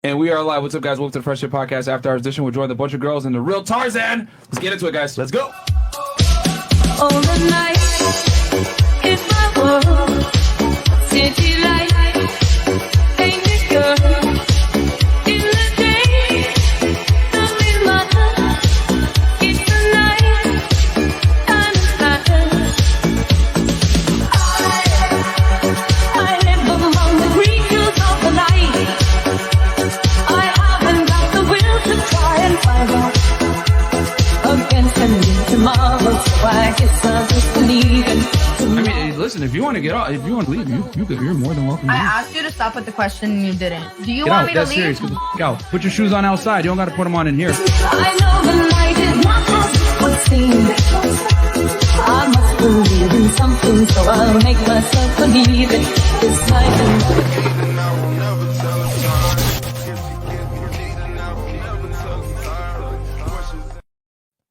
And we are live. What's up, guys? Welcome to the Fresh Fit Podcast. After our edition, we're joined a bunch of girls in the real Tarzan. Let's get into it, guys. Let's go. All the night in my world, city light, ain't it girl? In the day, I'm in my heart. It's the night, I'm I live among the green hills of the night. I haven't got the will to try and find out against the need tomorrow. So I guess I'll just believe in tomorrow. I mean, listen, if you want to get off, if you want to leave, you're more than welcome to I leave. asked you to stop with the question and you didn't. Do you Get want out. me to That's leave? serious. Get the f- out. Put your shoes on outside. You don't got to put them on in here. I know the night is not as it would seem. I must believe in something, so I'll make myself believe it. This night and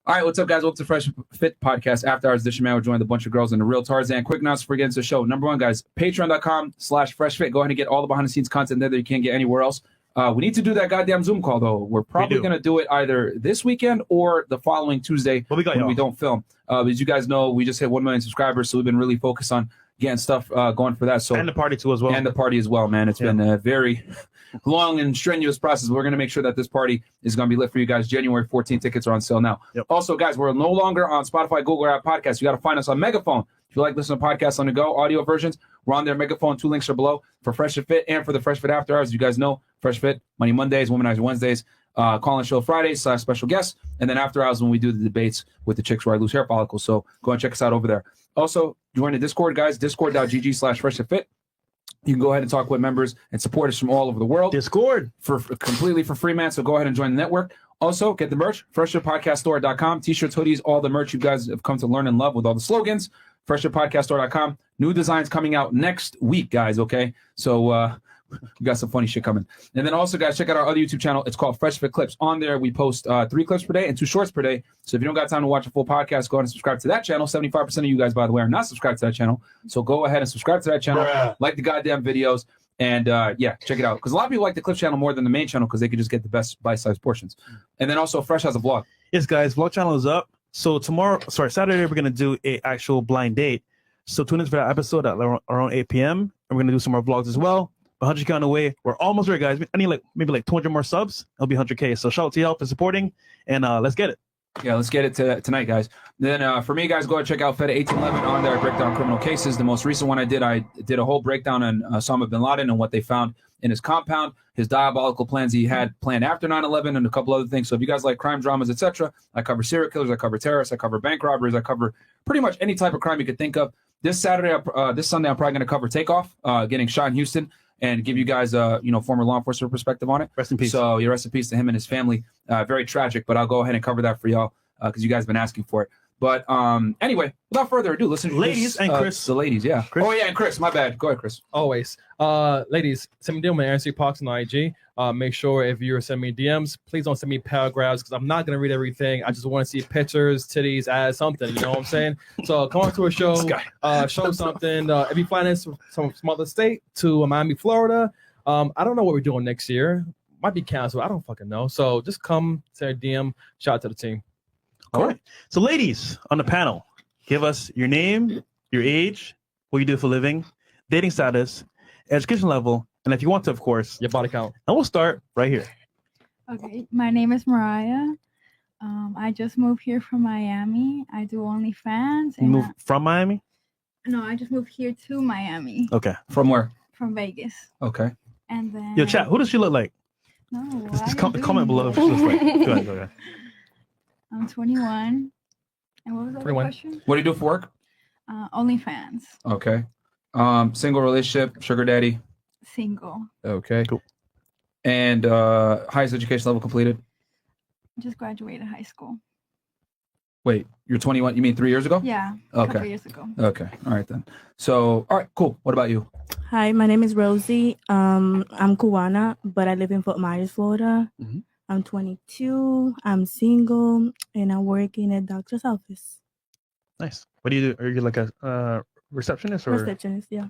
All right, what's up, guys? Welcome to Fresh Fit Podcast. After Hours Edition, man, we're joined a bunch of girls in the real Tarzan. Quick announcement for getting to the show. Number one, guys, patreon.com/freshfit. Go ahead and get all the behind-the-scenes content there that you can't get anywhere else. We need to do that goddamn Zoom call, though. We're probably going to do it either this weekend or the following Tuesday What we got, when y'all? we don't film. As you guys know, we just hit 1 million subscribers, so we've been really focused on getting stuff going for that. So And the party too as well. and the party as well, man. It's been a very long and strenuous process. We're going to make sure that this party is going to be lit for you guys. January 14th tickets are on sale now. Yep. Also, guys, we're no longer on Spotify, Google, or Apple Podcasts. You got to find us on Megaphone. If you like listening to podcasts on the go, audio versions, we're on there. Megaphone, 2 links are below for Fresh and Fit and for the Fresh Fit After Hours. You guys know Fresh Fit, Money Mondays, Womanizer Wednesdays, call-in show Fridays / special guests, and then After Hours when we do the debates with the chicks where I lose hair follicles. So go and check us out over there. Also, join the Discord, guys, discord.gg/freshfitfit. You can go ahead and talk with members and supporters from all over the world Discord. for completely for free, man. So go ahead and join the network. Also, get the merch, freshfitpodcaststore.com. T-shirts, hoodies, all the merch you guys have come to learn and love with all the slogans. freshfitpodcaststore.com. New designs coming out next week, guys, okay? So we got some funny shit coming. And then also, guys, check out our other YouTube channel. It's called Fresh Fit Clips. On there, we post 3 clips per day and 2 shorts per day. So if you don't got time to watch a full podcast, go ahead and subscribe to that channel. 75% of you guys, by the way, are not subscribed to that channel. So go ahead and subscribe to that channel. Bruh. Like the goddamn videos. And yeah, check it out. Because a lot of people like the Clips channel more than the main channel because they could just get the best bite-sized portions. And then also, Fresh has a vlog. Yes, guys, vlog channel is up. So Saturday, we're gonna do a actual blind date. So tune in for that episode at around 8 p.m. And we're gonna do some more vlogs as well. 100K on the way. We're almost there, guys. I need maybe 200 more subs. It'll be 100K. So shout out to y'all for supporting, and let's get it. Yeah, let's get it tonight, guys. Then for me, guys, go ahead and check out Feta 1811 on there. I break down criminal cases. The most recent one I did a whole breakdown on Osama bin Laden and what they found in his compound, his diabolical plans he had planned after 9/11, and a couple other things. So if you guys like crime dramas, etc., I cover serial killers, I cover terrorists, I cover bank robberies, I cover pretty much any type of crime you could think of. This Sunday, I'm probably going to cover Takeoff, getting shot in Houston, and give you guys former law enforcement perspective on it. Rest in peace. So yeah, rest in peace to him and his family. Very tragic, but I'll go ahead and cover that for y'all because you guys have been asking for it. But anyway, without further ado, listen to Ladies and Chris. The ladies, yeah. Chris. Oh yeah, and Chris, my bad. Go ahead, Chris. Always. Ladies, send me DM at Aaron C. Parks on IG. Make sure if you're sending me DMs, please don't send me paragraphs because I'm not going to read everything. I just want to see pictures, titties, ass, something. You know what I'm saying? So come on to a show, show something. If you fly in from some other state to Miami, Florida, I don't know what we're doing next year. Might be canceled. I don't fucking know. So just come, send a DM. Shout out to the team. All right. So ladies on the panel, give us your name, your age, what you do for a living, dating status, education level, and if you want to, of course, Your body count. and we'll start right here. Okay, my name is Mariah. I just moved here from Miami. I do OnlyFans. You move from Miami? No, I just moved here to Miami Okay. From where? from Vegas. Okay. And then Yo, chat, who does she look like? No, Just comment below if she looks like. Go ahead. I'm 21. And what was the other 21. question? What do you do for work? OnlyFans. Okay. Single relationship, sugar daddy. Single. Okay. Cool. And highest education level completed. Just graduated high school. Wait, you're 21. You mean 3 years ago? Yeah. A couple Okay. years ago. Okay. All right then. So, all right, cool. What about you? Hi, my name is Rosie. I'm Cubana, but I live in Fort Myers, Florida. Mhm. I'm 22. I'm single, and I work in a doctor's office. Nice. What do you do? Are you like a receptionist or? Receptionist, yeah.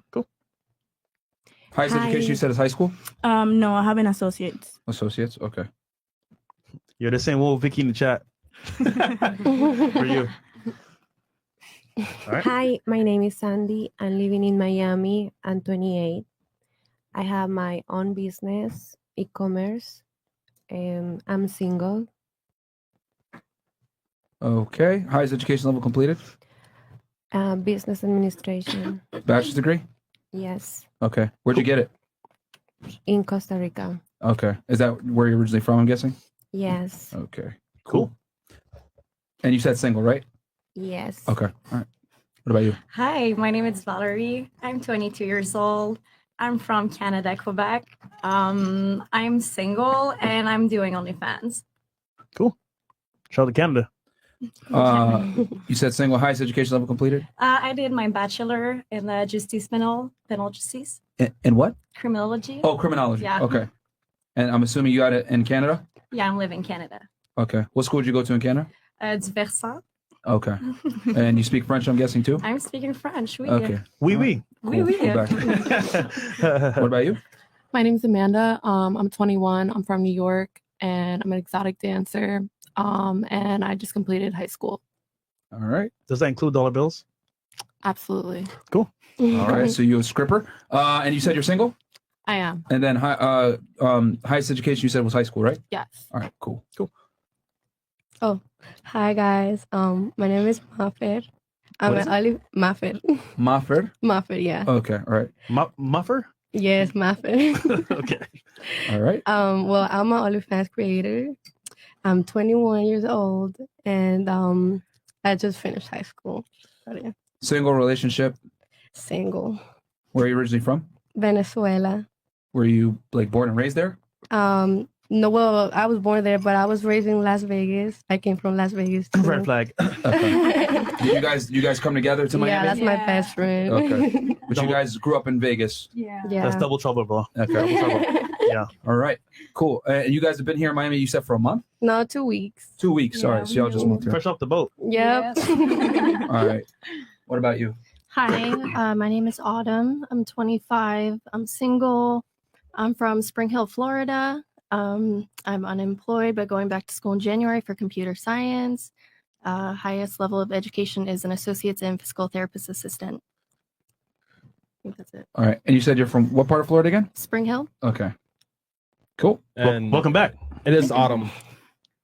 Highest Hi. education you said is high school? No, I have an associate's. Associates? Okay. You're the same old Vicky in the chat. For you. All right. Hi, my name is Sandy. I'm living in Miami. I'm 28. I have my own business, e-commerce. I'm single. Okay. Highest education level completed? Business administration. Bachelor's degree? Yes, Okay. Where'd you get it? in Costa Rica. Okay. Is that where you're originally from, I'm guessing? Yes, Okay. Cool. And you said single, right? yes. Okay. All right. What about you? Hi, my name is Valerie. I'm 22 years old. I'm from Canada, Quebec. I'm single and I'm doing OnlyFans. Shout out to Canada. You said single, highest education level completed? I did my bachelor in justice penal justice, In what? criminology. Oh, criminology. Yeah. Okay. And I'm assuming you got it in Canada? Yeah, I'm living in Canada. Okay. What school did you go to in Canada? It's Versant. Okay. And you speak French, I'm guessing, too? I'm speaking French. Oui. Okay. Oui, oui. Oui, oui. Cool back. What about you? My name's Amanda. I'm 21. I'm from New York, and I'm an exotic dancer. And I just completed high school. All right. Does that include dollar bills? Absolutely. All right. So you're a scripper. And you said you're single? I am. And then highest education you said was high school, right? Yes. All right. Cool. Hi, guys. My name is Muffet. I'm What is an Olive Muffet. Mofford? Muffet, yeah. Okay. All right. Muffer? Yes, Muffet. Okay. All right. Well, I'm an OnlyFans creator. I'm 21 years old, and I just finished high school. So, yeah. Single relationship. Single. Where are you originally from? Venezuela. Were you like born and raised there? No, well, I was born there, but I was raised in Las Vegas. I came from Las Vegas. Too. Red flag. Did you guys come together to Yeah, Miami? that's my best friend. Okay. But you guys grew up in Vegas. Yeah. Yeah. That's double trouble, bro. Okay. Yeah. All right. Cool. You guys have been here in Miami, you said, for a month? No, 2 weeks. 2 weeks. All Yeah, right. So y'all just moved here. Fresh off the boat. Yep. All right. What about you? Hi, my name is Autumn. I'm 25. I'm single. I'm from Spring Hill, Florida. I'm unemployed, but going back to school in January for computer science. Highest level of education is an associate's in physical therapist assistant. I think that's it. All right. And you said you're from what part of Florida again? Spring Hill. Okay. Cool. And Welcome back. it is autumn.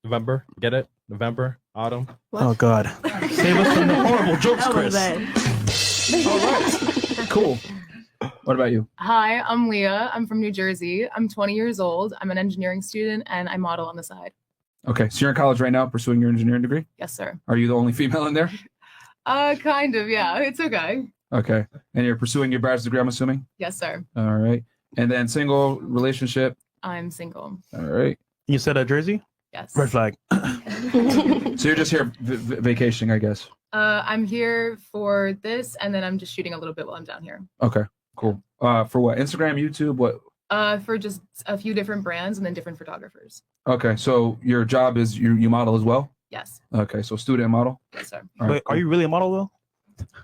November. Get it? November, autumn. Oh, God. Save us from the horrible jokes, That was Chris. bad. All right. Cool. What about you? Hi, I'm Leah. I'm from New Jersey. I'm 20 years old. I'm an engineering student and I model on the side. Okay. So you're in college right now pursuing your engineering degree? Yes, sir. Are you the only female in there? Kind of, yeah. It's okay. Okay. And you're pursuing your bachelor's degree, I'm assuming? Yes, sir. All right. And then single relationship. I'm single. All right. You said Jersey? Yes. Red flag. So you're just here vacationing, I guess. I'm here for this and then I'm just shooting a little bit while I'm down here. Okay. Cool. For what? Instagram, YouTube, what? For just a few different brands and then different photographers. Okay. So your job is you model as well? Yes. Okay. So student model. Yes, sir. All right, Wait, are you really a model, though?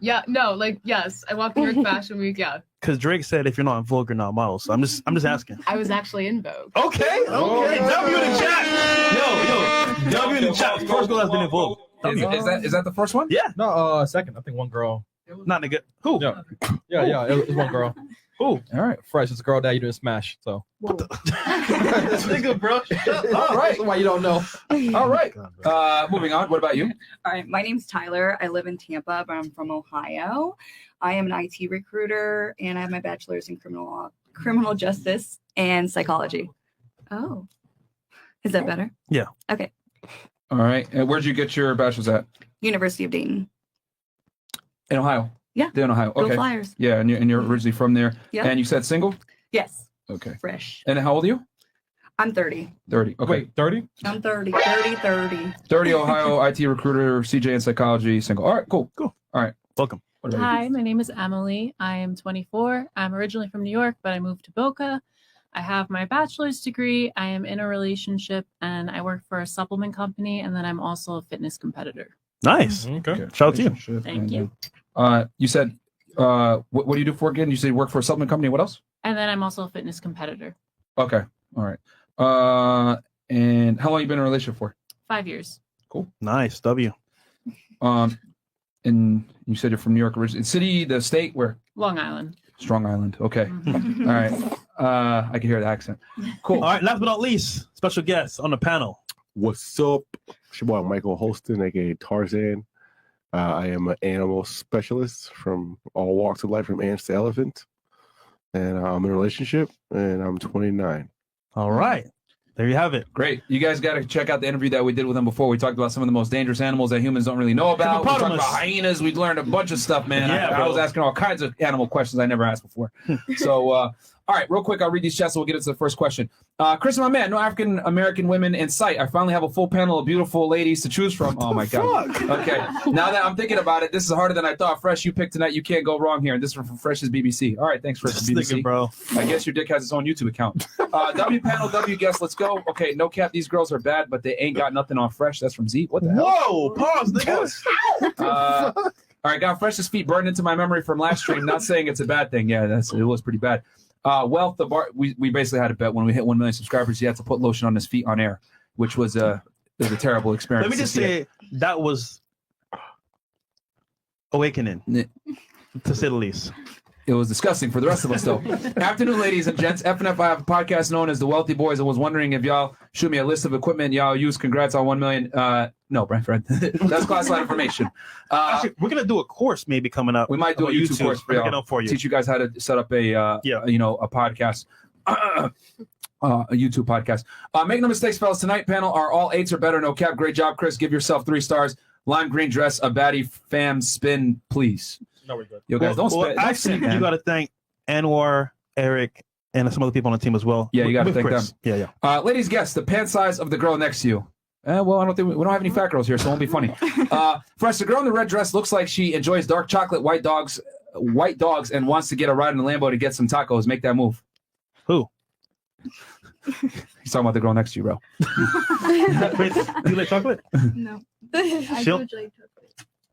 Yeah, no, like, yes. I walked New York Fashion Week, yeah. Because Drake said if you're not in Vogue, you're not a model. So I'm just asking. I was actually in Vogue. Okay. Okay. W in the chat. Yo. W in the chat. First girl that's been in Vogue. Is that the first one? Yeah. No, second. I think one girl. Not nigga. Who? Yeah. Yeah. It was one girl. Who? All right. Fresh. It's a girl that you didn't smash. So. Nigga, bro. All right. That's why you don't know. All right. Moving on. What about you? All right, my name's Tyler. I live in Tampa, but I'm from Ohio. I am an IT recruiter, and I have my bachelor's in criminal justice and psychology. Oh, is that better? Yeah. Okay. All right. And where'd you get your bachelor's at? University of Dayton. In Ohio. Yeah. In Ohio. Go Okay. Flyers. Yeah, and you're originally from there. Yeah. And you said single? Yes. Okay. Fresh. And how old are you? I'm 30. 30. Okay. Wait, 30? I'm 30. 30. 30 Ohio IT recruiter, CJ in psychology, single. All right. Cool. Cool. All right. Welcome. What about you? Hi, my name is Emily. I am 24. I'm originally from New York, but I moved to Boca. I have my bachelor's degree. I am in a relationship and I work for a supplement company. And then I'm also a fitness competitor. Nice. Okay. Shout out to you. Relationship Thank and, you. You said, what do you do for again? You said you work for a supplement company. What else? And then I'm also a fitness competitor. Okay. All right. And how long you been in a relationship for? 5 years. Cool. Nice. W. And you said you're from New York originally. City, the state, where? Long Island. Strong Island. Okay. Mhm. All right. I can hear the accent. Cool. All right. Last but not least, special guest on the panel. What's up? It's your boy Michael Holston, aka Tarzan. I am an animal specialist from all walks of life, from ants to elephant. And I'm in a relationship, and I'm 29. All right. There you have it. Great. You guys got to check out the interview that we did with him before. We talked about some of the most dangerous animals that humans don't really know about. We talked about hyenas. We learned a bunch of stuff, man. Yeah, I was asking all kinds of animal questions I never asked before. So, all right, real quick, I'll read these chats and we'll get into the first question. Chris, my man, no African American women in sight. I finally have a full panel of beautiful ladies to choose from. Oh, my God. Okay. Now that I'm thinking about it, this is harder than I thought. Fresh, you picked tonight. You can't go wrong here. And this is from Fresh's BBC. All right, thanks, Fresh. BBC. Bro. I guess your dick has its own YouTube account. W panel, W guest, let's go. Okay, no cap, these girls are bad, but they ain't got nothing on Fresh. That's from Z. What the hell? Whoa, pause, nigga. All right, got Fresh's feet burned into my memory from last stream. Not saying it's a bad thing. Yeah, it was pretty bad. Wealth, the bar, we basically had a bet when we hit 1 million subscribers. He had to put lotion on his feet on air, which was a terrible experience. Let me just say that was awakening, to say the least. It was disgusting for the rest of us, though. Afternoon, ladies and gents. FNF, I have a podcast known as The Wealthy Boys. I was wondering if y'all shoot me a list of equipment y'all use. Congrats on 1 million. No, Brentford. That's classified information. Actually, we're gonna do a course maybe coming up. We might do a YouTube course for y'all. For you. Teach you guys how to set up a a podcast. A YouTube podcast. Make no mistakes, fellas. Tonight panel are all 8s or better. No cap. Great job, Chris. Give yourself 3 stars. Lime green dress, a baddie fam spin, please. No, we're good. Yo, guys, don't spit. Don't Actually, spit, man. you got to thank Anwar, Eric, and some other people on the team as well. Yeah, you got to With thank Chris. them. Yeah. Ladies, guess the pant size of the girl next to you. Well, I don't think we don't have any fat girls here, so it won't be funny. First, the girl in the red dress looks like she enjoys dark chocolate, white dogs, and wants to get a ride in the Lambo to get some tacos. Make that move. Who? He's talking about the girl next to you, bro. Wait, do you like chocolate? No. I She'll- do like chocolate.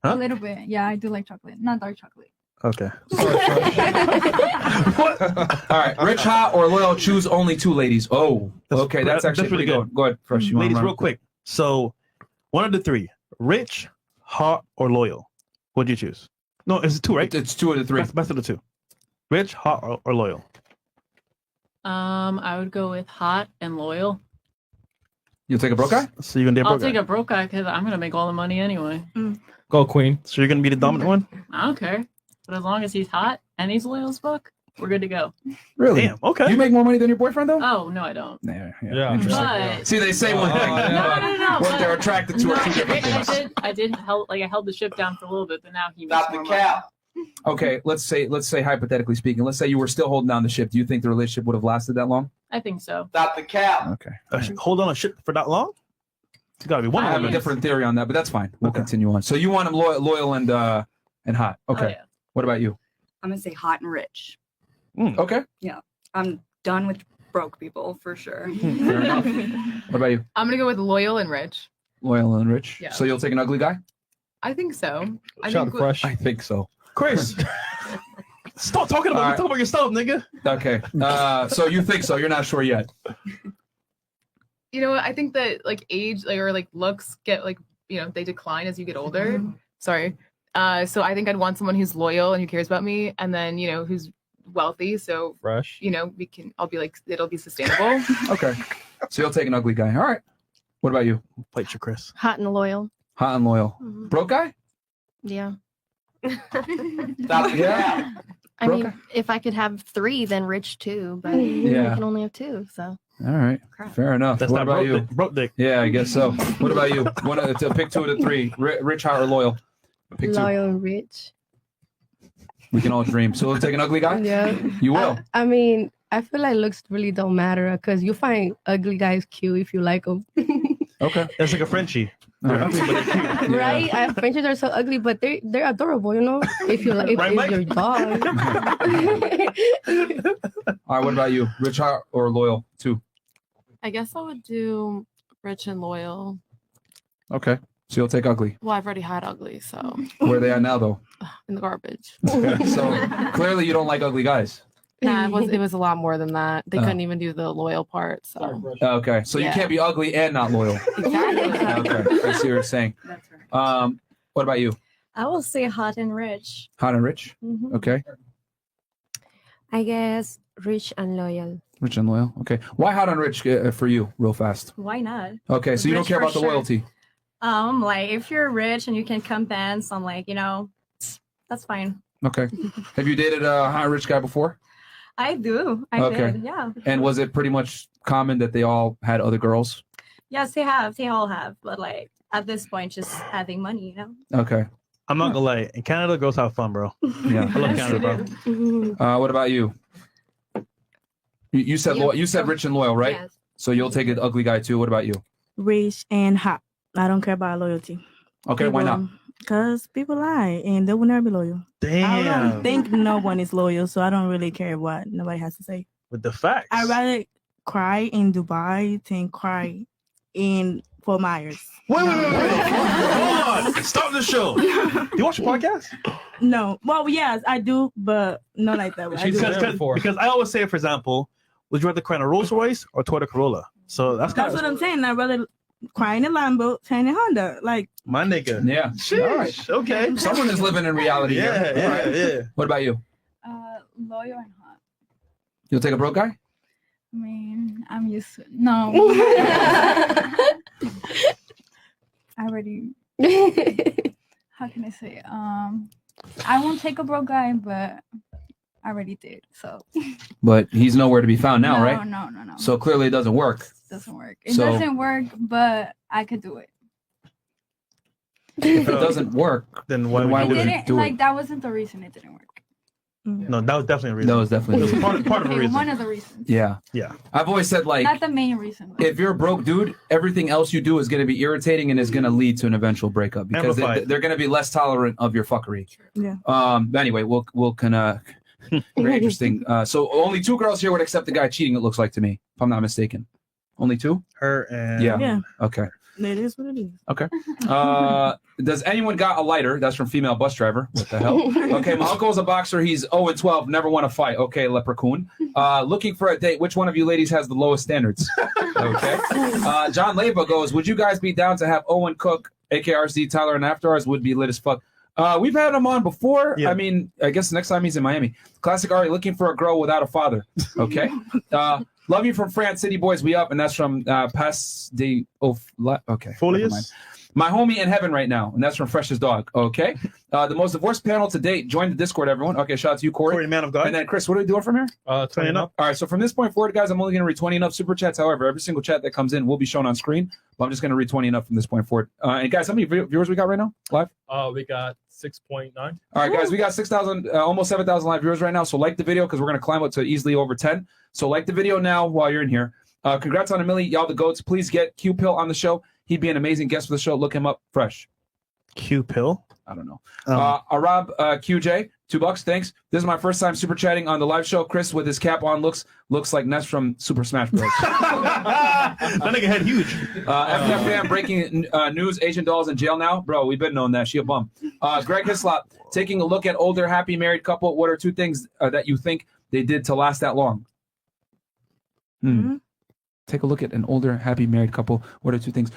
Huh? A little bit. Yeah, I do like chocolate. Not dark chocolate. Okay. All right, rich, hot, or loyal? Choose only 2 ladies. Oh, okay, that's actually really pretty good. Go ahead, Fresh. You wanna Ladies, run? real quick. So, one of the 3: rich, hot, or loyal. What'd you choose? No, it's 2, right? It's 2 of the 3. Best of the 2. Rich, hot, or loyal. I would go with hot and loyal. You'll take a broke guy? So you're gonna be a I'll broke take guy. a broke guy because I'm gonna make all the money anyway. Go Queen. So you're gonna be the dominant one? I don't care. But as long as he's hot and he's loyal as fuck, we're good to go. Really? Damn. Okay. You make more money than your boyfriend, though? Oh no, I don't. Yeah. Interesting. But See, they say one thing. no. What they're attracted to are 2 different things. I did help. Like I held the ship down for a little bit, but now he makes more money. Okay, let's say hypothetically speaking, let's say you were still holding down the ship. Do you think the relationship would have lasted that long? I think so. Okay. Hold on a shit for that long? It's gotta be one I of have a them. different theory on that, but that's fine. We'll continue on. So you want him loyal and hot. Okay. Oh, yeah. What about you? I'm gonna say hot and rich. Okay. Yeah, I'm done with broke people for sure. Fair enough. What about you? I'm gonna go with loyal and rich. Loyal and rich. Yeah. So you'll take an ugly guy? I think so. I Shout think out to Fresh. I think so. Chris, stop talking about All right. talk about yourself, nigga. Okay. So you think so? You're not sure yet. you know what? I think that like age or like looks get like they decline as you get older. Sorry. So I think I'd want someone who's loyal and who cares about me, and then who's wealthy. So Fresh. I'll be like it'll be sustainable. Okay. So you'll take an ugly guy. All right. What about you? Fight you, Chris. Hot and loyal. Hot and loyal. Broke guy? Yeah. Yeah. I Broke mean, guy? if I could have 3, then rich too. But Yeah. I can only have 2. So All right. Fair enough. That's what not about broke you? dick. Broke dick. Yeah, I guess so. What about you? To pick 2 of the 3. Rich, hot, or loyal? Pick 2. Loyal and rich. We can all dream. So we'll take an ugly guy? Yeah. You will. I mean, I feel like looks really don't matter because you find ugly guys cute if you like them. Okay. That's like a Frenchie. All They're right. ugly, but they're cute. Right? Frenchies are so ugly, but they're adorable, if you like if, Right, if Mike? your dog. All right. What about you? Rich, hot, or loyal? 2. I guess I would do rich and loyal. Okay. So you'll take ugly. Well, I've already had ugly, so Where are they at now, though? in the garbage. Okay. So clearly you don't like ugly guys. Nah, it was a lot more than that. They couldn't even do the loyal part. So Okay, so you Yeah. can't be ugly and not loyal. exactly. Okay, I see what you're saying. What about you? I will say hot and rich. Hot and rich. Mhm. Okay, I guess rich and loyal. rich and loyal. Okay, why hot and rich for you? Real fast. Why not? Okay, so you don't Rich care for about the sure. loyalty. Like if you're rich and you can compense on like, that's fine. Okay, have you dated a hot and rich guy before? I do. I Okay. did. Yeah. And was it pretty much common that they all had other girls? Yes, they have. They all have. But like at this point, just having money. Okay. I'm not gonna lie. In Canada, girls have fun, bro. Yeah. I love Yes, Canada, they bro. What about you? You said you said rich and loyal, right? Yes. So you'll take an ugly guy too. What about you? Rich and hot. I don't care about loyalty. Okay, why not? Because people lie and they will never be loyal. I don't Damn. think no one is loyal, so I don't really care what nobody has to say. With the facts. I'd rather cry in Dubai than cry in Fort Myers. Wait. Come on. Stop the show. Do you watch the podcast? No. Well, yes, I do, but not like that. I do. Because I always say, for example, would you rather cry in a Rolls Royce or Toyota Corolla? So that's kind That's of what I'm saying. I'd rather cry in a Lambo than in a Honda. Like, my nigga. Yeah. Sheesh. All right. Okay. Someone is living in reality. Yeah, here. yeah, All right. yeah. What about you? Loyal and hot. You'll take a broke guy? I mean, I'm used to no. I already. How can I say? I won't take a broke guy, but I already did. So But he's nowhere to be found now, No, right? no. So clearly it doesn't work. doesn't work. It So- doesn't work, but I could do it. If it doesn't work, then why It would you didn't do like it? that wasn't the reason it didn't work. No, that was definitely a reason. That was definitely It was part of a Okay, reason. one of the reasons. Yeah. Yeah. I've always said like Not the main reason. though. if you're a broke dude, everything else you do is going to be irritating and is going to lead to an eventual breakup because Amplified. they're going to be less tolerant of your fuckery. Yeah. But anyway, we'll kind of very interesting. So only 2 girls here would accept the guy cheating. It looks like to me, if I'm not mistaken. Only 2. Her and Yeah. Okay. It is what it is. Okay. Does anyone got a lighter? That's from female bus driver. What the hell? Okay, my uncle is a boxer. He's 0-12. Never won a fight. Okay, leprechaun. Looking for a date. Which one of you ladies has the lowest standards? Okay. John Leba goes, would you guys be down to have Owen Cook, AKRC, Tyler, and After Hours would be lit as fuck? We've had him on before. Yeah. I mean, I guess next time he's in Miami. Classic Ari, looking for a girl without a father. Okay. Love you from France, City Boys. We up, and that's from Pass de okay. Folius? never mind. My homie in heaven right now, and that's from Fresh's Dog. Okay. The most divorced panel to date. Join the Discord, everyone. Okay, shout out to you, Corey. man of God. And then Chris, what are we doing from here? 20 and up. All right, so from this point forward, guys, I'm only going to read 20 and up super chats. However, every single chat that comes in will be shown on screen. But I'm just going to read 20 and up from this point forward. And guys, how many viewers we got right now live? We got 6.9. All right, guys, we got 6,000, almost 7,000 live viewers right now. So like the video because we're going to climb up to easily over 10. So like the video now while you're in here. Congrats on a milli, y'all the goats. Please get Q Pill on the show. He'd be an amazing guest for the show. Look him up. Fresh. Q Pill? I don't know. Arab QJ, $2. Thanks. This is my first time super chatting on the live show. Chris with his cap on looks like Ness from Super Smash Bros. That nigga head huge. FFM breaking news: Asian doll's in jail now, bro. We've been knowing that. She a bum. Greg Hislop taking a look at older happy married couple. What are 2 things that you think they did to last that long? Take a look at an older happy married couple. What are 2 things?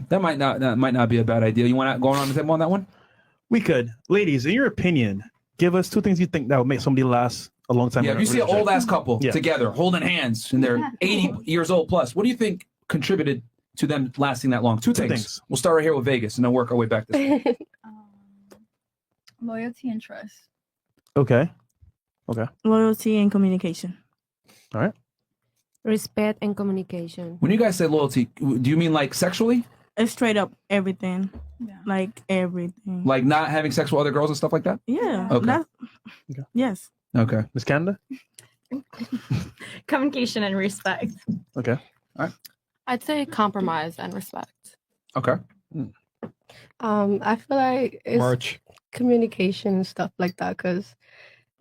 That might not be a bad idea. You want to go on the table on that one? We could. Ladies, in your opinion, give us 2 things you think that would make somebody last a long time. Yeah, in if you a see an relationship. old ass couple Yeah. together holding hands and they're 80 years old plus, what do you think contributed to them lasting that long? 2 things. We'll start right here with Vegas and then work our way back this way. Loyalty and trust. Okay. Okay. Loyalty and communication. All right. Respect and communication. When you guys say loyalty, do you mean like sexually? It's straight up everything. Yeah. Like everything. Like not having sex with other girls and stuff like that? Yeah. Okay. Yes. Okay. Miss Canada? Communication and respect. Okay. All right. I'd say compromise and respect. Okay. I feel like it's March. communication and stuff like that because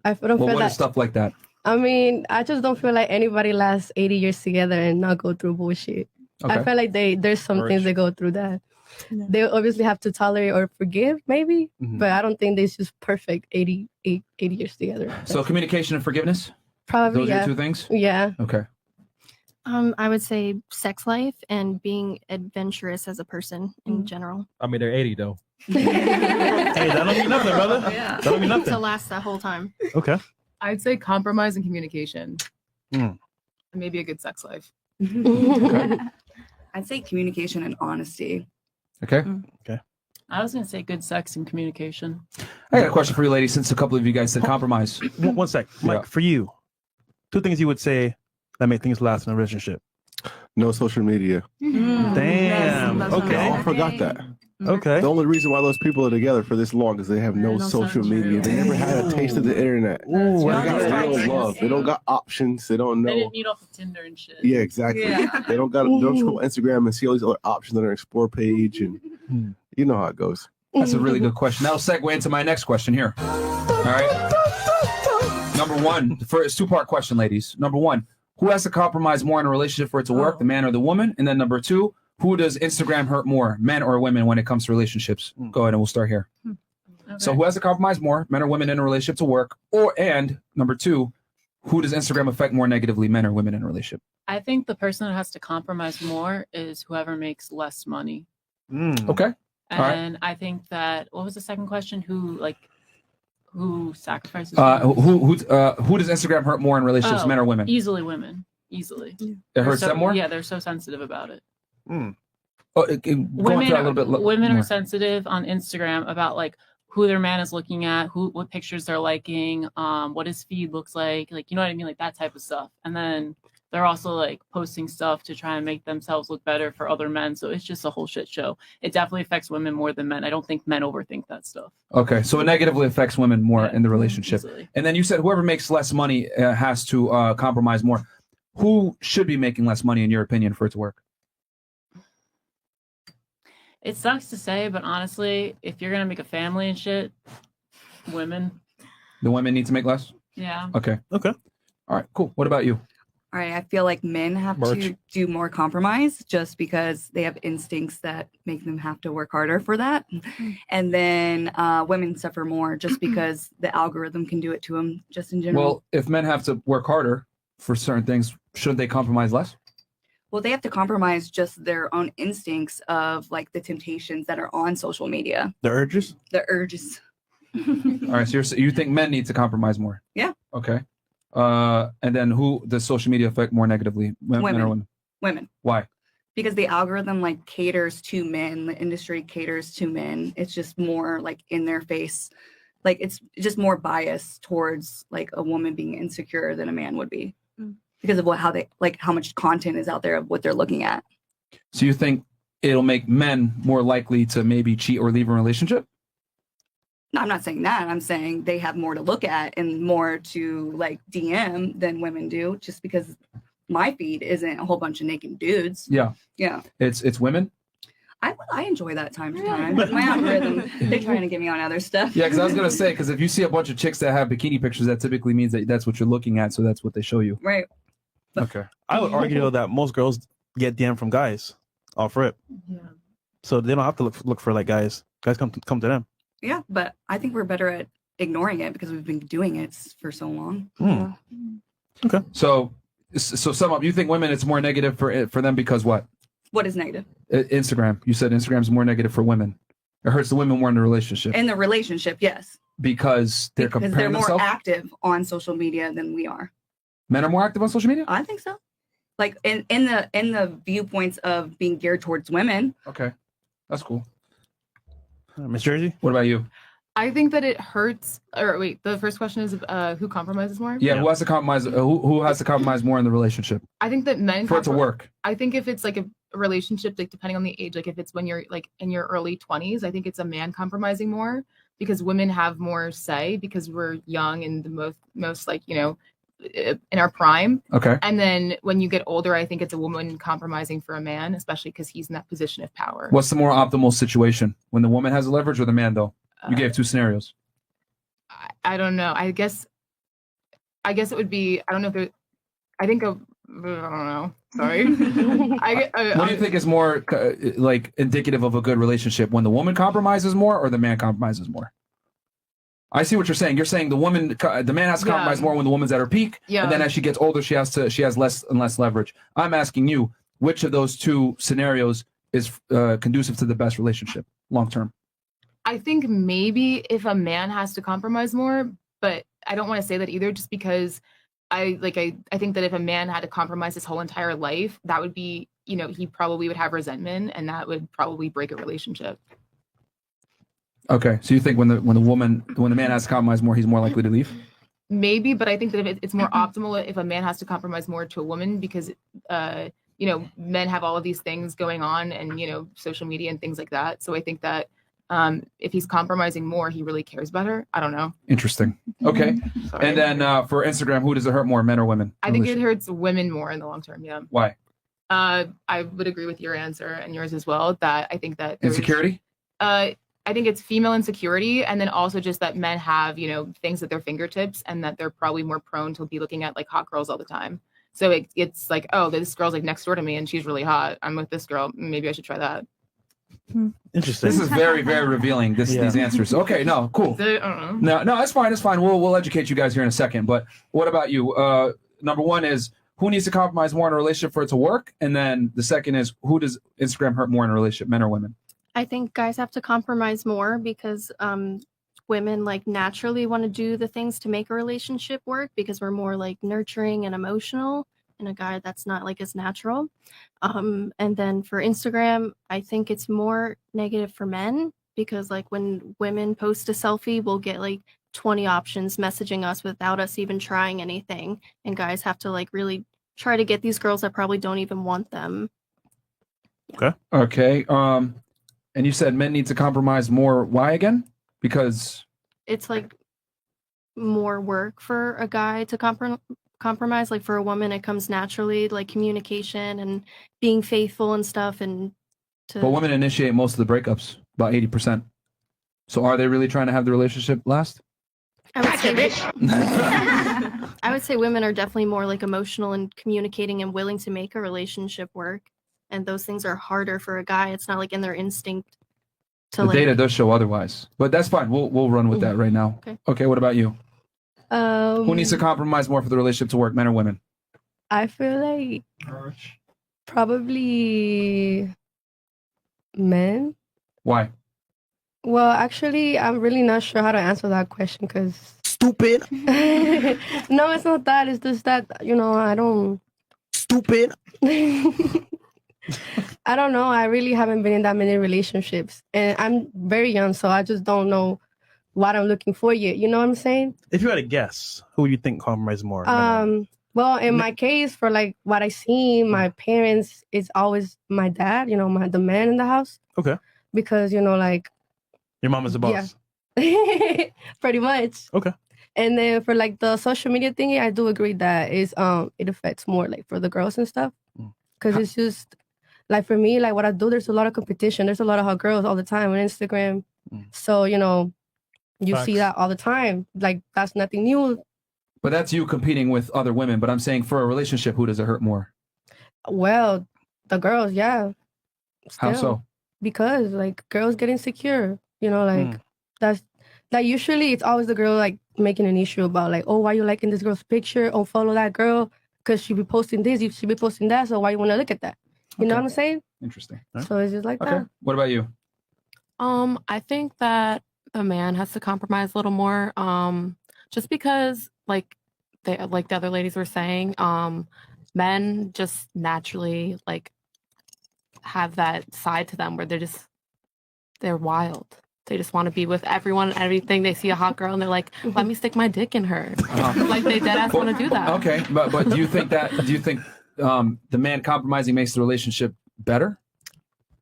I don't Well, feel what like is stuff like that? I mean, I just don't feel like anybody lasts 80 years together and not go through bullshit. Okay. I feel like there's some things they go through that they obviously have to tolerate or forgive, maybe, Mhm. but I don't think there's just perfect 80 years together. So communication and forgiveness? Probably Those are yeah. your two things? Yeah. Okay. I would say sex life and being adventurous as a person in general. I mean, they're 80 though. Hey, that don't mean nothing, brother. That don't mean To nothing. last that whole time. Okay. I'd say compromise and communication, Mm. and maybe a good sex life. I'd say communication and honesty. Okay. Okay. I was gonna say good sex and communication. I got a question for you, ladies, since a couple of you guys said compromise. One sec, Mike. Yeah. For you, 2 things you would say that make things last in a relationship. No social media. Damn. Okay. I forgot that. Okay. The only reason why those people are together for this long is they have no social media. They never had a taste of the internet. Ooh, They that's got right. real love. They don't got options. They don't They know. didn't meet off of Tinder and shit. Yeah, exactly. They don't scroll Instagram and see all these other options on their explore page, and you know how it goes. That's a really good question. That'll segue into my next question here. All right. Number one, it's 2-part question, ladies. Number one, who has to compromise more in a relationship for it to work, the man or the woman? And then number 2, who does Instagram hurt more, men or women, when it comes to relationships? Go ahead and we'll start here. So who has to compromise more, men or women, in a relationship to work? And number 2, who does Instagram affect more negatively, men or women in a relationship? I think the person that has to compromise more is whoever makes less money. Okay. All right. And I think that what was the second question? Who sacrifices? Who does Instagram hurt more in relationships, Oh, men or women? Easily women. Easily. It hurts They're so, them more? Yeah, they're so sensitive about it. Go into that a little bit. Women more. are sensitive on Instagram about like who their man is looking at, what pictures they're liking, what his feed looks like you know what I mean, like that type of stuff. And then they're also like posting stuff to try and make themselves look better for other men. So it's just a whole shit show. It definitely affects women more than men. I don't think men overthink that stuff. Okay, so it negatively affects women more in the relationship. easily. And then you said whoever makes less money has to compromise more. Who should be making less money, in your opinion, for it to work? It sucks to say, but honestly, if you're gonna make a family and shit, women. The women need to make less? Yeah. Okay. Okay. All right, cool. What about you? All right, I feel like men have March. to do more compromise just because they have instincts that make them have to work harder for that. And then women suffer more just because the algorithm can do it to them just in general. Well, if men have to work harder for certain things, shouldn't they compromise less? Well, they have to compromise just their own instincts of like the temptations that are on social media, The urges? the urges. All right, so you think men need to compromise more? Yeah. Okay. And then who does social media affect more negatively, men or women? Women. Why? Because the algorithm like caters to men, the industry caters to men. It's just more like in their face. Like it's just more biased towards like a woman being insecure than a man would be because of how much content is out there of what they're looking at. So you think it'll make men more likely to maybe cheat or leave a relationship? No, I'm not saying that. I'm saying they have more to look at and more to like DM than women do, just because my feed isn't a whole bunch of naked dudes. Yeah. Yeah. It's women? I enjoy that time to time. My algorithm, they're trying to get me on other stuff. Yeah, because I was going to say, because if you see a bunch of chicks that have bikini pictures, that typically means that that's what you're looking at. So that's what they show you. Right. Okay. I would argue though that most girls get DM from guys off rip. Yeah. So they don't have to look for like guys. Guys come to them. Yeah, but I think we're better at ignoring it because we've been doing it for so long. Okay. So sum up. You think women it's more negative for them because what? What is negative? Instagram. You said Instagram's more negative for women. It hurts the women more in the relationship In the relationship, yes. because they're Because comparing they're more themselves. active on social media than we are. Men are more active on social media. I think so. Like in the viewpoints of being geared towards women. Okay, that's cool. Miss Jersey, what about you? I think that it hurts. Or wait, the first question is who compromises more? Yeah, who has to compromise? Who has to compromise more in the relationship I think that men for it to work? I think if it's like a relationship, like depending on the age, like if it's when you're like in your early 20s, I think it's a man compromising more because women have more say because we're young and the most like, you know, in our prime. Okay. And then when you get older, I think it's a woman compromising for a man, especially because he's in that position of power. What's the more optimal situation? When the woman has the leverage or the man, though? You gave 2 scenarios. I don't know. I guess it would be. I don't know if there. I think I don't know. Sorry. What do you think is more like indicative of a good relationship? When the woman compromises more or the man compromises more? I see what you're saying. You're saying the man has to compromise more when the woman's at her peak, and then as she gets older, she has less and less leverage. I'm asking you, which of those two scenarios is conducive to the best relationship long term? I think maybe if a man has to compromise more, but I don't want to say that either, just because I think that if a man had to compromise his whole entire life, that would be, he probably would have resentment, and that would probably break a relationship. Okay, so you think when the man has to compromise more, he's more likely to leave? Maybe, but I think that if it's more optimal if a man has to compromise more to a woman, because men have all of these things going on, and social media and things like that. So I think that if he's compromising more, he really cares about her. I don't know. Interesting. Okay, and then for Instagram, who does it hurt more, men or women? I think it hurts women more in the long term. Yeah. Why? I would agree with your answer and yours as well. That I think that Insecurity. I think it's female insecurity, and then also just that men have, things at their fingertips, and that they're probably more prone to be looking at like hot girls all the time. So it's like, oh, this girl's like next door to me and she's really hot. I'm with this girl. Maybe I should try that. Interesting. This is very, very revealing. These answers. Okay, no, cool. I don't know. No, it's fine. It's fine. We'll educate you guys here in a second. But what about you? Number one is who needs to compromise more in a relationship for it to work, and then the second is who does Instagram hurt more in a relationship, men or women? I think guys have to compromise more because women like naturally want to do the things to make a relationship work because we're more like nurturing and emotional, and a guy that's not like as natural. And then for Instagram, I think it's more negative for men because like when women post a selfie, we'll get like 20 options messaging us without us even trying anything. And guys have to like really try to get these girls that probably don't even want them. Okay. And you said men need to compromise more. Why again? Because It's like more work for a guy to compromise. Like for a woman, it comes naturally, like communication and being faithful and stuff. And but women initiate most of the breakups, about 80%. So are they really trying to have the relationship last? I would say women are definitely more like emotional and communicating and willing to make a relationship work. And those things are harder for a guy. It's not like in their instinct to The data does show otherwise, but that's fine. We'll run with that right now. Okay. What about you? Who needs to compromise more for the relationship to work, men or women? I feel like probably men. Why? Well, actually, I'm really not sure how to answer that question because stupid. No, it's not that. It's just that I don't. Stupid. I don't know. I really haven't been in that many relationships, and I'm very young, so I just don't know what I'm looking for yet. You know what I'm saying? If you had to guess, who would you think compromise more? Well, in my case, for like what I see, my parents, it's always my dad. The man in the house. Okay. Because like your mom is the boss. Yeah. Pretty much. Okay. And then for like the social media thingy, I do agree that it affects more like for the girls and stuff. Because it's just like for me, like what I do, there's a lot of competition. There's a lot of hot girls all the time on Instagram. So, you see that all the time. Like that's nothing new. But that's you competing with other women. But I'm saying for a relationship, who does it hurt more? Well, the girls, yeah. How Still. so? Because like girls get insecure, that's like usually it's always the girl like making an issue about like, oh, why you liking this girl's picture? Oh, follow that girl because she be posting this, she be posting that. So why you want to look at that? You know what I'm saying? Interesting. So it's just like that. What about you? I think that the man has to compromise a little more. Just because like the other ladies were saying, men just naturally like have that side to them where they're wild. They just want to be with everyone and everything. They see a hot girl and they're like, let me stick my dick in her. Like they deadass want to do that. Okay, but do you think the man compromising makes the relationship better?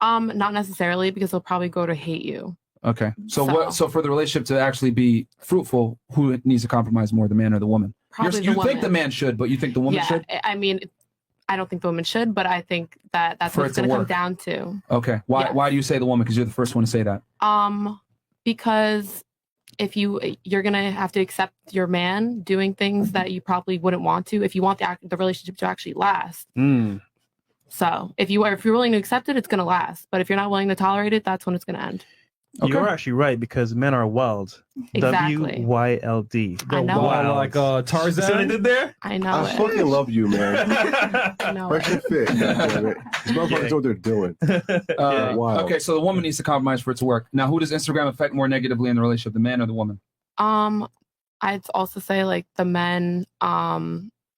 Not necessarily, because they'll probably go to hate you. Okay. So for the relationship to actually be fruitful, who needs to compromise more, the man or the woman? Probably the you think woman. the man should, but you think the woman Yeah, should? I mean, I don't think the woman should, but I think that's For what it it's to going to come work. down to. Okay. Why do you say the woman? Because you're the first one to say that. Because if you're gonna have to accept your man doing things that you probably wouldn't want to if you want the relationship to actually last. So if you're willing to accept it, it's gonna last. But if you're not willing to tolerate it, that's when it's gonna end. You're actually right because men are wild. Exactly. WYLD. I know. Wild like Tarzan. See what I did there? I know I it. fucking love you, man. I know Fresh it. and fit. Goddammit. These motherfuckers know what they're doing. Wow. Okay, so the woman needs to compromise for it to work. Now, who does Instagram affect more negatively in the relationship, the man or the woman? I'd also say like the men,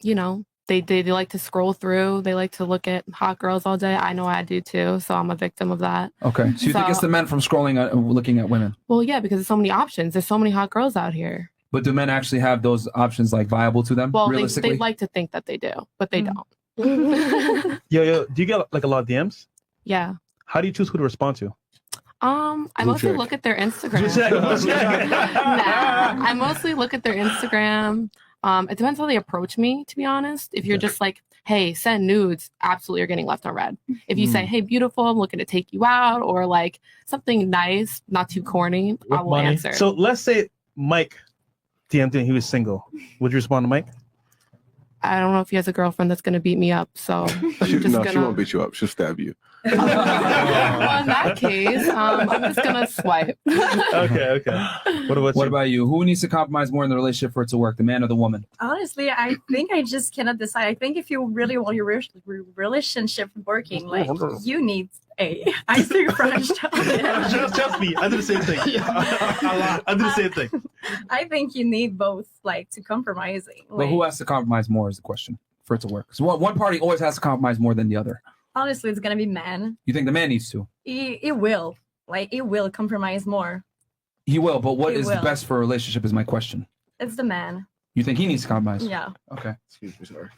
you know, they like to scroll through. They like to look at hot girls all day. I know I do too, so I'm a victim of that. Okay, so you think it's the men from scrolling looking at women? Well, yeah, because there's so many options. There's so many hot girls out here. But do men actually have those options like viable to them? Well, realistically? they like to think that they do, but they don't. Yo, do you get like a lot of DMs? Yeah. How do you choose who to respond to? I Blue mostly check. look at their Instagram. Blue check, blue check. Nah, I mostly look at their Instagram. It depends how they approach me, to be honest. If you're just like, hey, send nudes, absolutely you're getting left on red. If you say, hey, beautiful, I'm looking to take you out, or like something nice, not too corny, I will answer. So let's say Mike DM'd you and he was single. Would you respond to Mike? I don't know if he has a girlfriend that's going to beat me up, so I'm She just won't gonna. beat you up. She'll stab you. Well, in that case, I'm just gonna swipe. Okay. What about you? Who needs to compromise more in the relationship for it to work, the man or the woman? Honestly, I think I just cannot decide. I think if you really want your relationship working, like you need I speak French. Trust me, I did the same thing. I did the same thing. I think you need both, like, to compromising. But who has to compromise more is the question for it to work. So one party always has to compromise more than the other. Honestly, it's gonna be man. You think the man needs to? He will, like, he will compromise more. He will, but what He is will. the best for a relationship is my question. It's the man. You think he needs to compromise? Yeah. Okay. Excuse me, sorry.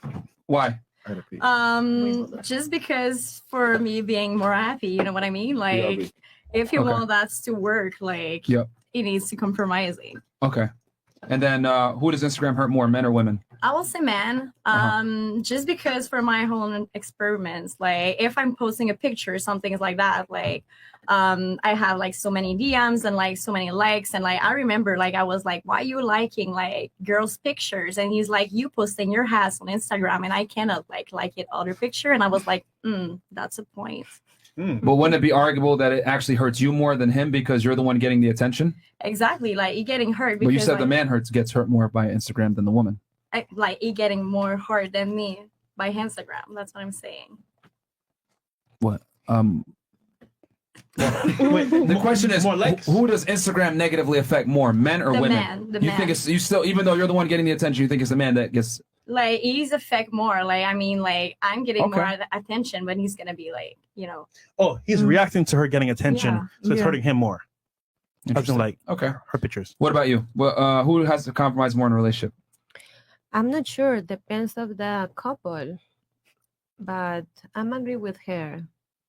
Why? I had a pee. Just because for me being more happy, you know what I mean? Like, if you Okay. want that to work, like, Yep. he needs to compromising. Okay. And then who does Instagram hurt more, men or women? I will say man, just because for my own experiments, like if I'm posting a picture or something like that, like I have like so many DMs and like so many likes, and like I remember like I was like, why you liking like girls' pictures? And he's like, you posting your ass on Instagram and I cannot like it other picture, and I was like, that's a point. But wouldn't it be arguable that it actually hurts you more than him because you're the one getting the attention? Exactly, like he getting hurt because But you said like, the man gets hurt more by Instagram than the woman. like he getting more hurt than me by Instagram. That's what I'm saying. What? The question is, who does Instagram negatively affect more, men or The women? man, the you man. think it's you still, even though you're the one getting the attention, you think it's the man that gets. Like he's affect more. Like I mean, like I'm getting Okay. more attention, but he's gonna be like, you know. Oh, he's reacting to her getting attention, Yeah. so it's Yeah. hurting him more. As in, like, okay, her pictures. What about you? Well, who has to compromise more in a relationship? I'm not sure. Depends of the couple, but I'm agree with her.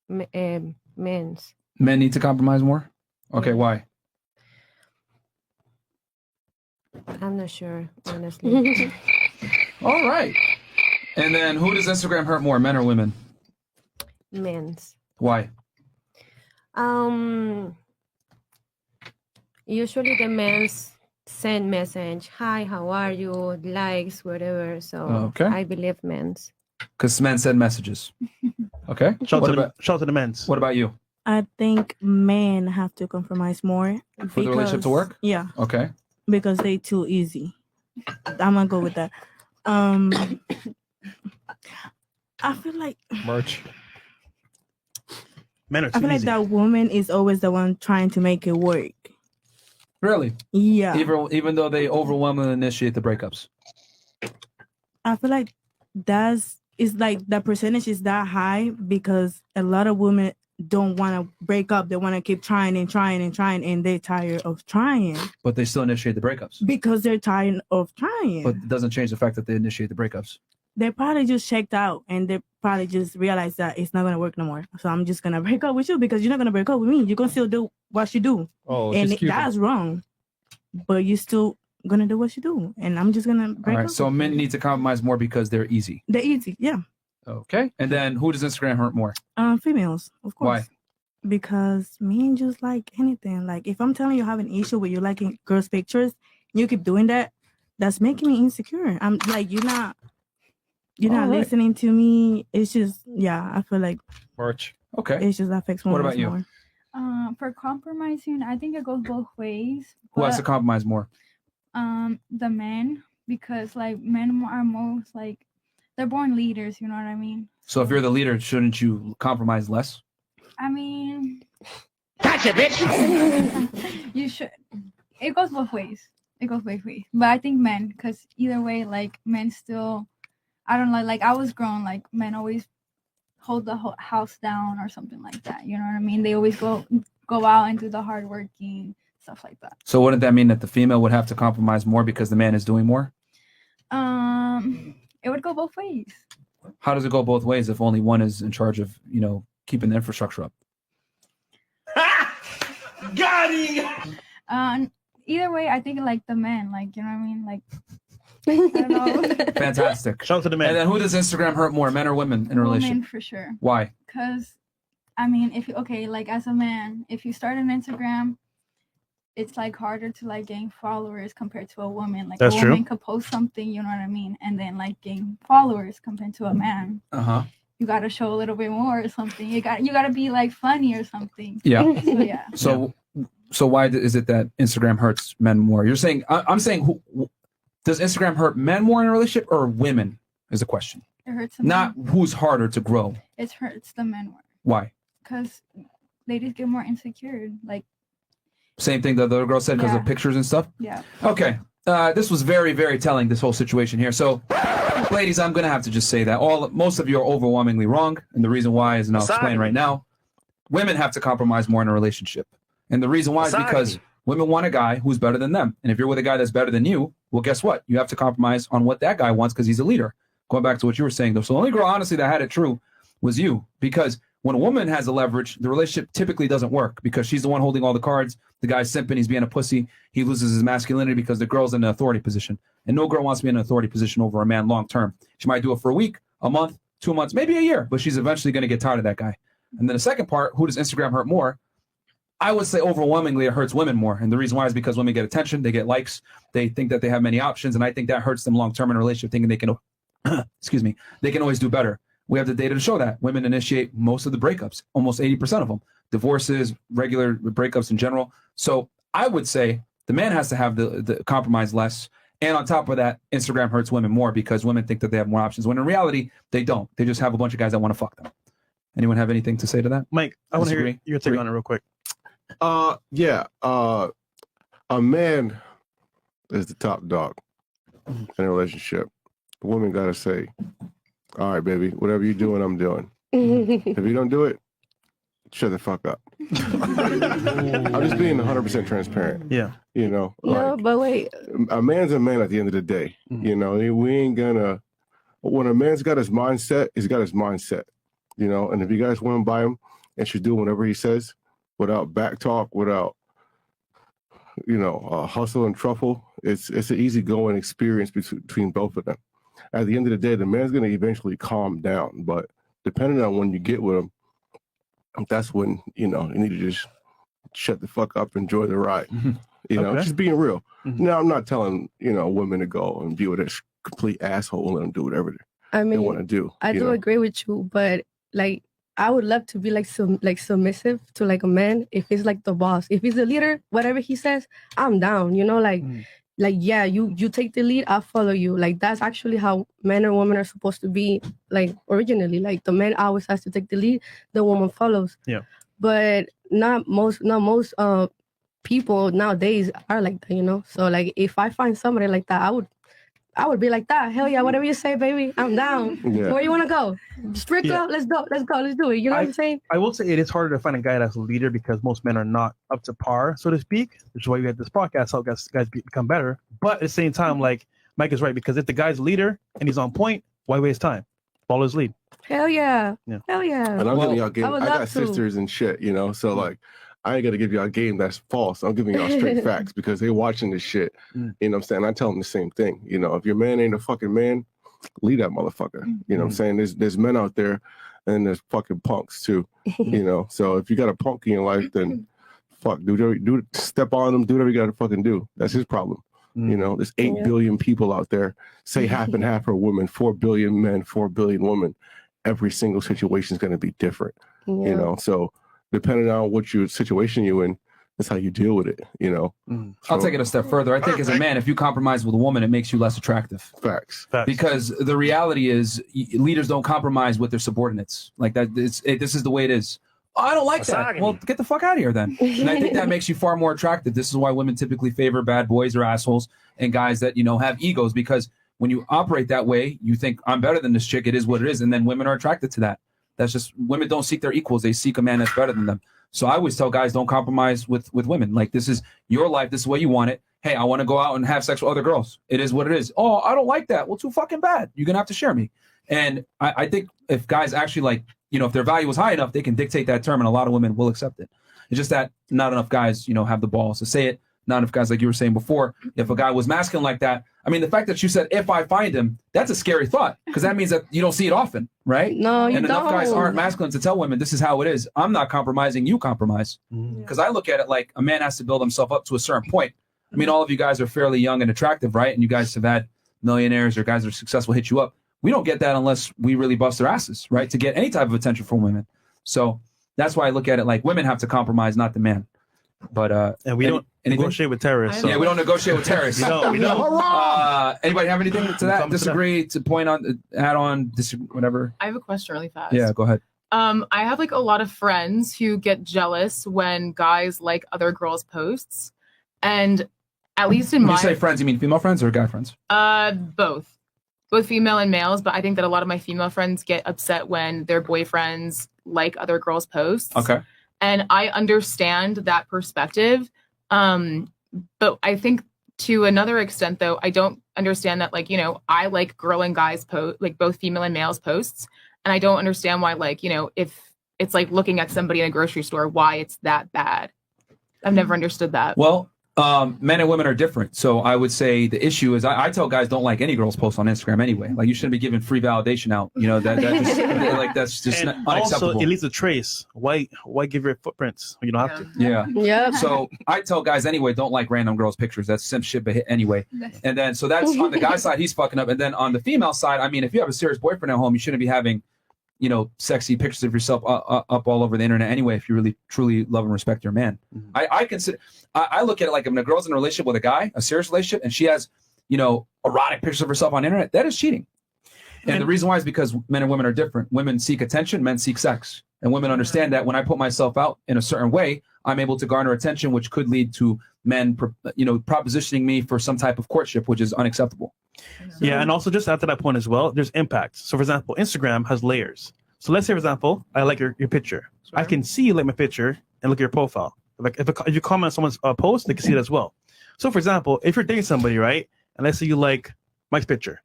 Men's. Men need to compromise more. Okay, why? I'm not sure, honestly. All right. And then who does Instagram hurt more, men or women? Men's. Why? Usually the men's send message, hi, how are you, likes, whatever. So Okay. I believe men's. Because men send messages. Okay. Shout What to the- about, shout to the men's. What about you? I think men have to compromise more For the relationship to work? Yeah, Okay. because they too easy. I'm gonna go with that. I feel like Merch. Men are I too feel like easy. that woman is always the one trying to make it work. Really? Yeah. Even though they overwhelmingly initiate the breakups. I feel like it's like the percentage is that high because a lot of women don't want to break up. They want to keep trying and trying and trying, and they're tired of trying But they still initiate the breakups. because they're tired of trying. But it doesn't change the fact that they initiate the breakups. They probably just checked out and they probably just realized that it's not gonna work no more. So I'm just gonna break up with you because you're not gonna break up with me. You're gonna still do what you do, Oh, and she's Cuban. that's wrong. But you're still gonna do what you do, and I'm just gonna All break right. up. So men need to compromise more because they're easy. They're easy, yeah. Okay. And then who does Instagram hurt more? Females, of course. Why? Because men just like anything. Like if I'm telling you I have an issue with you liking girls' pictures, you keep doing that, that's making me insecure. I'm like, you're not All right. listening to me. It's just, yeah, I feel like Merch. Okay. it just affects What more. about you? More. For compromising, I think it goes both ways. Who has to but, compromise more? The men, because like men are most like they're born leaders. You know what I mean? So if you're the leader, shouldn't you compromise less? I mean, Gotcha, bitch. you should. It goes both ways. It goes both ways. But I think men, because either way, like men still, I don't know. Like I was grown, like men always hold the house down or something like that. You know what I mean? They always go out and do the hard working stuff like that. So wouldn't that mean that the female would have to compromise more because the man is doing more? It would go both ways. How does it go both ways if only one is in charge of, keeping the infrastructure up? Got him! Either way, I think like the men, like you know what I mean, like. I don't know. Fantastic. Shout out to the men. And then who does Instagram hurt more, men or women in a relationship? Women for sure. Why? Because, I mean, if you like as a man, if you start an Instagram, it's like harder to like gain followers compared to a woman. Like That's a true. woman could post something, you know what I mean, and then like gain followers compared to a man. Uh-huh. You gotta show a little bit more or something. You gotta be like funny or something. Yeah. So yeah. So why is it that Instagram hurts men more? You're saying I'm saying does Instagram hurt men more in a relationship or women? Is the question. It hurts. The Not men. who's harder to grow. It hurts the men more Why? because ladies get more insecure. Like Same thing the other girl said because Yeah. of pictures and stuff. yeah. Okay. This was very, very telling, this whole situation here. So, ladies, I'm going to have to just say that most of you are overwhelmingly wrong. And the reason why is, and I'll explain right now, women have to compromise more in a relationship. And the reason why is because women want a guy who's better than them. And if you're with a guy that's better than you, well, guess what? You have to compromise on what that guy wants because he's a leader. Going back to what you were saying, though. So the only girl, honestly, that had it true was you. Because when a woman has the leverage, the relationship typically doesn't work because she's the one holding all the cards. The guy's simping, he's being a pussy. He loses his masculinity because the girl's in an authority position. And no girl wants to be in an authority position over a man long term. She might do it for a week, a month, 2 months, maybe a year, but she's eventually going to get tired of that guy. And then the second part, who does Instagram hurt more? I would say overwhelmingly it hurts women more. And the reason why is because women get attention, they get likes, they think that they have many options. And I think that hurts them long term in a relationship, thinking they can, excuse me, they can always do better. We have the data to show that women initiate most of the breakups, almost 80% of them, divorces, regular breakups in general. So I would say the man has to have the compromise less. And on top of that, Instagram hurts women more because women think that they have more options when in reality, they don't. They just have a bunch of guys that want to fuck them. Anyone have anything to say to that? Mike, I want to hear Disagree? your take on it real quick. Yeah. A man is the top dog in a relationship. The woman gotta say, all right, baby, whatever you're doing, I'm doing. If you don't do it, shut the fuck up. I'm just being 100% transparent. Yeah. You know, No, but wait. a man's a man at the end of the day. You know, we ain't gonna. When a man's got his mindset, he's got his mindset. You know, and if you guys want to buy him and should do whatever he says without back talk, without hustle and truffle, it's an easy going experience between both of them. At the end of the day, the man's gonna eventually calm down, but depending on when you get with him, that's when you need to just shut the fuck up, enjoy the ride. Okay. Just being real. Now, I'm not telling women to go and be with a complete asshole and let them do whatever I mean, they want to do. I do agree with you, but like I would love to be like submissive to like a man if he's like the boss. If he's the leader, whatever he says, I'm down. Like yeah, you take the lead, I'll follow you. Like that's actually how men and women are supposed to be. Like originally, like the man always has to take the lead, the woman follows. Yeah. But not most people nowadays are like that. So like if I find somebody like that, I would be like that. Hell yeah, whatever you say, baby, I'm down. Yeah. Where you want to go? Strict Yeah. up. Let's go. Let's do it. You know what I'm saying? I will say it is harder to find a guy that's a leader because most men are not up to par, so to speak. Which is why we have this podcast, help guys become better. But at the same time, like Mike is right, because if the guy's a leader and he's on point, why waste time? Follow his lead. Hell yeah. Yeah. Hell yeah. And I'm giving y'all game. I would I love got to. sisters and shit, so like I ain't gonna give y'all a game that's false. I'm giving y'all straight facts because they watching this shit. You know what I'm saying? I tell them the same thing. If your man ain't a fucking man, leave that motherfucker. You know what I'm saying? There's men out there and there's fucking punks too. So if you got a punk in your life, then fuck, step on him, do whatever you gotta fucking do. That's his problem. There's 8 billion people out there. Say half and half are women, 4 billion men, 4 billion women. Every single situation is gonna be different. Yeah. So depending on what your situation you're in, that's how you deal with it. You know. I'll take it a step further. I think as a man, if you compromise with a woman, it makes you less attractive. Facts. Because the reality is, leaders don't compromise with their subordinates. Like that. This is the way it is. Oh, I don't like that. Well, get the fuck out of here then. And I think that makes you far more attractive. This is why women typically favor bad boys or assholes and guys that have egos, because when you operate that way, you think I'm better than this chick. It is what it is, and then women are attracted to that. That's just women don't seek their equals; they seek a man that's better than them. So I always tell guys, don't compromise with women. Like, this is your life. This is the way you want it. Hey, I want to go out and have sex with other girls. It is what it is. Oh, I don't like that. Well, too fucking bad. You're going to have to share me. And I think if guys actually if their value is high enough, they can dictate that term, and a lot of women will accept it. It's just that not enough guys, have the balls to say it. Not enough guys, like you were saying before. If a guy was masculine like that, I mean, the fact that you said, if I find him, that's a scary thought, because that means that you don't see it often, right? No, you And enough guys don't. aren't masculine to tell women this is how it is. I'm not compromising, you compromise. Because I look at it like a man has to build himself up to a certain point. I mean, all of you guys are fairly young and attractive, right? And you guys have had millionaires or guys that are successful hit you up. We don't get that unless we really bust our asses, right? To get any type of attention from women. So that's why I look at it like women have to compromise, not the man. But and we don't negotiate with terrorists. Yeah, we don't negotiate with terrorists. We don't. Anybody have anything to that? Disagree? To point on? Add on? Whatever. I have a question really fast. Yeah, go ahead. I have a lot of friends who get jealous when guys like other girls' posts, and at least in When my you say friends, you mean female friends or guy friends? both female and males, but I think that a lot of my female friends get upset when their boyfriends like other girls' posts. Okay. And I understand that perspective. But I think to another extent, though, I don't understand that, I like girl and guys post, both female and males posts. And I don't understand why, if it's looking at somebody in a grocery store, why it's that bad. I've never understood that. Well, men and women are different. So I would say the issue is I tell guys don't like any girls post on Instagram anyway. Like, you shouldn't be giving free validation out. That's just And unacceptable. also, it leaves a trace. Why give your footprints when you don't have to? Yeah. Yeah. So I tell guys anyway, don't like random girls' pictures. That's simp shit, but hit anyway. And then, so that's on the guy side, he's fucking up. And then on the female side, I mean, if you have a serious boyfriend at home, you shouldn't be having, sexy pictures of yourself up all over the internet anyway, if you really truly love and respect your man. I look at it like when a girl's in a relationship with a guy, a serious relationship, and she has, erotic pictures of herself on the internet, that is cheating. And the reason why is because men and women are different. Women seek attention, men seek sex. And women understand that when I put myself out in a certain way, I'm able to garner attention, which could lead to men, propositioning me for some type of courtship, which is unacceptable. Yeah, and also just after that point as well, there's impact. So, for example, Instagram has layers. So let's say, for example, I like your picture. I can see you like my picture and look at your profile. Like if you comment on someone's post, they can see it as well. So, for example, if you're dating somebody, right, and let's say you like Mike's picture,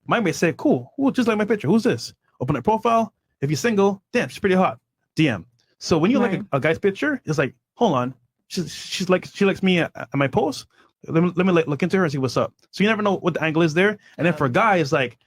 Mike may say, "Cool, just like my picture. Who's this?" Open their profile. If you're single, damn, she's pretty hot. DM. So when you like a guy's picture, it's like, hold on, she likes me at my post. Let me look into her and see what's up. So you never know what the angle is there. And then for a guy, it's like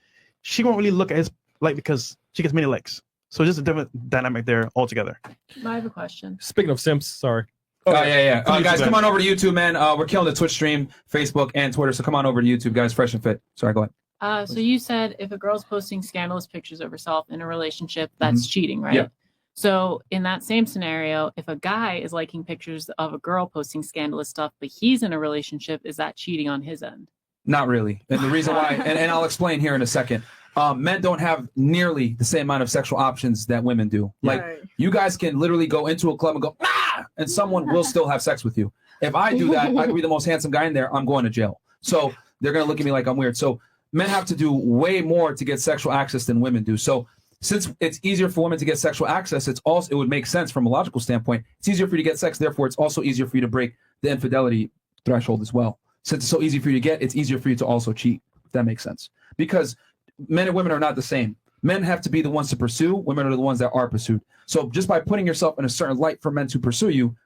she won't really look at his because she gets many likes. So just a different dynamic there altogether. I have a question. Speaking of simps, sorry. Yeah. Guys, come on over to YouTube, man. We're killing the Twitch stream, Facebook, and Twitter. So come on over to YouTube, guys. Fresh and fit. Sorry, go ahead. So you said if a girl's posting scandalous pictures of herself in a relationship, that's cheating, right? Yeah. So in that same scenario, if a guy is liking pictures of a girl posting scandalous stuff, but he's in a relationship, is that cheating on his end? Not really. And the reason why, and I'll explain here in a second. Men don't have nearly the same amount of sexual options that women do. Like, you guys can literally go into a club and go, and someone will still have sex with you. If I do that, I could be the most handsome guy in there. I'm going to jail. So they're going to look at me like I'm weird. So men have to do way more to get sexual access than women do. So since it's easier for women to get sexual access, it would make sense from a logical standpoint. It's easier for you to get sex. Therefore, it's also easier for you to break the infidelity threshold as well. Since it's so easy for you to get, it's easier for you to also cheat. If that makes sense. Because men and women are not the same. Men have to be the ones to pursue. Women are the ones that are pursued. So just by putting yourself in a certain light for men to pursue you,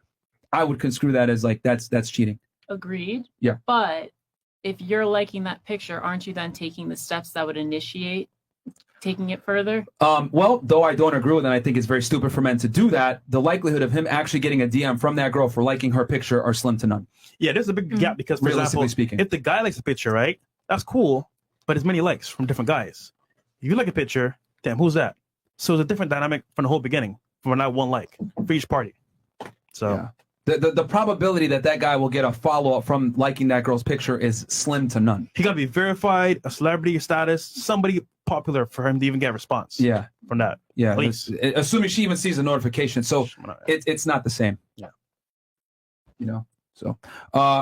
I would construe that as like that's cheating. Agreed. Yeah. But if you're liking that picture, aren't you then taking the steps that would initiate taking it further? Well, though I don't agree with it, I think it's very stupid for men to do that. The likelihood of him actually getting a DM from that girl for liking her picture are slim to none. Yeah, there's a big gap because, for realistically example, speaking, if the guy likes a picture, right, that's cool, but there's many likes from different guys. If you like a picture, damn, who's that? So it's a different dynamic from the whole beginning. for that one like for each party. So the probability that guy will get a follow up from liking that girl's picture is slim to none. He got to be verified, a celebrity status, somebody popular for him to even get a response. Yeah, from that. Yeah, At least. assuming she even sees a notification. So it's not the same. Yeah, you know. So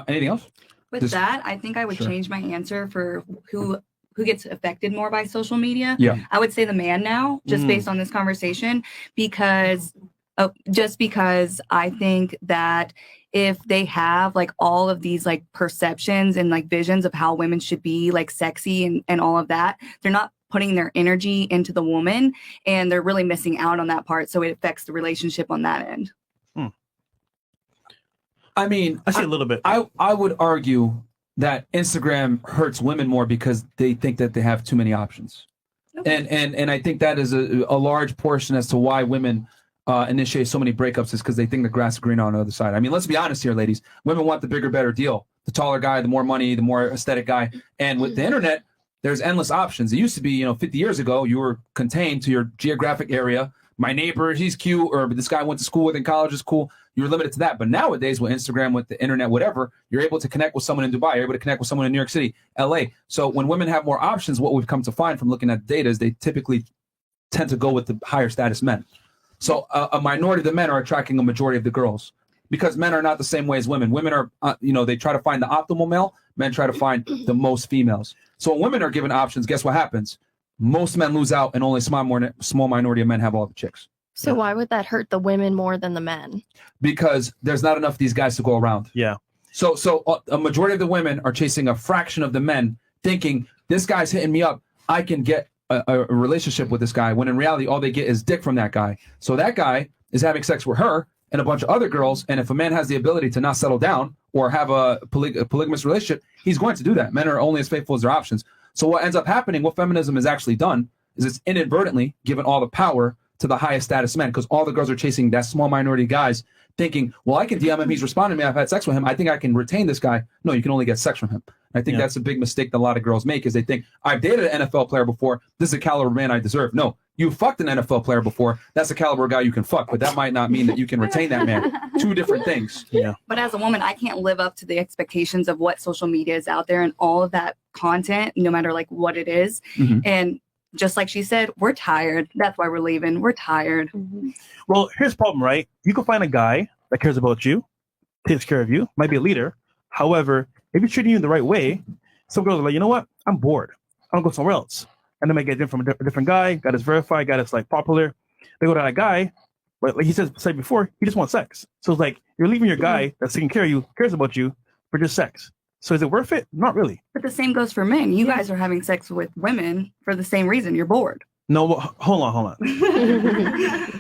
anything else? With Just- that, I think I would Sure. change my answer for who gets affected more by social media. Yeah. I would say the man now, just Mm. based on this conversation, because I think that if they have like all of these like perceptions and like visions of how women should be like sexy and all of that, they're not putting their energy into the woman and they're really missing out on that part. So it affects the relationship on that end. I mean, I see a little bit. I would argue that Instagram hurts women more because they think that they have too many options, and I think that is a large portion as to why women initiate so many breakups is because they think the grass is greener on the other side. I mean, let's be honest here, ladies. Women want the bigger, better deal. The taller guy, the more money, the more aesthetic guy. And with the internet, there's endless options. It used to be, 50 years ago, you were contained to your geographic area. My neighbor, he's cute, or this guy I went to school with in college is cool. You're limited to that. But nowadays, with Instagram, with the internet, whatever, you're able to connect with someone in Dubai. You're able to connect with someone in New York City, LA. So when women have more options, what we've come to find from looking at the data is they typically tend to go with the higher status men. So a minority of the men are attracting a majority of the girls because men are not the same way as women. Women are, they try to find the optimal male. Men try to find the most females. So when women are given options, guess what happens? Most men lose out and only a small minority of men have all the chicks. So why would that hurt the women more than the men? Because there's not enough of these guys to go around. Yeah. So a majority of the women are chasing a fraction of the men, thinking this guy's hitting me up. I can get a relationship with this guy. When in reality, all they get is dick from that guy. So that guy is having sex with her and a bunch of other girls. And if a man has the ability to not settle down or have a polygamous relationship, he's going to do that. Men are only as faithful as their options. So what ends up happening, what feminism has actually done, is it's inadvertently given all the power to the highest status men because all the girls are chasing that small minority of guys thinking, well, I can DM him. He's responding to me. I've had sex with him. I think I can retain this guy. No, you can only get sex from him. And I think that's a big mistake that a lot of girls make is they think, I've dated an NFL player before. This is the caliber of man I deserve. No, you fucked an NFL player before. That's the caliber of guy you can fuck. But that might not mean that you can retain that man. Two different things. Yeah. But as a woman, I can't live up to the expectations of what social media is out there and all of that content, no matter like what it is. Mhm. And just like she said, we're tired. That's why we're leaving. We're tired. Well, here's the problem, right? You can find a guy that cares about you, takes care of you, might be a leader. However, if he's treating you the right way, some girls are like, you know what? I'm bored. I'm gonna go somewhere else. And they might get it from a different guy, got his verified, got his like popular. They go to that guy, but like he said before, he just wants sex. So it's like you're leaving your guy that's taking care of you, cares about you, for just sex. So is it worth it? Not really. But the same goes for men. You guys are having sex with women for the same reason. You're bored. No, hold on.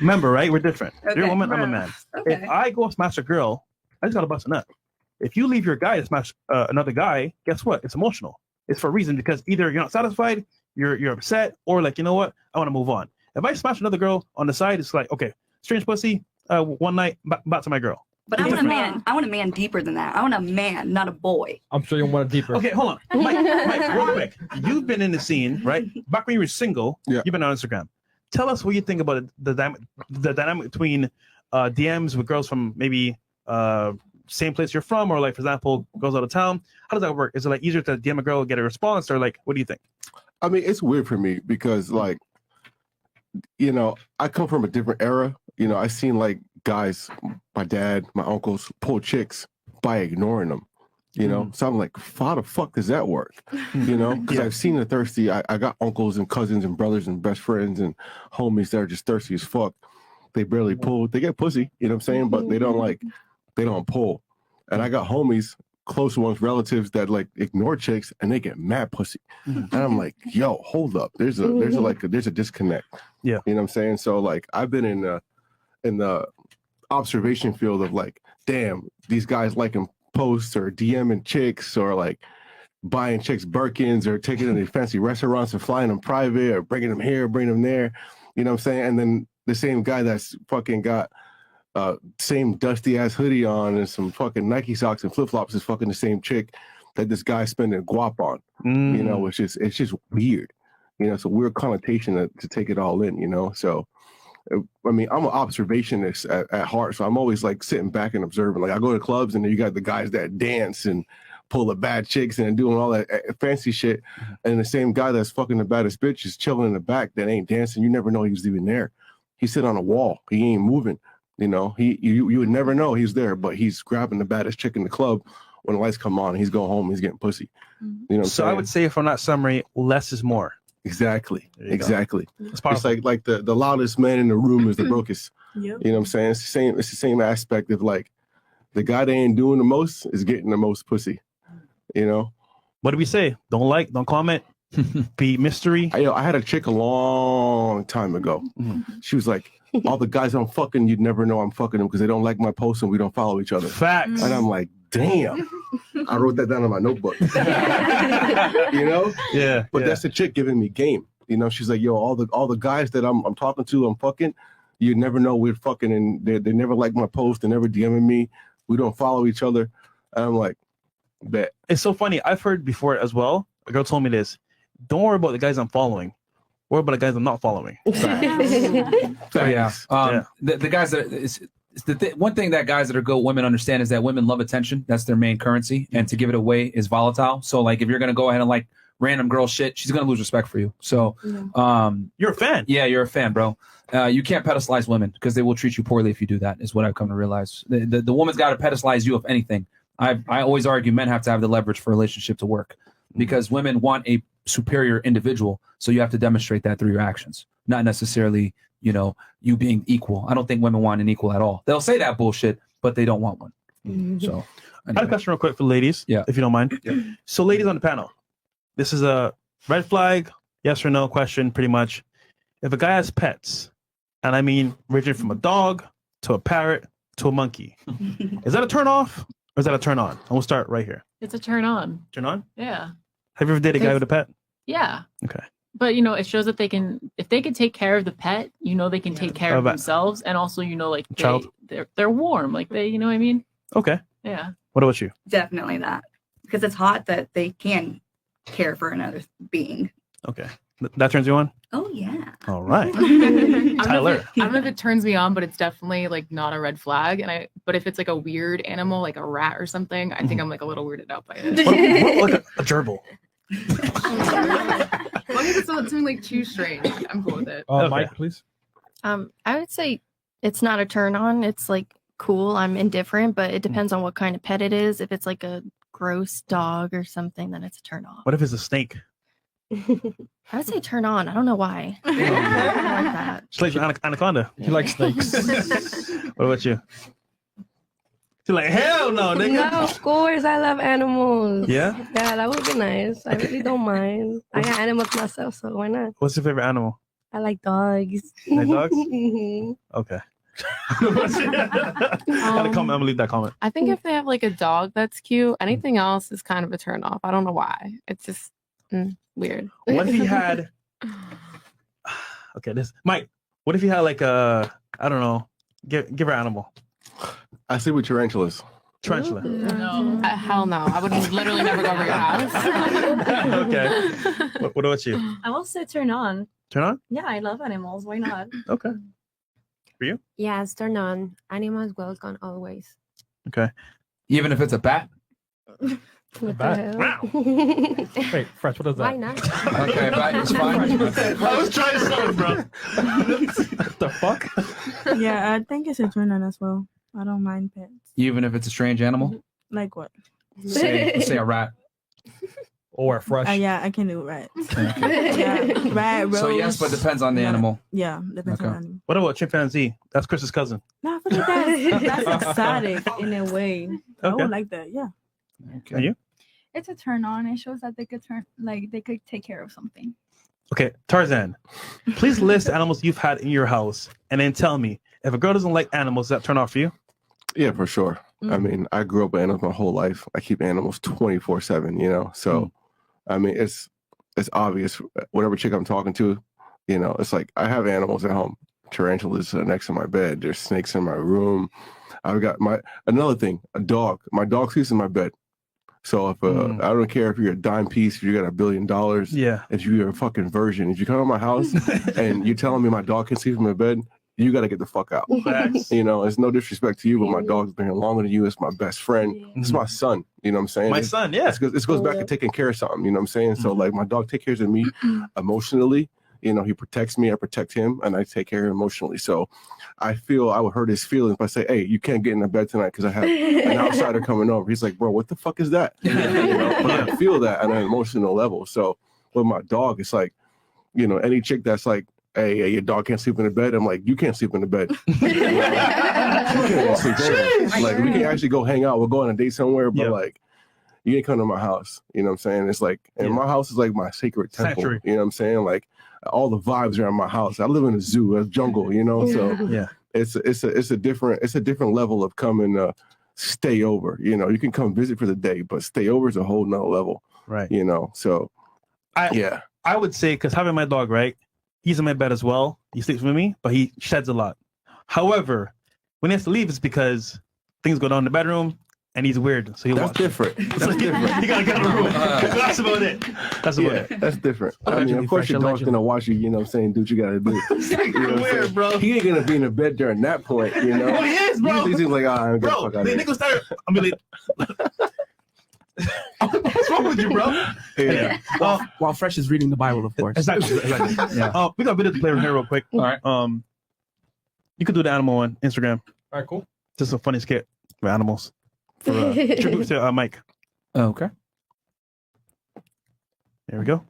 Remember, right? We're different. You're a Okay. woman, I'm a man. Okay. If I go smash a girl, I just gotta bust a nut. If you leave your guy to smash another guy, guess what? It's emotional. It's for a reason because either you're not satisfied, you're upset, or like, you know what? I want to move on. If I smash another girl on the side, it's like, okay, strange pussy, one night, back to my girl. But I want a man. I want a man deeper than that. I want a man, not a boy. I'm sure you want it deeper. Okay, hold on. Mike, real quick. You've been in the scene, right? Back when you were single, you've been on Instagram. Tell us what you think about the dynamic between DMs with girls from maybe same place you're from, or like, for example, girls out of town. How does that work? Is it like easier to DM a girl, get a response, or like, what do you think? I mean, it's weird for me because, like, I come from a different era. I seen like guys, my dad, my uncles pull chicks by ignoring them. So I'm like, how the fuck does that work? Because I've seen the thirsty. I got uncles and cousins and brothers and best friends and homies that are just thirsty as fuck. They barely pull. They get pussy, you know what I'm saying? But they don't pull. And I got homies, close ones, relatives that like ignore chicks and they get mad pussy. And I'm like, yo, hold up. There's a disconnect. Yeah. You know what I'm saying? So like I've been in the observation field of like, damn, these guys liking posts or DMing chicks or like buying chicks Birkins or taking them to fancy restaurants and flying them private or bringing them here, bringing them there. You know what I'm saying? And then the same guy that's fucking got same dusty ass hoodie on and some fucking Nike socks and flip flops is fucking the same chick that this guy's spending guap on. It's just weird. It's a weird connotation to take it all in. So I mean, I'm an observationist at heart, so I'm always like sitting back and observing. Like I go to clubs and then you got the guys that dance and pull the bad chicks and doing all that fancy shit, and the same guy that's fucking the baddest bitch is chilling in the back that ain't dancing. You never know he's even there. He's sitting on a wall. He ain't moving. You know, you would never know he's there, but he's grabbing the baddest chick in the club when the lights come on. He's going home. He's getting pussy. You know. So I would say, from that summary, less is more. Exactly. Exactly. It's like the loudest man in the room is the brokest. Yep. You know what I'm saying? It's the same. It's the same aspect of like the guy that ain't doing the most is getting the most pussy. You know. What do we say? Don't like, don't comment, be mystery. I had a chick a long time ago. She was like, all the guys I'm fucking, you'd never know I'm fucking them because they don't like my post and we don't follow each other. Facts. And I'm like, damn. I wrote that down in my notebook. You know? Yeah. But that's the chick giving me game. You know, she's like, yo, all the guys that I'm talking to, I'm fucking, you never know we're fucking, and they never like my post, they never DMing me, we don't follow each other. And I'm like, bet. It's so funny. I've heard before as well. A girl told me this. Don't worry about the guys I'm following. Worry about the guys I'm not following. So yeah, the guys that it's one thing that guys that are good women understand is that women love attention. That's their main currency, and to give it away is volatile. So like, if you're gonna go ahead and like random girl shit, she's gonna lose respect for you. So you're a fan. Yeah, you're a fan, bro. You can't pedestalize women because they will treat you poorly if you do that. Is what I've come to realize. The woman's got to pedestalize you if anything. I always argue men have to have the leverage for a relationship to work because women want a superior individual. So you have to demonstrate that through your actions, not necessarily, you know, you being equal. I don't think women want an equal at all. They'll say that bullshit, but they don't want one. So I have a question real quick for ladies, if you don't mind. So ladies on the panel, this is a red flag, yes or no question, pretty much. If a guy has pets, and I mean ranging from a dog to a parrot to a monkey, is that a turn off or is that a turn on? And we'll start right here. It's a turn on. Turn on? Yeah. Have you ever dated a guy with a pet? Yeah. Okay. But you know, it shows that they can, if they can take care of the pet, you know, they can take care of themselves, and also, you know, like Child. they're warm, like they, you know what I mean? Okay. Yeah. What about you? Definitely that, because it's hot that they can care for another being. Okay. That turns you on? Oh yeah. All right. Tyler. I don't know if it turns me on, but it's definitely like not a red flag. But if it's like a weird animal, like a rat or something, I think I'm like a little weirded out by it. What like a gerbil? As long as it's not something like too strange, I'm cool with it. Mike, please. I would say it's not a turn on. It's like cool. I'm indifferent, but it depends on what kind of pet it is. If it's like a gross dog or something, then it's a turn off. What if it's a snake? I would say turn on. I don't know why. I like that. She likes anaconda. He likes snakes. What about you? She's like, hell no, nigga. No, of course. I love animals. Yeah? Yeah, that would be nice. I really don't mind. I got animals myself, so why not? What's your favorite animal? I like dogs. You like dogs? Mhm. Okay. I'm gonna leave that comment. I think if they have like a dog that's cute, anything else is kind of a turn off. I don't know why. It's just weird. What if he had Mike, what if you had like a, I don't know, give her animal. I sleep with tarantulas. Tarantula. No. Hell no. I would literally never go over your house. Okay. What about you? I will say turn on. Turn on? Yeah, I love animals. Why not? Okay. For you? Yes, turn on. Animals welcome always. Okay. Even if it's a bat? What Bat. the hell? Wait, Fresh, what is that? Why not? Okay, bat is fine. I was trying to start, bro. What the fuck? Yeah, I think it's a turn on as well. I don't mind pets. Even if it's a strange animal? Like what? Say a rat. Or fresh. Yeah, I can do rats. Yeah, rat, rose. So yes, but depends on the animal. Yeah, depends on the Okay. animal. What about chimpanzee? That's Chris's cousin. No, I feel like that's exotic in a way. I Okay. would like that. Yeah. Okay. And you? It's a turn on. It shows that they could they could take care of something. Okay, Tarzan. Please list animals you've had in your house, and then tell me if a girl doesn't like animals, does that turn off for you? Yeah, for sure. I mean, I grew up with animals my whole life. I keep animals 24/7, you know. So, I mean, it's obvious. Whatever chick I'm talking to, you know, it's like I have animals at home. Tarantulas are next to my bed. There's snakes in my room. I've got another thing, a dog. My dog sleeps in my bed. So if I don't care if you're a dime piece, if you got $1 billion, yeah. If you're a fucking virgin, if you come to my house and you're telling me my dog can sleep in my bed, you got to get the fuck out. You know, it's no disrespect to you, but my dog's been here longer than you. It's my best friend. It's my son. You know what I'm saying? My son, yeah. This goes back to taking care of something. You know what I'm saying? So like my dog takes care of me emotionally. You know, he protects me, I protect him, and I take care of him emotionally. So I feel I would hurt his feelings if I say, hey, you can't get in the bed tonight because I have an outsider coming over. He's like, bro, what the fuck is that? You know, but I feel that on an emotional level. So with my dog, it's like, you know, any chick that's like, hey, your dog can't sleep in the bed. I'm like, you can't sleep in the bed. You can't sleep anywhere. Like, we can actually go hang out. We'll go on a date somewhere, but like, you ain't come to my house. You know what I'm saying? It's like, and my house is like my sacred temple. Sanctuary. You know what I'm saying? Like, all the vibes around my house. I live in a zoo, a jungle, you know. So Yeah. it's a different level of coming to stay over. You know, you can come visit for the day, but stay over is a whole nother level. Right. You know, so I would say, because having my dog, right, he's in my bed as well. He sleeps with me, but he sheds a lot. However, when he has to leave, it's because things go down in the bedroom and he's weird. So he That's wants different. That's different. He gotta get out of the room. That's about it. That's about it. That's different. I mean, Allegedly of course, fresh, your dog's allegedly. gonna watch you. You know what I'm saying? Do what you gotta do. You know what I'm saying? He ain't gonna be in the bed during that point. You know? Oh, he is, bro. He's like, I'm Bro, fuck out the of nigga started. I mean, what's wrong with you, bro? Yeah. While Fresh is reading the Bible, of course. Exactly. Yeah. We got a video to play here real quick. All right. You could do the animal on Instagram. All right, cool. Just a funny skit for animals. For tribute to Mike. Okay. There we go.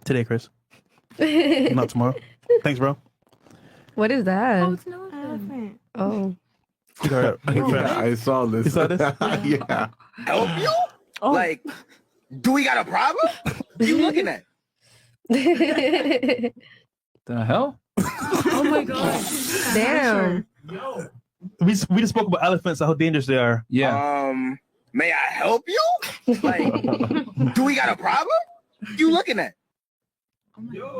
Today, Chris. Not tomorrow. Thanks, bro. What is that? Oh, it's an elephant. Oh. I saw this. You saw this? Yeah. Help you? Like, do we got a problem? What you looking at? The hell? Oh my god. Damn. We just spoke about elephants and how dangerous they are. Yeah. May I help you? Like, do we got a problem? What you looking at?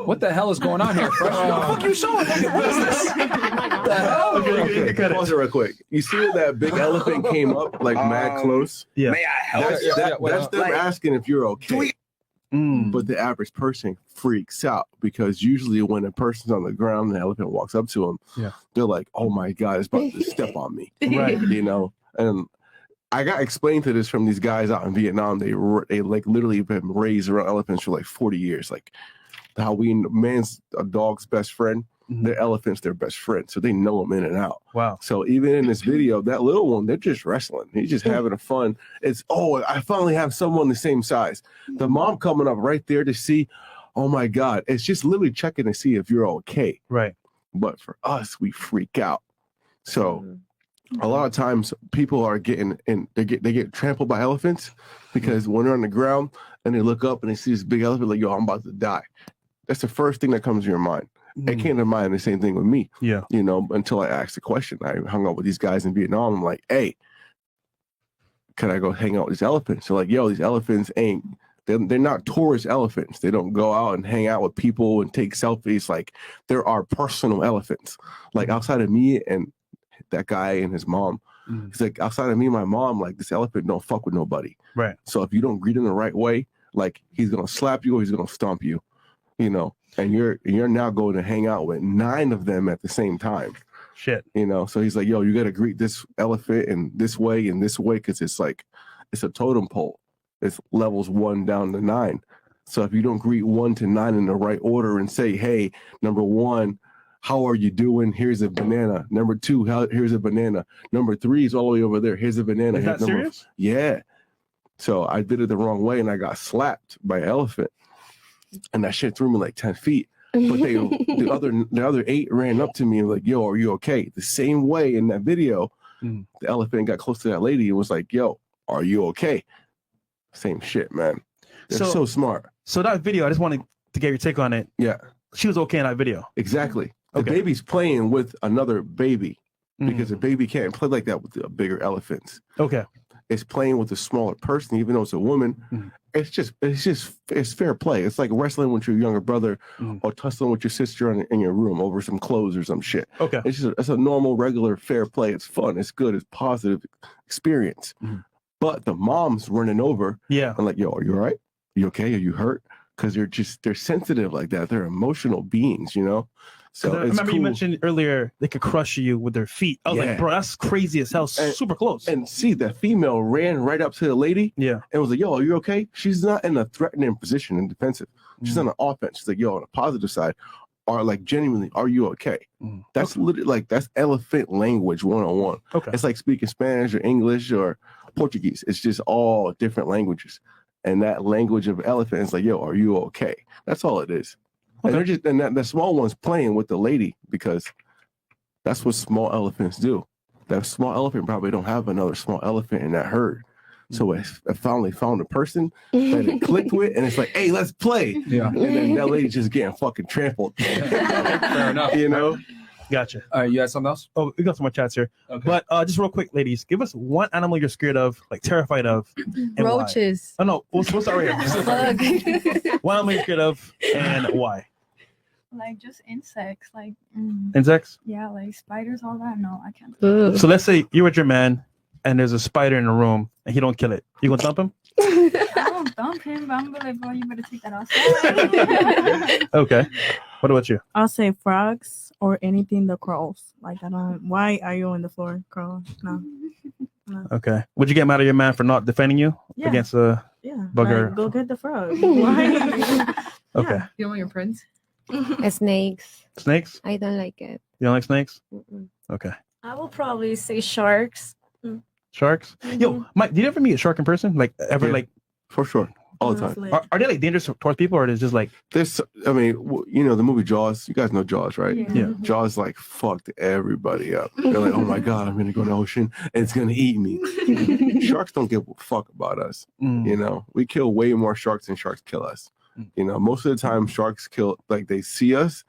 What the hell is going on here, Fresh? What the fuck you showing? What is this? The hell? Okay, pause it real quick. You see when that big elephant came up like mad close? Yeah. May I help That's, you? that's them Like, asking if you're okay. But the average person freaks out because usually when a person's on the ground and the elephant walks up to them, they're like, oh my God, it's about to step on me. Right. You know? And I got explained to this from these guys out in Vietnam. They like literally been raised around elephants for like 40 years. Like how a dog's best friend, the elephant's their best friend. So they know them in and out. Wow. So even in this video, that little one, they're just wrestling. He's just having a fun. It's, oh, I finally have someone the same size. The mom coming up right there to see, oh my God. It's just literally checking to see if you're okay. Right. But for us, we freak out. So a lot of times people are getting in, they get trampled by elephants because when they're on the ground and they look up and they see this big elephant, like, yo, I'm about to die. That's the first thing that comes to your mind. It came to mind the same thing with me. Yeah. You know, until I asked the question. I hung out with these guys in Vietnam. I'm like, hey, can I go hang out with these elephants? They're like, yo, these elephants they're not tourist elephants. They don't go out and hang out with people and take selfies. Like, there are personal elephants. Like, outside of me and that guy and his mom, he's like, outside of me and my mom, like, this elephant don't fuck with nobody. Right. So if you don't greet him the right way, like, he's gonna slap you or he's gonna stomp you, you know. And you're now going to hang out with 9 of them at the same time. Shit. You know, so he's like, yo, you got to greet this elephant in this way and this way because it's like, it's a totem pole. It's levels 1 down to 9. So if you don't greet 1 to 9 in the right order and say, hey, number 1, how are you doing? Here's a banana. Number 2, here's a banana. Number 3 is all the way over there. Here's a banana. Is that serious? Yeah. So I did it the wrong way and I got slapped by an elephant. And that shit threw me like 10 feet. But the other 8 ran up to me and like, yo, are you okay? The same way in that video, the elephant got close to that lady and was like, yo, are you okay? Same shit, man. They're so smart. So that video, I just wanted to get your take on it. Yeah. She was okay in that video. Exactly. The Okay. baby's playing with another baby because a baby can't play like that with the bigger elephants. Okay. It's playing with a smaller person, even though it's a woman. It's fair play. It's like wrestling with your younger brother or tussling with your sister in your room over some clothes or some shit. Okay. It's a normal, regular, fair play. It's fun. It's good. It's positive experience. But the mom's running over. Yeah. And like, yo, are you all right? You okay? Are you hurt? because they're sensitive like that. They're emotional beings, you know. So I it's remember you cool. mentioned earlier they could crush you with their feet. I was like, Yeah. bro, that's crazy as hell. Super close. And see, the female ran right up to the lady. Yeah. And was like, yo, are you okay? She's not in a threatening position and defensive. She's on an offense. She's like, yo, on the positive side, are like genuinely, are you okay? That's literally like that's elephant language 101. Okay. It's like speaking Spanish or English or Portuguese. It's just all different languages. And that language of elephant is like, yo, are you okay? That's all it is. And they're just the small one's playing with the lady because that's what small elephants do. That small elephant probably don't have another small elephant in that herd. So it finally found a person that it clicked with, and it's like, hey, let's play. Yeah. And then that lady just getting fucking trampled. Fair enough. You know? Gotcha. You had something else? Oh, we got some more chats here. Okay. But just real quick, ladies, give us one animal you're scared of, like terrified of. and why. Roaches. Oh no, we'll start right here. One animal you're scared of and why? Like just insects, like Insects? Yeah, like spiders, all that. No, I can't. So let's say you're with your man and there's a spider in the room and he don't kill it. You gonna thump him? I don't dump him, but I'm gonna be like, bro, you better take that outside. Okay. What about you? I'll say frogs or anything that crawls. Like I don't. Why are you on the floor crawling? No. Okay. Would you get mad at your man for not defending you Yeah. against a Yeah. bugger? Like, go get the frog. Why? Okay. You don't want your prince? Snakes. Snakes? I don't like it. You don't like snakes? Okay. I will probably say sharks. Sharks? Yo, Mike, did you ever meet a shark in person? Like ever? Yeah. Like For sure. All the time. Are they like dangerous towards people, or is it just like There's, I mean, you know, the movie Jaws. You guys know Jaws, right? Yeah. Jaws like fucked everybody up. They're like, oh my god, I'm gonna go in the ocean and it's gonna eat me. Sharks don't give a fuck about us. You know, we kill way more sharks than sharks kill us. You know, most of the time sharks kill like they see us.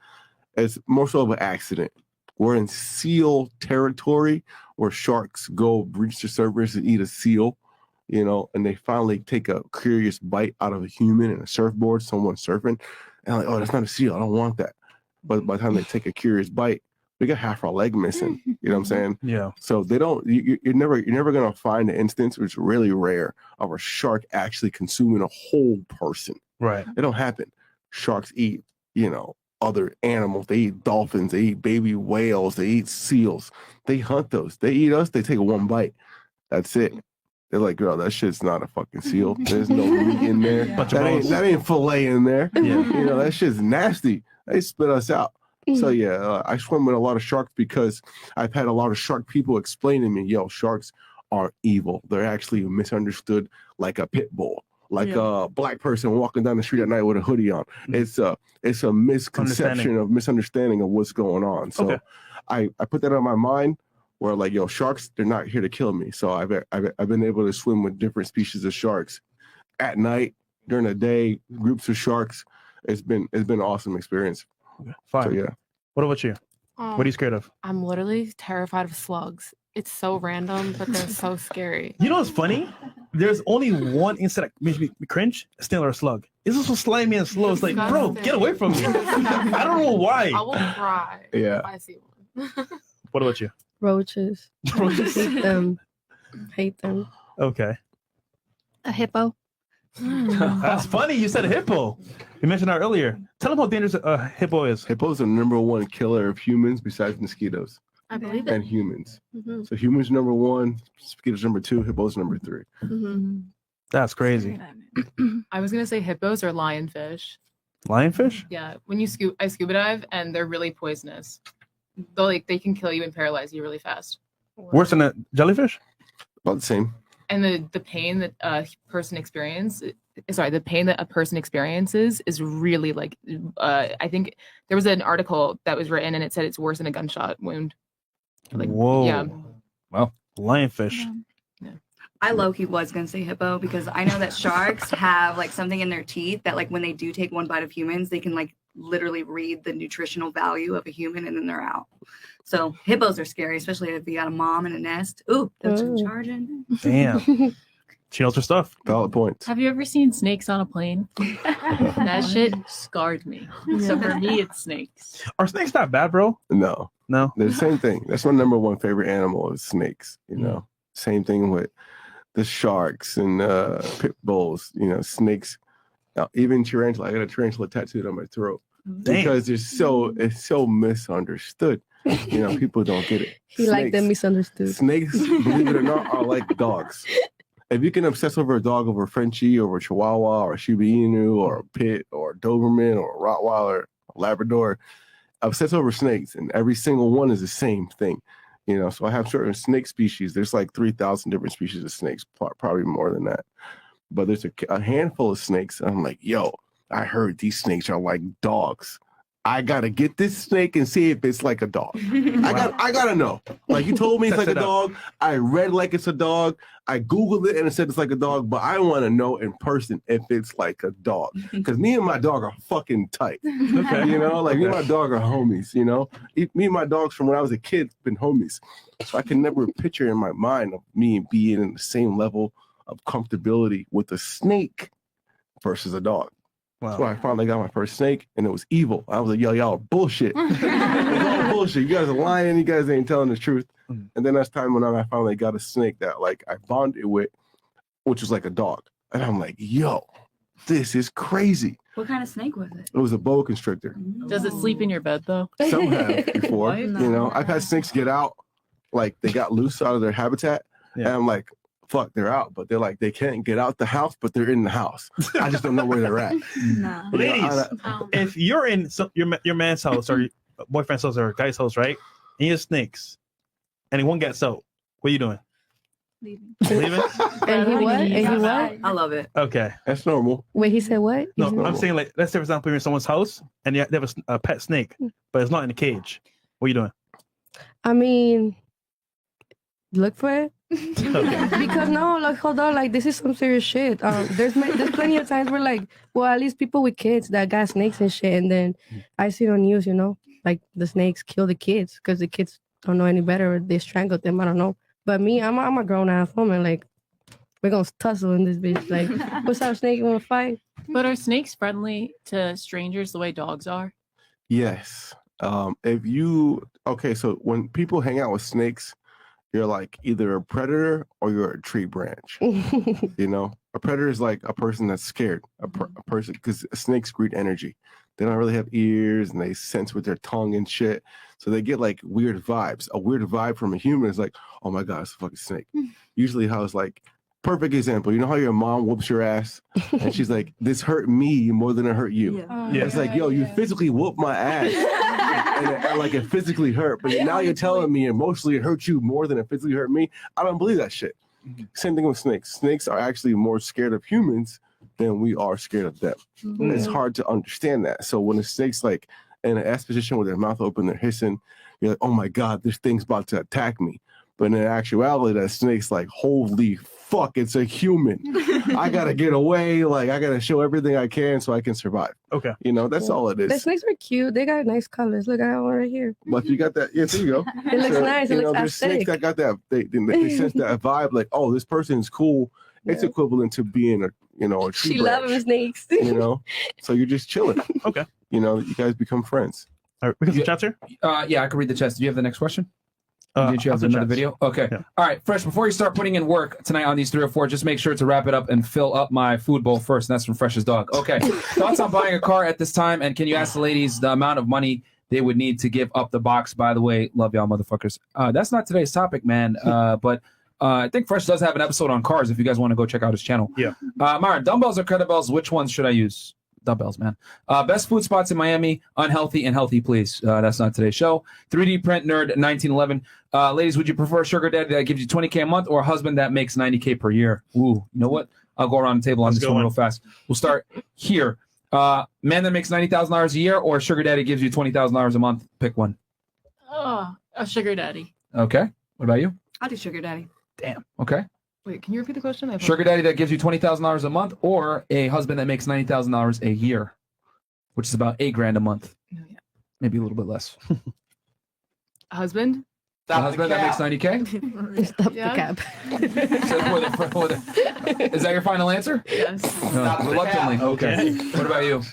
It's more so of an accident. We're in seal territory where sharks go breach the surface and eat a seal. You know, and they finally take a curious bite out of a human and a surfboard, someone surfing, and like, oh, that's not a seal. I don't want that. But by the time they take a curious bite, we got half our leg missing. You know what I'm saying? Yeah. So they don't. You're never gonna find an instance, which is really rare, of a shark actually consuming a whole person. Right. It don't happen. Sharks eat, you know, other animals. They eat dolphins. They eat baby whales. They eat seals. They hunt those. They eat us. They take one bite. That's it. They're like, girl, that shit's not a fucking seal. There's no meat in there. Bunch of That ain't fillet in there. Yeah. You know, that shit's nasty. They spit us out. So yeah, I swim with a lot of sharks because I've had a lot of shark people explain to me, yo, sharks are evil. They're actually misunderstood like a pit bull, like a black person walking down the street at night with a hoodie on. It's a misunderstanding of what's going on. So I put that on my mind. Where like, yo, sharks, they're not here to kill me. So I've been able to swim with different species of sharks at night, during the day, groups of sharks. It's been an awesome experience. Fine. So yeah. What about you? What are you scared of? I'm literally terrified of slugs. It's so random, but they're so scary. You know what's funny? There's only one insect that makes me cringe: a snail or a slug. It's just so slimy and slow. It's like, bro, get away from me. I don't know why. I will cry Yeah. if I see one. What about you? Roaches. Hate them. Hate them. Okay. A hippo. That's funny. You said a hippo. You mentioned that earlier. Tell them how dangerous a hippo is. Hippos are the number one killer of humans besides mosquitoes I believe and it. humans. Mhm. So humans number one, mosquitoes number two, hippos number three. Mhm. That's crazy. I was gonna say hippos or lionfish. Lionfish? Yeah, when you I scuba dive and they're really poisonous. They can kill you and paralyze you really fast. Worse than a jellyfish? About the same. And the pain that a person the pain that a person experiences is really like I think there was an article that was written and it said it's worse than a gunshot wound. Like, Whoa. yeah. Well, lionfish. I low-key was gonna say hippo because I know that sharks have like something in their teeth that like when they do take one bite of humans, they can like literally read the nutritional value of a human and then they're out. So hippos are scary, especially if you got a mom in a nest. Ooh, that's charging. Damn. She knows her stuff. Valid point. Have you ever seen snakes on a plane? That shit scarred me. So for me, it's snakes. Are snakes not bad, bro? No. No. They're the same thing. That's my number one favorite animal is snakes. You know, same thing with the sharks and pit bulls. You know, snakes. Now, even tarantula, I got a tarantula tattooed on my throat Damn. because it's so misunderstood. You know, people don't get it. He like them misunderstood. Snakes, believe it or not, are like dogs. If you can obsess over a dog, over a Frenchie, over a Chihuahua, or a Shiba Inu, or a Pit, or a Doberman, or a Rottweiler, a Labrador, obsess over snakes, and every single one is the same thing. You know, so I have certain snake species. There's like 3,000 different species of snakes, probably more than that. But there's a handful of snakes. And I'm like, yo, I heard these snakes are like dogs. I gotta get this snake and see if it's like a dog. I gotta know. Like you told me it's like a dog. I read like it's a dog. I Googled it and it said it's like a dog, but I want to know in person if it's like a dog. Because me and my dog are fucking tight. Okay. You know, like me and my dog are homies, you know. Me and my dogs from when I was a kid been homies. So I can never picture in my mind of me being in the same level of comfortability with a snake versus a dog. Wow. That's why I finally got my first snake, and it was evil. I was like, yo, y'all are bullshit. It's all bullshit. You guys are lying. You guys ain't telling the truth. And then that's time when I finally got a snake that like I bonded with, which was like a dog. And I'm like, yo, this is crazy. What kind of snake was it? It was a boa constrictor. Does it sleep in your bed though? Some have before. What? You know, I've had snakes get out, like they got loose out of their habitat. And I'm like, fuck, they're out, but they're like, they can't get out the house, but they're in the house. I just don't know where they're at. No. Ladies, if you're in your man's house or your boyfriend's house or guy's house, right? And you have snakes, and one gets out, what are you doing? Leaving. Leaving? And he what? And he what? I love it. Okay. That's normal. Wait, he said what? No, I'm saying like, let's say for example, you're in someone's house and they have a pet snake, but it's not in a cage. What are you doing? I mean, look for it. Because no, like hold on, like this is some serious shit. There's plenty of times where like, well, at least people with kids that got snakes and shit, and then I see on news, you know, like the snakes kill the kids because the kids don't know any better or they strangled them. I don't know. But me, I'm a grown ass woman. Like we're gonna tussle in this bitch. Like, what's up, snake? You wanna fight? But are snakes friendly to strangers the way dogs are? Yes. So when people hang out with snakes, you're like either a predator or you're a tree branch. You know, a predator is like a person that's scared, a person, because snakes greet energy. They don't really have ears and they sense with their tongue and shit. So they get like weird vibes. A weird vibe from a human is like, oh my God, it's a fucking snake. Usually how it's like, perfect example. You know how your mom whoops your ass and she's like, this hurt me more than it hurt you. Yeah. It's like, yo, you physically whooped my ass. and like it physically hurt, but now you're telling me emotionally it hurt you more than it physically hurt me. I don't believe that shit. Same thing with snakes. Snakes are actually more scared of humans than we are scared of them. It's hard to understand that. So when a snake's like in an ass position with their mouth open, they're hissing, you're like, oh my God, this thing's about to attack me. But in actuality, that snake's like, holy fuck, it's a human. I gotta get away. Like I gotta show everything I can so I can survive. Okay. You know, that's all it The is. snakes are cute. They got nice colors. Look, I got one right here. But if you got that, yeah, there you go. It looks nice. It You know, looks there's snakes aesthetic. that got that. They sense that vibe. Like, oh, this person is cool. It's equivalent to being a tree She branch. loves snakes. You know, so you're just chilling. Okay. You know, you guys become friends. All right, we got some chats here. Yeah, I can read the chats. Do you have the next question? Did you have I'll do another chats. video? Okay. All right, Fresh, before you start putting in work tonight on these 3 or 4, just make sure to wrap it up and fill up my food bowl first. And that's from Fresh's dog. Okay. Thoughts on buying a car at this time? And can you ask the ladies the amount of money they would need to give up the box? By the way, love y'all motherfuckers. That's not today's topic, man. But I think Fresh does have an episode on cars if you guys want to go check out his channel. Yeah. Myron, dumbbells or kettlebells? Which ones should I use? Dumbbells, man. Best food spots in Miami, unhealthy and healthy, please. That's not today's show. 3D Print Nerd 1911. Ladies, would you prefer a sugar daddy that gives you $20K a month or a husband that makes $90K per year? Ooh, you know what? I'll go around the table on this one real fast. We'll start here. Man that makes $90,000 a year or a sugar daddy gives you $20,000 a month? Pick one. Oh, a sugar daddy. Okay. What about you? I'll do sugar daddy. Damn. Okay. Wait, can you repeat the question? Sugar daddy that gives you $20,000 a month or a husband that makes $90,000 a year, which is about $8,000 a month. Maybe a little bit less. Husband? A husband that makes $90K? Stop Yeah. the cap. Is that your final answer? Yes. Reluctantly. Okay. What about you?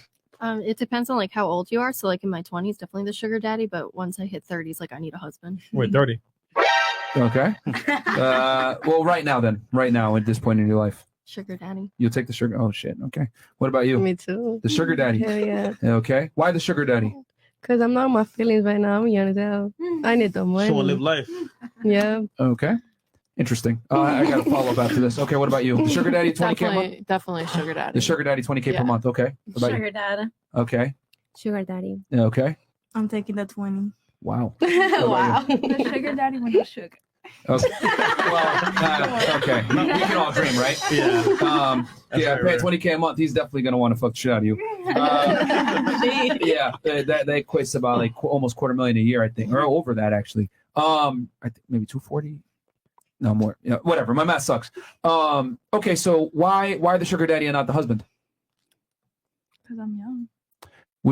It depends on like how old you are. So like in my 20s, definitely the sugar daddy. But once I hit 30s, like I need a husband. Wait, 30. Okay. Well, right now then. Right now at this point in your life. sugar daddy. You'll take the sugar. Oh shit. Okay. What about you? Me too. The sugar daddy. Hell yeah. Okay. Why the sugar daddy? Because I'm not in my feelings right now. I'm young as hell. I need the money. She want to live life. Yeah. Okay. Interesting. I got to follow up after this. Okay. What about you? The sugar daddy, 20K a month? Definitely sugar daddy. The sugar daddy, 20K per Yeah. month. Okay. What about Sugar you? dad. Okay. Sugar daddy. Okay. I'm taking the 20. Wow. Wow. The sugar daddy with no sugar. Okay. Well, okay. We can all dream, right? Yeah. Yeah. Paying 20K a month, he's definitely gonna want to fuck the shit out of you. Yeah. That equates to about like almost $250,000 a year, I think, or over that actually. I think maybe 240. No more. Yeah. Whatever. My math sucks. Okay. So why the sugar daddy and not the husband? Because I'm young.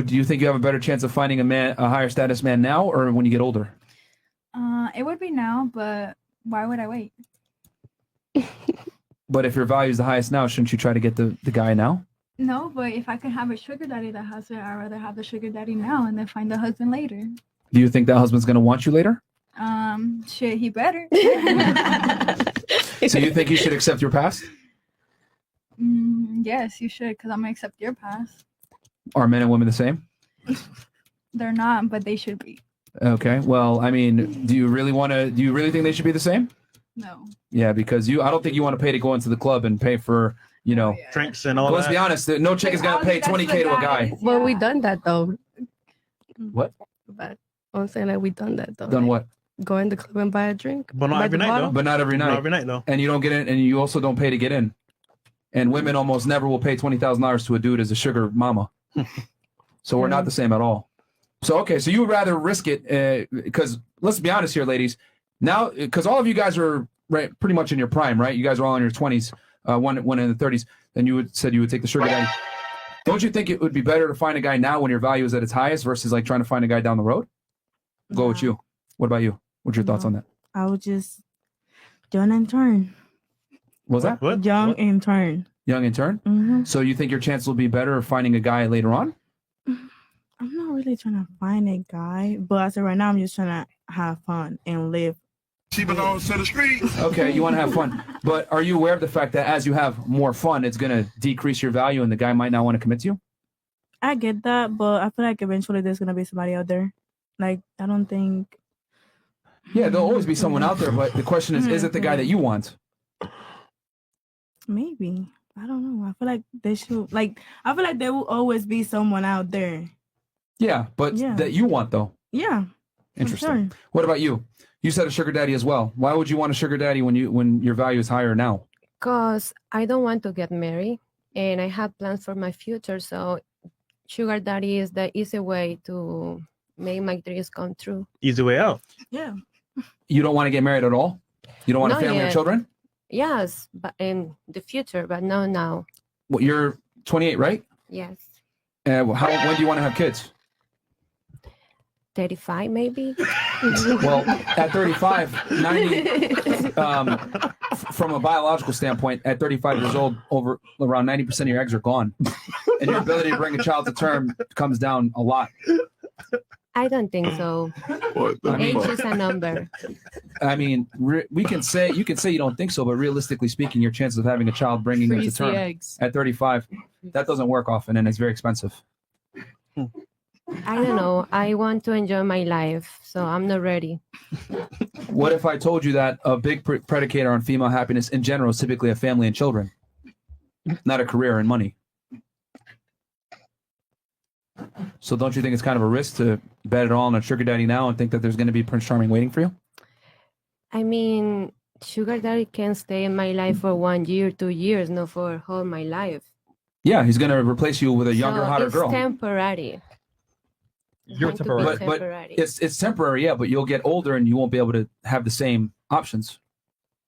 Do you think you have a better chance of finding a higher status man now or when you get older? It would be now, but why would I wait? But if your value is the highest now, shouldn't you try to get the guy now? No, but if I could have a sugar daddy that has it, I'd rather have the sugar daddy now and then find a husband later. Do you think that husband's gonna want you later? Shit, he better. So you think you should accept your past? Yes, you should, because I'm gonna accept your past. Are men and women the same? They're not, but they should be. Okay. Well, I mean, do you really think they should be the same? No. Yeah, because I don't think you want to pay to go into the club and pay for, drinks and all Let's that. be honest, no chick is gonna pay 20K to a guy. Well, we done that though. What? But I'm saying like we done that though. Done Like, what? Go in the club and buy a drink. But not Buy every the night bottle. though. But not every night. Not every night though. And you don't get in, and you also don't pay to get in. And women almost never will pay $20,000 to a dude as a sugar mama. So we're not the same at all. So okay, so you would rather risk it because let's be honest here, ladies. Now, because all of you guys are right, pretty much in your prime, right? You guys are all in your 20s, one in the 30s. Then you said you would take the sugar daddy. Don't you think it would be better to find a guy now when your value is at its highest versus like trying to find a guy down the road? Go with you. What about you? What's your thoughts on that? I would just young and turn. What was that? What? Young and turn. Young in turn? Mhm. So you think your chances will be better of finding a guy later on? I'm not really trying to find a guy, but as of right now, I'm just trying to have fun and live. She belongs to the streets. Okay, you want to have fun. But are you aware of the fact that as you have more fun, it's going to decrease your value and the guy might not want to commit to you? I get that, but I feel like eventually there's gonna be somebody out there. Like I don't think. Yeah, there'll always be someone out there, but the question is it the guy that you want? Maybe. I don't know. I feel like they should. Like I feel like there will always be someone out there. Yeah, but Yeah. that you want, though. Yeah. Interesting. sure. What about you? You said a sugar daddy as well. Why would you want a sugar daddy when your value is higher now? Because I don't want to get married and I have plans for my future. So sugar daddy is the easy way to make my dreams come true. Easy way out. Yeah. You don't want to get married at all? You don't want a Not family or yet. children? Yes, but in the future, but not now. Well, you're 28, right? Yes. When do you want to have kids? 35 maybe. Well, at 35, 90, from a biological standpoint, at 35 years old, over around 90% of your eggs are gone. And your ability to bring a child to term comes down a lot. I don't think so. Age is a number. I mean, you can say you don't think so, but realistically speaking, your chances of having a child bringing them to Freeze the term eggs. at 35, that doesn't work often, and it's very expensive. I don't know. I want to enjoy my life, so I'm not ready. What if I told you that a big predicator on female happiness in general is typically a family and children, not a career and money? So don't you think it's kind of a risk to bet it all on a sugar daddy now and think that there's going to be Prince Charming waiting for you? I mean, sugar daddy can stay in my life for 1 year, 2 years, not for whole my life. Yeah, he's going to replace you with a younger, So hotter it's girl. temporary. You're Going to be But temporary. it's temporary, yeah, but you'll get older and you won't be able to have the same options.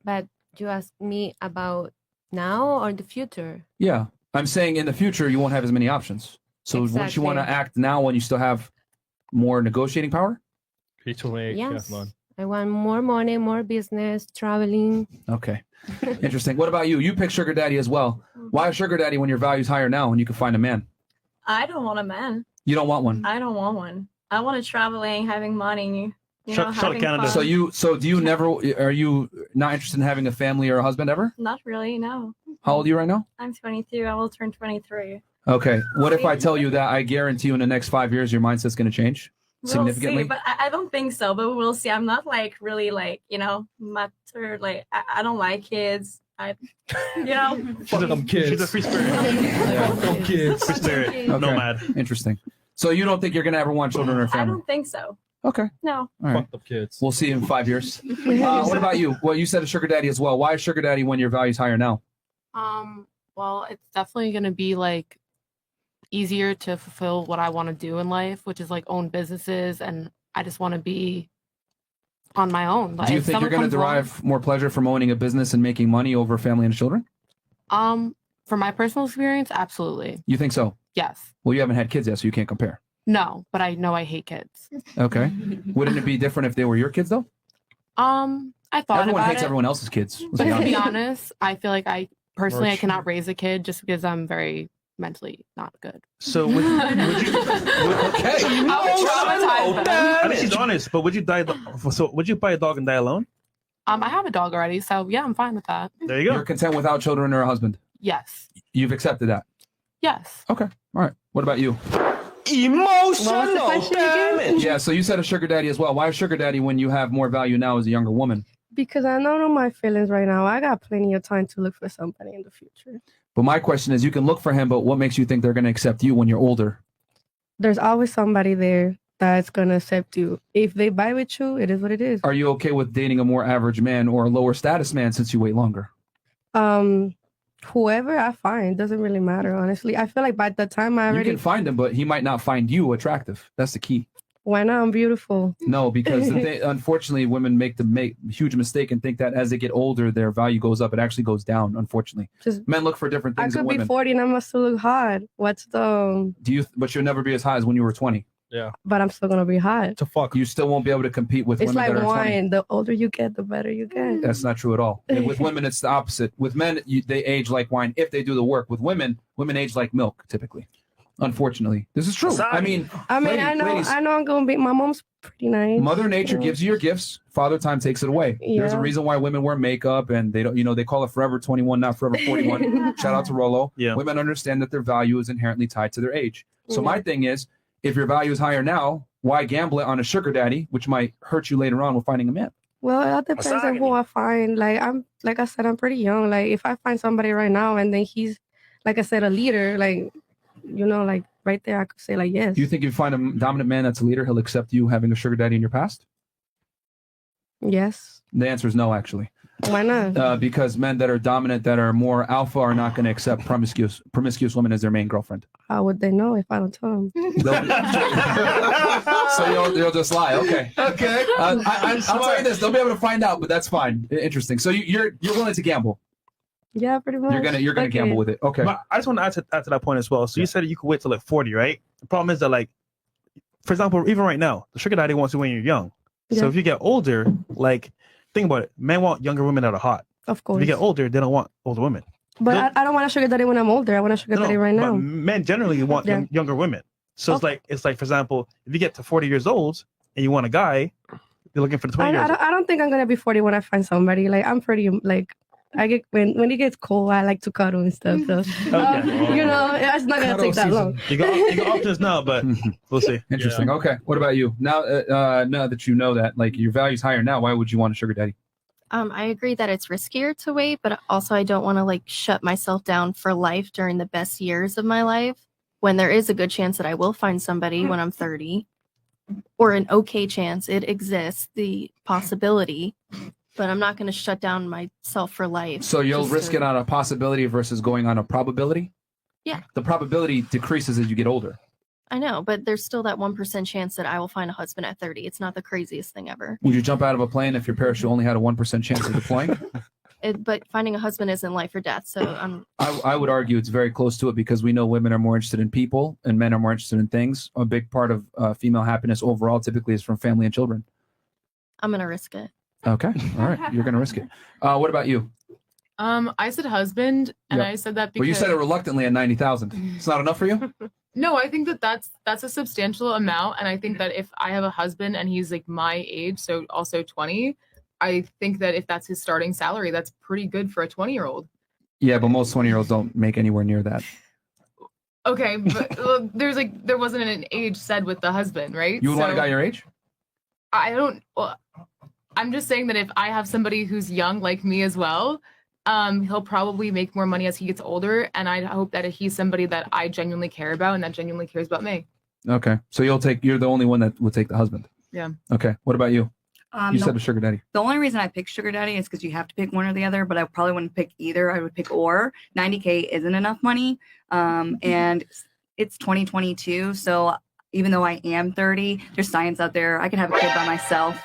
But you ask me about now or the future? Yeah, I'm saying in the future you won't have as many options. So wouldn't you want to Exactly. act now when you still have more negotiating power? Yes. I want more money, more business, traveling. Okay, interesting. What about you? You pick sugar daddy as well. Why a sugar daddy when your value's higher now and you can find a man? I don't want a man. You don't want one. I don't want one. I want to traveling, having money. Having fun. So do you never? Are you not interested in having a family or a husband ever? Not really. No. How old are you right now? I'm 22. I will turn 23. Okay. What if I tell you that I guarantee you in the next 5 years your mindset's going to change significantly? We'll see, but I don't think so. But we'll see. I'm not like really like mature. Like I don't like kids. Fuck them kids. She's a free spirit. Fuck them kids. Free spirit. Okay. Nomad. Interesting. So you don't think you're going to ever want children or a I family? don't think so. Okay. No. All right. Fuck them kids. We'll see you in 5 years. What about you? Well, you said a sugar daddy as well. Why is sugar daddy when your value's higher now? Well, it's definitely gonna be like easier to fulfill what I want to do in life, which is like own businesses, and I just want to be on my own. Like, Do you if think you're someone going to comes along- derive more pleasure from owning a business and making money over family and children? From my personal experience, absolutely. You think so? Yes. Well, you haven't had kids yet, so you can't compare. No, but I know I hate kids. Okay. Wouldn't it be different if they were your kids, though? I thought Everyone about hates it. everyone else's kids. Let's But be to be honest. honest, I feel like I personally I Merch. cannot raise a kid just because I'm very mentally not good. So would you okay. I think she's honest, but would you would you buy a dog and die alone? I have a dog already, so yeah, I'm fine with that. There you go. You're content without children or a husband? Yes. You've accepted that? Yes. Okay. All right. What about you? Emotional damage. Yeah, so you said a sugar daddy as well. Why a sugar daddy when you have more value now as a younger woman? Because I don't know my feelings right now. I got plenty of time to look for somebody in the future. But my question is, you can look for him, but what makes you think they're going to accept you when you're older? There's always somebody there that's gonna accept you. If they buy with you, it is what it is. Are you okay with dating a more average man or a lower status man since you wait longer? Whoever I find doesn't really matter, honestly. I feel like by the time I You already can find him, but he might not find you attractive. That's the key. why not? I'm beautiful. No, because unfortunately, women make huge mistake and think that as they get older, their value goes up. It actually goes down. Unfortunately, Just- men look for different I things in could be women. 40 and I must still look hot. What's the But you'll never be as high as when you were 20. Yeah. but I'm still gonna be hot. To fuck. You still won't be able to compete with It's women like that are 20. wine. The older you get, the better you get. That's not true at all. And with women, it's the opposite. With men, they age like wine if they do the work. With women age like milk typically. Unfortunately, this is true. I mean, I ladies, know I'm gonna be. My mom's pretty nice. Mother Nature Yeah. gives you your gifts. Father Time takes it away. There's a Yeah. reason why women wear makeup and they don't. They call it Forever 21, not Forever 41. Shout out to Rolo. Yeah. Women understand that their value is inherently tied to their age. So Yeah. my thing is, if your value is higher now, why gamble it on a sugar daddy, which might hurt you later on with finding a man? Well, it depends on who I find. Like I said, I'm pretty young. Like if I find somebody right now and then he's, like I said, a leader, like like right there, I could say like yes. Do you think if you find a dominant man that's a leader, he'll accept you having a sugar daddy in your past? Yes. The answer is no, actually. Why not? Because men that are dominant, that are more alpha, are not going to accept promiscuous women as their main girlfriend. How would they know if I don't tell them? So you'll just lie. Okay. Okay. I'll tell you this: they'll be able to find out, but that's fine. Interesting. So you're willing to gamble. Yeah, pretty much. You're gonna gamble with it. Okay. But I just want to add to that point as well. So you said you could wait till like 40, right? The problem is that, like, for example, even right now, the sugar daddy wants you when you're young. So Yeah. if you get older, like, think about it. Men want younger women that are hot. Of If course. you get older, they don't want older women. But I don't want a sugar daddy when I'm older. I want a sugar daddy right but now. men generally want Yeah. younger women. So it's like, for example, if you get to 40 years old and you want a guy, you're looking for the 20 years old. I don't think I'm gonna be 40 when I find somebody. Like I'm pretty like I get when it gets cold, I like to cuddle and stuff. So it's not gonna take that long. You got options now, but we'll see. Interesting. Okay. What about you? Now that you know that, like, your value's higher now, why would you want a sugar daddy? I agree that it's riskier to wait, but also I don't want to like shut myself down for life during the best years of my life when there is a good chance that I will find somebody when I'm 30 or an okay chance. It exists, the possibility, but I'm not going to shut down myself for life. So you'll just risk to- it on a possibility versus going on a probability? Yeah, The probability decreases as you get older. I know, but there's still that 1% chance that I will find a husband at 30. It's not the craziest thing ever. Would you jump out of a plane if your parachute only had a 1% chance of deploying? But finding a husband isn't life or death. So I would argue it's very close to it because we know women are more interested in people and men are more interested in things. A big part of female happiness overall typically is from family and children. I'm going to risk it. Okay. All right. You're going to risk it. What about you? I said husband, and Yep. I said that because Well, you said it reluctantly at 90,000. It's not enough for you? No, I think that that's a substantial amount, and I think that if I have a husband and he's like my age, so also 20, I think that if that's his starting salary, that's pretty good for a 20-year-old. Yeah, but most 20-year-olds don't make anywhere near that. Okay, but well, there wasn't an age said with the husband, right? You would want a guy your age? I don't. Well, I'm just saying that if I have somebody who's young like me as well, he'll probably make more money as he gets older, and I hope that he's somebody that I genuinely care about and that genuinely cares about me. Okay, so you're the only one that would take the husband. Yeah. Okay, what about you? You said a sugar daddy. The only reason I picked sugar daddy is because you have to pick one or the other, but I probably wouldn't pick either. I would pick or. 90K isn't enough money, and it's 2022. So even though I am 30, there's science out there. I can have a kid by myself.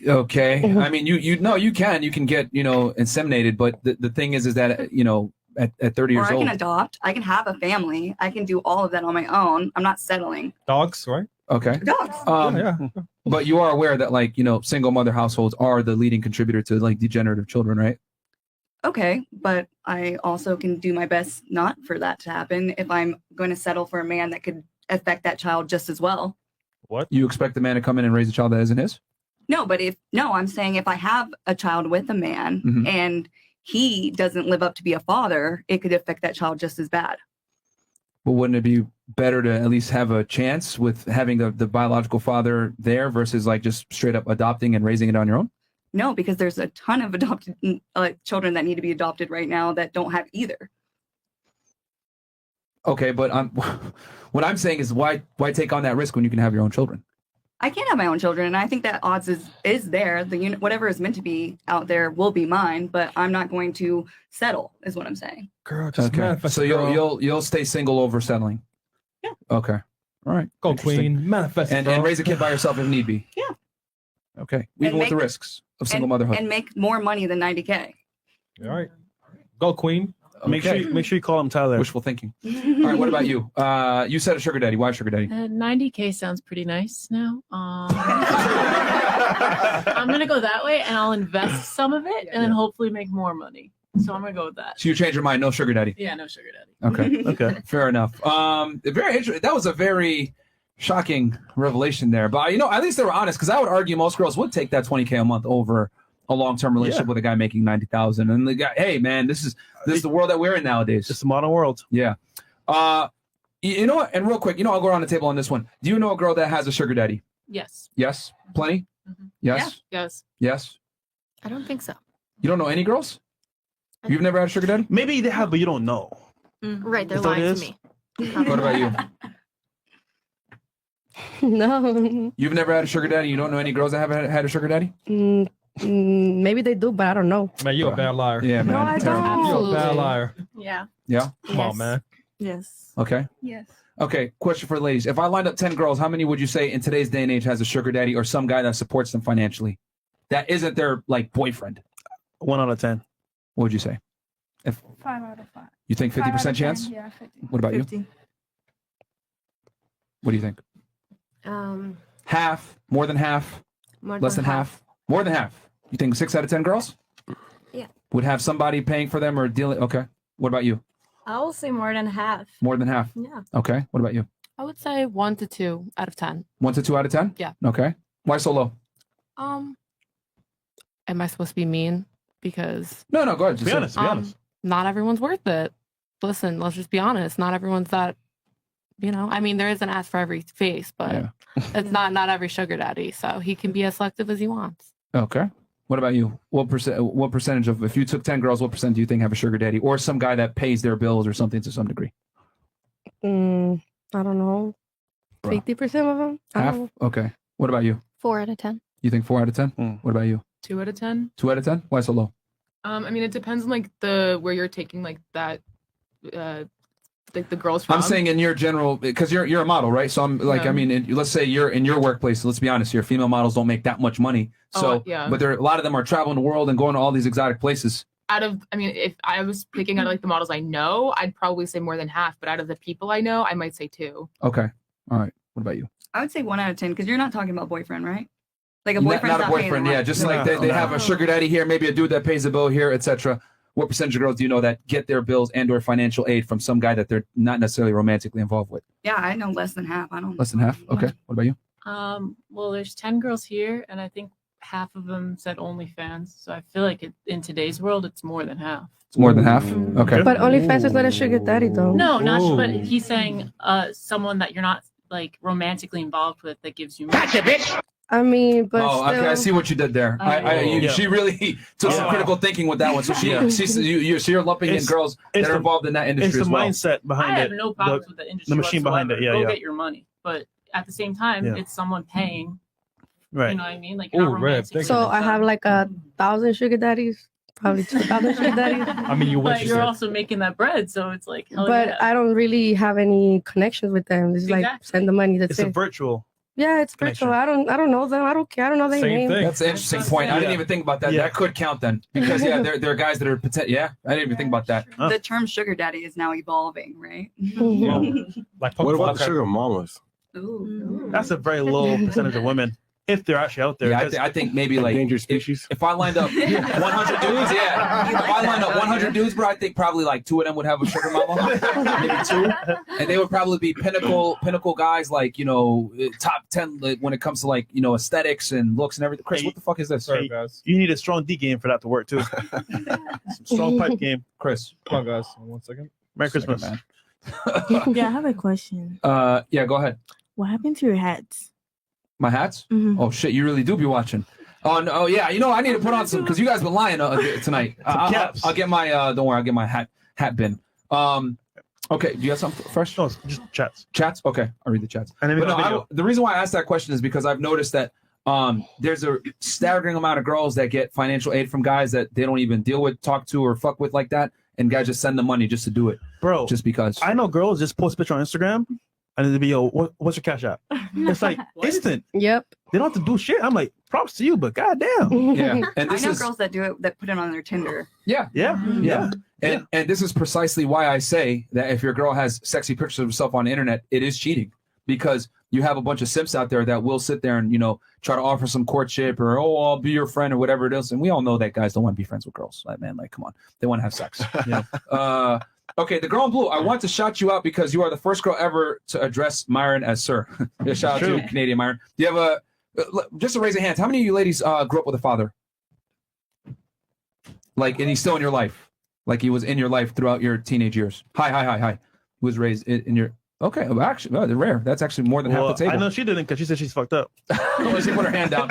Okay, I mean you can get inseminated, but the thing is that at 30 Or years I can old. adopt. I can have a family. I can do all of that on my own. I'm not settling. Dogs, right? Okay. Dogs. Yeah. But you are aware that single mother households are the leading contributor to degenerative children, right? Okay, but I also can do my best not for that to happen if I'm going to settle for a man that could affect that child just as well. What? You expect the man to come in and raise a child that isn't his? No, but I'm saying if I have a child with a man Mhm. and he doesn't live up to be a father, it could affect that child just as bad. But wouldn't it be better to at least have a chance with having the biological father there versus just straight up adopting and raising it on your own? No, because there's a ton of adopted children that need to be adopted right now that don't have either. Okay, but what I'm saying is why take on that risk when you can have your own children? I can have my own children, and I think that odds is there. Whatever is meant to be out there will be mine, but I'm not going to settle, is what I'm saying. Girl, just Okay, manifest so it, girl. you'll stay single over settling. Yeah. Okay. All right. Go Interesting. queen, manifest it, and bro. raise a kid by yourself if need be. Yeah. Okay. Even with the make- risks of single motherhood. And make more money than 90K. All right. Go queen. Make sure you call him Tyler. Wishful thinking. All right. What about you? You said a sugar daddy. Why sugar daddy? 90K sounds pretty nice now. I'm gonna go that way, and I'll invest some of it, and then hopefully make more money. So I'm gonna go with that. So you changed your mind. No sugar daddy. Yeah, no sugar daddy. Okay. Okay. Fair enough. Very interesting. That was a very shocking revelation there. But at least they were honest, because I would argue most girls would take that 20K a month over a long-term relationship with a guy making 90,000. And the guy, hey man, this is the world that we're in nowadays. It's the modern world. Yeah. You know what? And real quick, I'll go around the table on this one. Do you know a girl that has a sugar daddy? Yes. Yes. Plenty. Yes. Yes. Yes. I don't think so. You don't know any girls? You've never had a sugar daddy? Maybe they have, but you don't know. Right, they're Is that what it lying to is? me. What about you? No. You've never had a sugar daddy? You don't know any girls that have had a sugar daddy? Maybe they do, but I don't know. Man, you're a bad liar. Yeah, man. No, I Terrible. don't. You're a bad liar. Yeah. Yeah. Come on, man. Yes. Okay. Yes. Okay. Question for the ladies. If I lined up 10 girls, how many would you say in today's day and age has a sugar daddy or some guy that supports them financially? That isn't their boyfriend. 1 out of 10. What would you say? If 5 out of 5. you think 5 out of 50% 10, chance? Yeah, 50. What about you? 50. What do you think? Half, More than half? more Less than half? More than half. You think 6 out of 10 girls Yeah. would have somebody paying for them or dealing? Okay. What about you? I will say more than half. More than half? Yeah. Okay. What about you? I would say 1 to 2 out of 10. 1 to 2 out of 10? Yeah. Okay. Why so low? Am I supposed to be mean? Because No, go ahead. Just Be say it. honest. Be honest. not everyone's worth it. Listen, let's just be honest. Not everyone's that. I mean, there is an ass for every face, but Yeah. it's not every sugar daddy. So he can be as selective as he wants. Okay. What about you? What percentage of, if you took 10 girls, what percent do you think have a sugar daddy or some guy that pays their bills or something to some degree? I don't know. 50% of them? I Half? don't know. Okay. What about you? 4 out of 10. You think 4 out of 10? What about you? 2 out of 10. 2 out of 10? Why so low? I mean, it depends on where you're taking that the girls from. I'm saying in your general, because you're a model, right? So I'm Yeah. I mean, let's say you're in your workplace. Let's be honest here. Female models don't make that much money. So, yeah. but a lot of them are traveling the world and going to all these exotic places. If I was picking out the models I know, I'd probably say more than half. But out of the people I know, I might say 2. Okay. All right. What about you? I would say 1 out of 10 because you're not talking about boyfriend, right? Like a Not, boyfriend's not a boyfriend. Yeah. Just like they have a sugar daddy here, maybe a dude that pays the bill here, etc. What percentage of girls do you know that get their bills and or financial aid from some guy that they're not necessarily romantically involved with? Yeah, I know less than half. I don't. Less than half. Okay. What about you? Well, there's 10 girls here, and I think half of them said OnlyFans. So I feel like in today's world, it's more than half. It's more than half. Okay. But OnlyFans is not a sugar daddy though. No, not but he's saying someone that you're not like romantically involved with that gives you money. Gotcha, bitch. I mean, but Oh, okay. I see what you did there. Yeah. She really took some critical thinking with that one. So you're lumping in girls that are involved in that industry It's as the well. mindset behind I it. have no problems with the industry. The machine behind it. whatsoever. Yeah, Go yeah. get your money, but at the same time, Yeah. it's someone paying. Right. You know what I mean? Like you're not romantic. So I have like 1,000 sugar daddies, probably 2,000 sugar daddies. I mean, you wish. But you're also making that bread, so it's like. Hell But yeah. I don't really have any connections with them. It's like Exactly. send the money. That's It's it. a virtual. Yeah, it's virtual. I don't know them. I don't care. I don't know their name. That's an interesting point. I didn't even think about that. That could count then, because there are guys that are Yeah, I didn't even think about that. The term sugar daddy is now evolving, right? Like What about the sugar mamas? That's a very low percentage of women, if they're actually out there. Yeah, 'cause- I think maybe like Endangered species. if I lined up 100 dudes, if I lined up 100 dudes, bro, I think probably like 2 of them would have a sugar mama, maybe 2, and they would probably be pinnacle guys, like top 10 like, when it comes to like aesthetics and looks and everything. Chris, what the fuck is this? Hey, you need a strong D game for that to work too. Some strong pipe game. Chris, come on, guys. 1 second. Merry Christmas, man. Yeah, I have a question. Yeah, go ahead. What happened to your hats? My hats? Mhm. Oh shit, you really do be watching. Oh no, oh yeah, I need to put on some because you guys been lying tonight. I'll get my don't worry, I'll get my hat bin. Okay, do you have something fresh? No, just chats. Chats? Okay, I'll read the chats. And then we But got no, video. the reason why I asked that question is because I've noticed that there's a staggering amount of girls that get financial aid from guys that they don't even deal with, talk to, or fuck with like that, and guys just send them money just to do it, bro. Just because. I know girls just post a picture on Instagram and it'll be, what's your cash app? It's like instant. Yep. They don't have to do shit. I'm like, props to you, but goddamn. Yeah, and I this know is girls that do it that put it on their Tinder. yeah, Yeah. And this is precisely why I say that if your girl has sexy pictures of herself on the internet, it is cheating, because you have a bunch of simps out there that will sit there and try to offer some courtship or I'll be your friend or whatever it is, and we all know that guys don't want to be friends with girls. Like, man, like come on, they want to have sex. Okay, the girl in blue. I want to shout you out because you are the first girl ever to address Myron as sir. Yeah, shout out to you, Canadian Myron. Do you have just to raise a hand? How many of you ladies grew up with a father? Like, and he's still in your life, like he was in your life throughout your teenage years. Hi. He was raised in your. Okay, well, actually, they're rare. That's actually more than half the table. I know she didn't because she said she's fucked up. She put her hand down.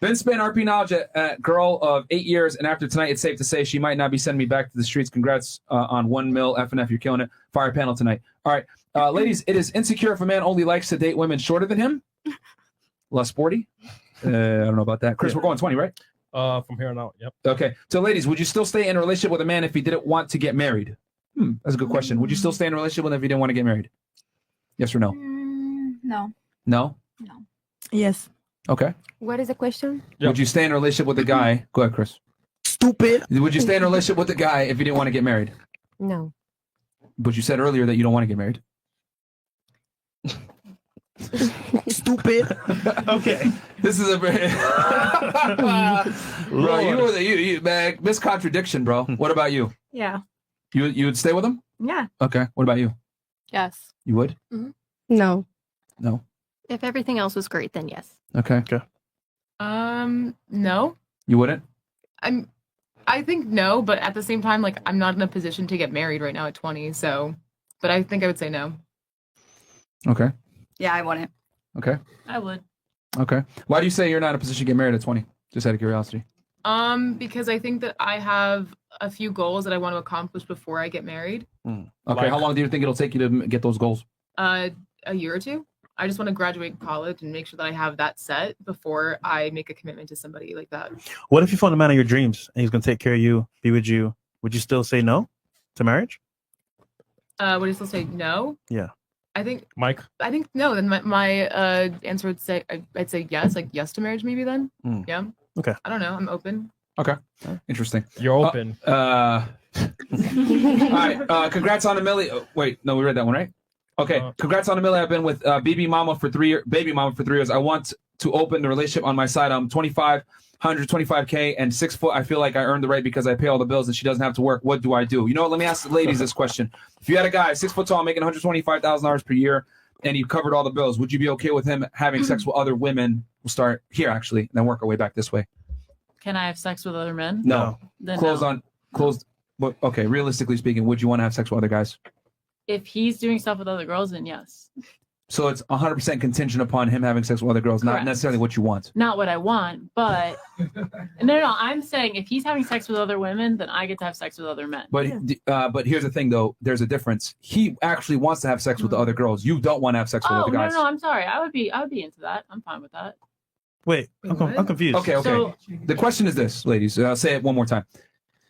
Ben Spin, RP Knowledge, a girl of 8 years, and after tonight, it's safe to say she might not be sending me back to the streets. Congrats on 1 mil FNF. You're killing it. Fire panel tonight. All right, ladies, it is insecure if a man only likes to date women shorter than him. Less sporty. I don't know about that. Chris, we're going 20, right? From here on out. Yep. Okay. So, ladies, would you still stay in a relationship with a man if he didn't want to get married? That's a good question. Would you still stay in a relationship with him if he didn't want to get married? Yes or no? No. No? Yes. Okay. What is the question? Would you stay in a relationship with a guy? Go ahead, Chris. Stupid. Would you stay in a relationship with a guy if you didn't want to get married? No. But you said earlier that you don't want to get married. Stupid. Okay. This is a very bro. You man, miscontradction, bro. What about you? Yeah. You would stay with him? Yeah. Okay. What about you? Yes. You would? No. No. If everything else was great, then yes. Okay. Okay. No. You wouldn't? I think no, but at the same time, like I'm not in a position to get married right now at 20, so but I think I would say no. Okay. Yeah, I wouldn't. Okay. I would. Okay. Why do you say you're not in a position to get married at 20? Just out of curiosity. Because I think that I have a few goals that I want to accomplish before I get married. Okay. How long do you think it'll take you to get those goals? A year or two. I just want to graduate college and make sure that I have that set before I make a commitment to somebody like that. What if you found the man of your dreams and he's going to take care of you, be with you? Would you still say no to marriage? Would I still say no? Yeah. I think Mike. I think no. Then my answer would say I'd say yes, like yes to marriage maybe then. Yeah. Okay. I don't know. I'm open. Okay. Interesting. You're open. All right. Congrats on a milli. Oh, wait, no, we read that one, right? Okay. Congrats on a milli. I've been with baby mama for 3 years. I want to open the relationship on my side. I'm 25, 125K and 6 foot. I feel like I earned the right because I pay all the bills and she doesn't have to work. What do I do? You know what? Let me ask the ladies this question. If you had a guy 6 foot tall making $125,000 per year and he covered all the bills, would you be okay with him having sex with other women? We'll start here actually, and then work our way back this way. Can I have sex with other men? No. Then Closed no. on closed. But okay, realistically speaking, would you want to have sex with other guys? If he's doing stuff with other girls, then yes. So it's 100% contingent upon him having sex with other girls, not Correct. necessarily what you want. Not what I want, but no. I'm saying if he's having sex with other women, then I get to have sex with other men. But here's the thing, though. There's a difference. He actually wants to have sex with the other girls. You don't want to have sex with Oh other guys. no, I'm sorry. I would be into that. I'm fine with that. Wait, I'm confused. Okay. So- The question is this, ladies. I'll say it one more time.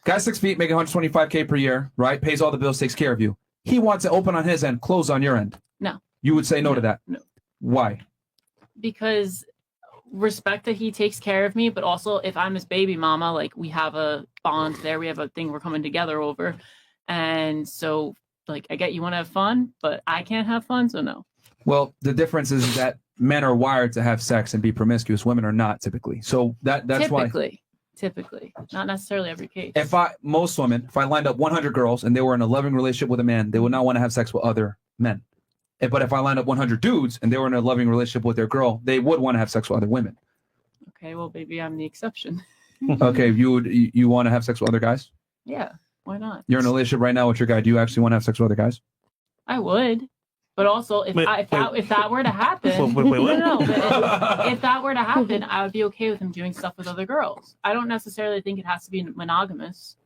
Guy 6 feet, making 125K per year, right? Pays all the bills, takes care of you. He wants to open on his end, close on your end. No. You would say no to that. No. Why? Because respect that he takes care of me, but also if I'm his baby mama, like we have a bond there, we have a thing we're coming together over, and so like I get you want to have fun, but I can't have fun, so no. Well, the difference is that men are wired to have sex and be promiscuous. Women are not typically. So that's why. Typically, not necessarily every case. If I lined up 100 girls and they were in a loving relationship with a man, they would not want to have sex with other men. But if I lined up 100 dudes and they were in a loving relationship with their girl, they would want to have sex with other women. Okay, well maybe I'm the exception. Okay, you want to have sex with other guys? Yeah, why not? You're in a relationship right now with your guy. Do you actually want to have sex with other guys? I would, but also if that were to happen, Wait, what? no, but if that were to happen, I would be okay with him doing stuff with other girls. I don't necessarily think it has to be monogamous.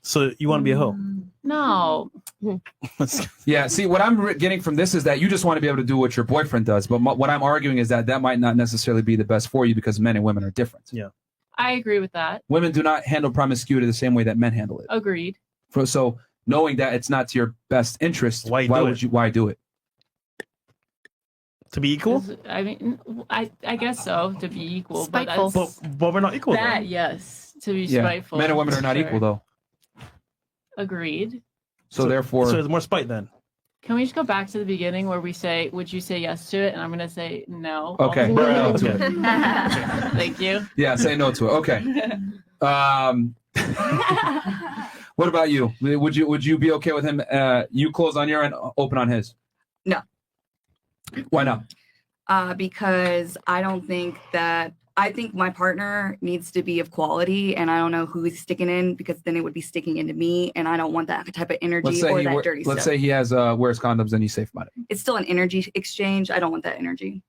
So you want to be a hoe? No. Yeah. See, what I'm getting from this is that you just want to be able to do what your boyfriend does. But what I'm arguing is that might not necessarily be the best for you because men and women are different. Yeah. I agree with that. Women do not handle promiscuity the same way that men handle it. Agreed. So knowing that it's not to your best interest, why do it? To be equal? I mean, I guess so, to be equal. Spiteful. But But we're not equal. that, though. yes, to be Yeah. spiteful. Men and women are not sure. equal though. Agreed. So therefore, so there's more spite then. Can we just go back to the beginning where we say, would you say yes to it? And I'm going to say no. Okay. Also. No to it. Thank you. Yeah, say no to it. Okay. What about you? Would you be okay with him? You close on your end, open on his. No. Why not? Because I think my partner needs to be of quality, and I don't know who he's sticking in because then it would be sticking into me, and I don't want that type of energy or that dirty let's stuff. say he has wears condoms and he's safe about it. It's still an energy exchange. I don't want that energy.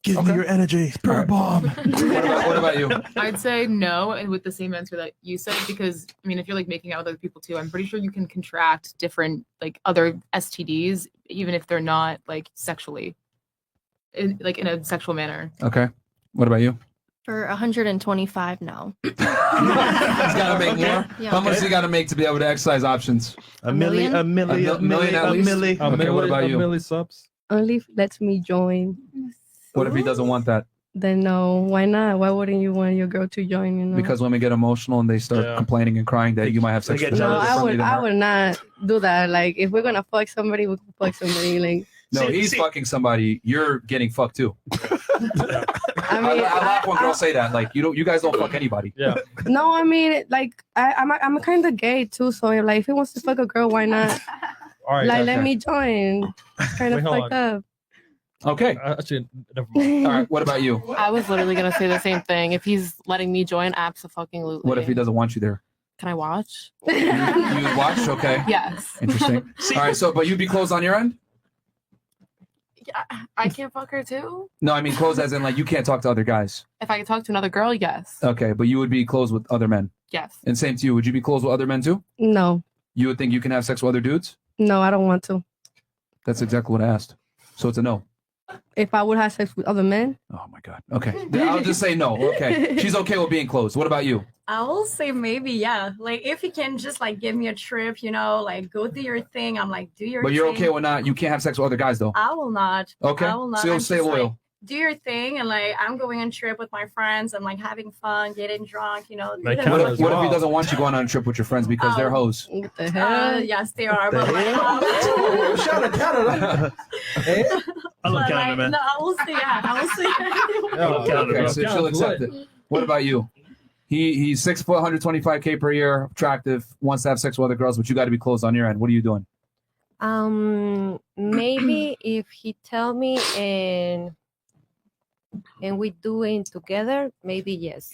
Give me your energy. Spirit bomb. What about you? I'd say no, and with the same answer that you said, because I mean, if you're like making out with other people too, I'm pretty sure you can contract different like other STDs, even if they're not like sexually, in a sexual manner. Okay. What about you? For 125 now. He's got to make more. Yeah. How much does he got to make to be able to exercise options? A million A million at least. Okay. What about you? subs. Only if lets me join. What if he doesn't want that? Then no, why not? Why wouldn't you want your girl to join? You know? Because women get emotional and they start complaining and crying that you might have sex with them. No, I would not do that. Like if we're gonna fuck somebody, we can fuck somebody. Like No, he's fucking somebody. You're getting fucked too. I mean, I laugh when girls say that. Like you guys don't fuck anybody. Yeah. no, I mean, like I'm kind of gay too. So like, if he wants to fuck a girl, why not? All right. Like, okay. let me join. It's kind of Wait, hold fucked on. up. Okay. Actually, never mind. All right. What about you? I was literally gonna say the same thing. If he's letting me join, absolutely. What if he doesn't want you there? Can I watch? You watch? Okay. Yes. Interesting. All right. So, but you'd be closed on your end? I can't fuck her too. No, I mean closed as in like you can't talk to other guys. If I could talk to another girl, yes. Okay, but you would be closed with other men. Yes. And same to you. Would you be closed with other men too? No, You would think you can have sex with other dudes? no, I don't want to. That's exactly what I asked. So it's a no. If I would have sex with other men, Oh my god. Okay. I'll just say no. Okay. She's okay with being closed. What about you? I will say maybe, yeah. Like if you can just like give me a trip, like go do your thing. I'm like, do your But thing. you're okay with not. You can't have sex with other guys though. I will not. Okay. I will not. So you'll I'm stay just, like, loyal. do your thing, and like I'm going on trip with my friends. I'm like having fun, getting drunk. What living if, life. what if he doesn't want you going on a trip with your friends because they're hoes? what the hell? Yes, they are. The But like, hell? Shout out Canada. I love but, Canada, like, man. no, I will say, yeah, I will say. Okay, so she'll accept it. What about you? He's 6 foot, 125K per year, attractive, wants to have sex with other girls, but you got to be closed on your end. What are you doing? Maybe if he tell me and we do it together, maybe yes.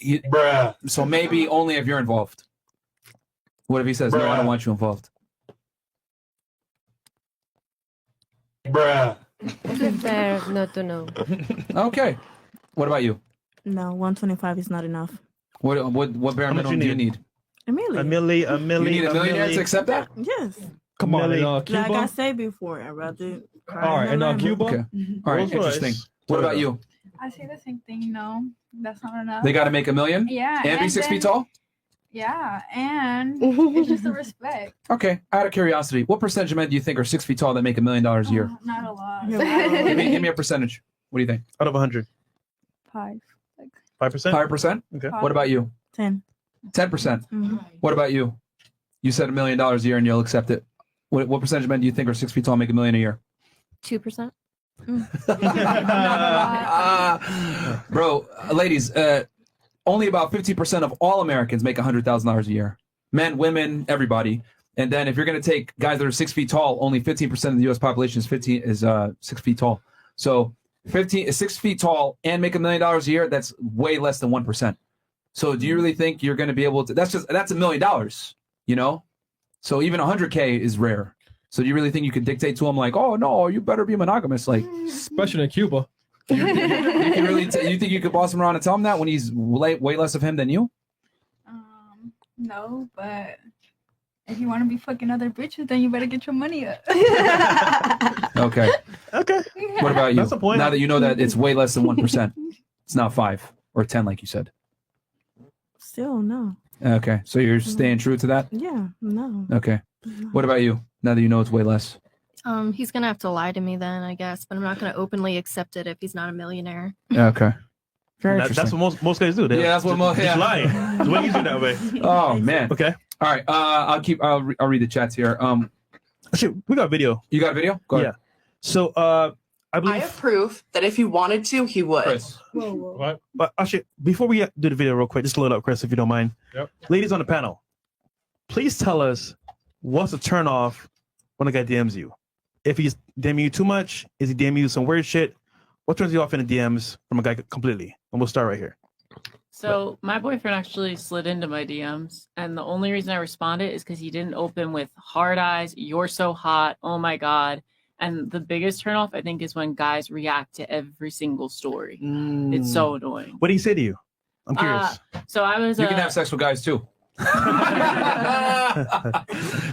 So maybe only if you're involved. What if he says, no, I don't want you involved? Prefer not to know. Okay. What about you? No, 125 is not enough. What bare How much minimum do you need? A million. You need a millionaire to accept that? Yes. Come on, in Like I Cuba. said before, I'd rather. All right, in Cuba. Okay. All right, Rolls Royce. interesting. What about you? I say the same thing. No, that's not enough. They got to make $1 million? Yeah, And be and 6 feet then- tall? Yeah, and it's just the respect. Okay. Out of curiosity, what percentage of men do you think are 6 feet tall that make $1 million a year? Not a lot. Give me a percentage. What do you think? Out of 100. 5. 5%? 5%? Okay. What about you? 10. 10%. Mm-hmm. What about you? You said $1 million a year and you'll accept it. What percentage of men do you think are 6 feet tall make $1 million a year? 2%. Bro, ladies, only about 50% of all Americans make $100,000 a year. Men, women, everybody. And then if you're going to take guys that are 6 feet tall, only 15% of the U.S. population is 6 feet tall. So 6 feet tall and make $1 million a year, that's way less than 1%. So do you really think you're going to be able to? That's $1 million, you know? So even 100K is rare. So do you really think you could dictate to him like, oh no, you better be monogamous? Like, especially in Cuba. you can really you think you could boss him around and tell him that when he's way less of him than you? No, but if you want to be fucking other bitches, then you better get your money up. Okay. Okay. What about you? That's the point. Now that you know that it's way less than 1%, it's not 5 or 10 like you said. Still, no. Okay, so you're staying true to that? Yeah, no. Okay. What about you? Now that you know it's way less. He's gonna have to lie to me then, I guess, but I'm not gonna openly accept it if he's not a millionaire. Okay. Very That's interesting. what most guys do. They Yeah, that's what most. just Yeah. lie. It's way easier that way. Oh man. Okay. All right. I'll read the chats here. Actually, we got video. You got a video? Go ahead. Yeah. So I believe. I have proof that if he wanted to, he would. Chris. What? But actually, before we do the video real quick, just load up, Chris, if you don't mind. Yep. Ladies on the panel, please tell us what's a turn off when a guy DMs you. If he's DMing you too much, is he DMing you some weird shit? What turns you off in the DMs from a guy completely? And we'll start right here. So my boyfriend actually slid into my DMs, and the only reason I responded is because he didn't open with hard eyes, you're so hot, oh my god. And the biggest turnoff, I think, is when guys react to every single story. It's so annoying. What did he say to you? I'm curious. So I was. You can have sex with guys too.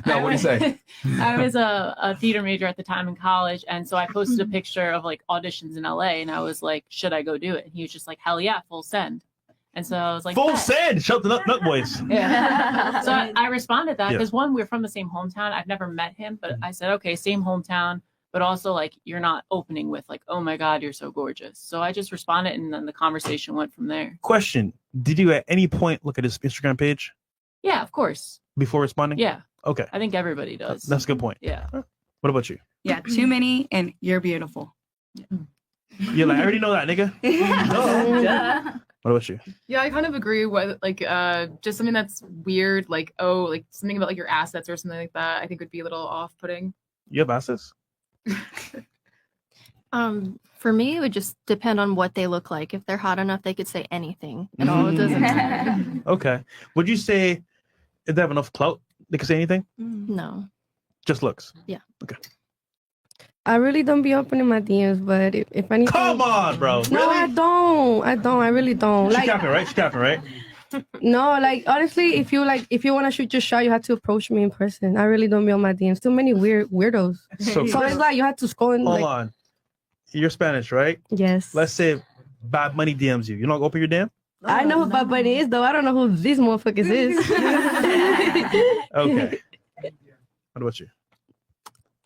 No, what do you say? I was a theater major at the time in college, and so I posted a picture of like auditions in LA, and I was like, "Should I go do it?" And he was just like, "Hell yeah, full send." And so I was like, Full "Bet." send. Shout the nut boys. Yeah. So I responded that Yeah. because one, we're from the same hometown. I've never met him, but I said, okay, same hometown, but also like you're not opening with like, oh my God, you're so gorgeous. So I just responded, and then the conversation went from there. Question: did you at any point look at his Instagram page Yeah, of course. before responding? Yeah. Okay. I think everybody does. That's a good point. Yeah. What about you? Yeah, too many, and you're beautiful. You're like, I already know that, nigga. Duh. What about you? Yeah, I kind of agree with like just something that's weird, like like something about like your assets or something like that. I think would be a little off-putting. You have assets? For me, it would just depend on what they look like. If they're hot enough, they could say anything at all. It doesn't matter. Okay. Would you say if they have enough clout, they can say anything? No. Just looks. Yeah. Okay. I really don't be opening my DMs, but if anything, Come on, bro. No, I don't. I really don't. She capping, right? She capping, right? No, like honestly, if you want to shoot your shot, you have to approach me in person. I really don't be on my DMs. Too many weirdos. So- So it's like you have to scroll and Hold like. on. You're Spanish, right? Yes. Let's say Bad Money DMs you. You don't open your DM? I know who Bad Bunny is though. I don't know who these motherfuckers is. Okay. What about you?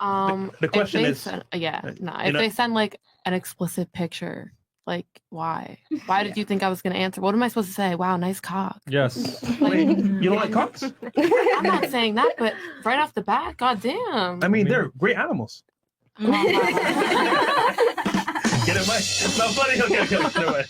The if question they is- send- yeah, no. you If know- they send like an explicit picture, like why? Why did you think I was gonna answer? What am I supposed to say? Wow, nice cock. Yes. Wait, you don't like cocks? I'm not saying that, but right off the bat, goddamn. I mean, they're great animals. Get it, Mike. It's not funny. Okay. Never mind.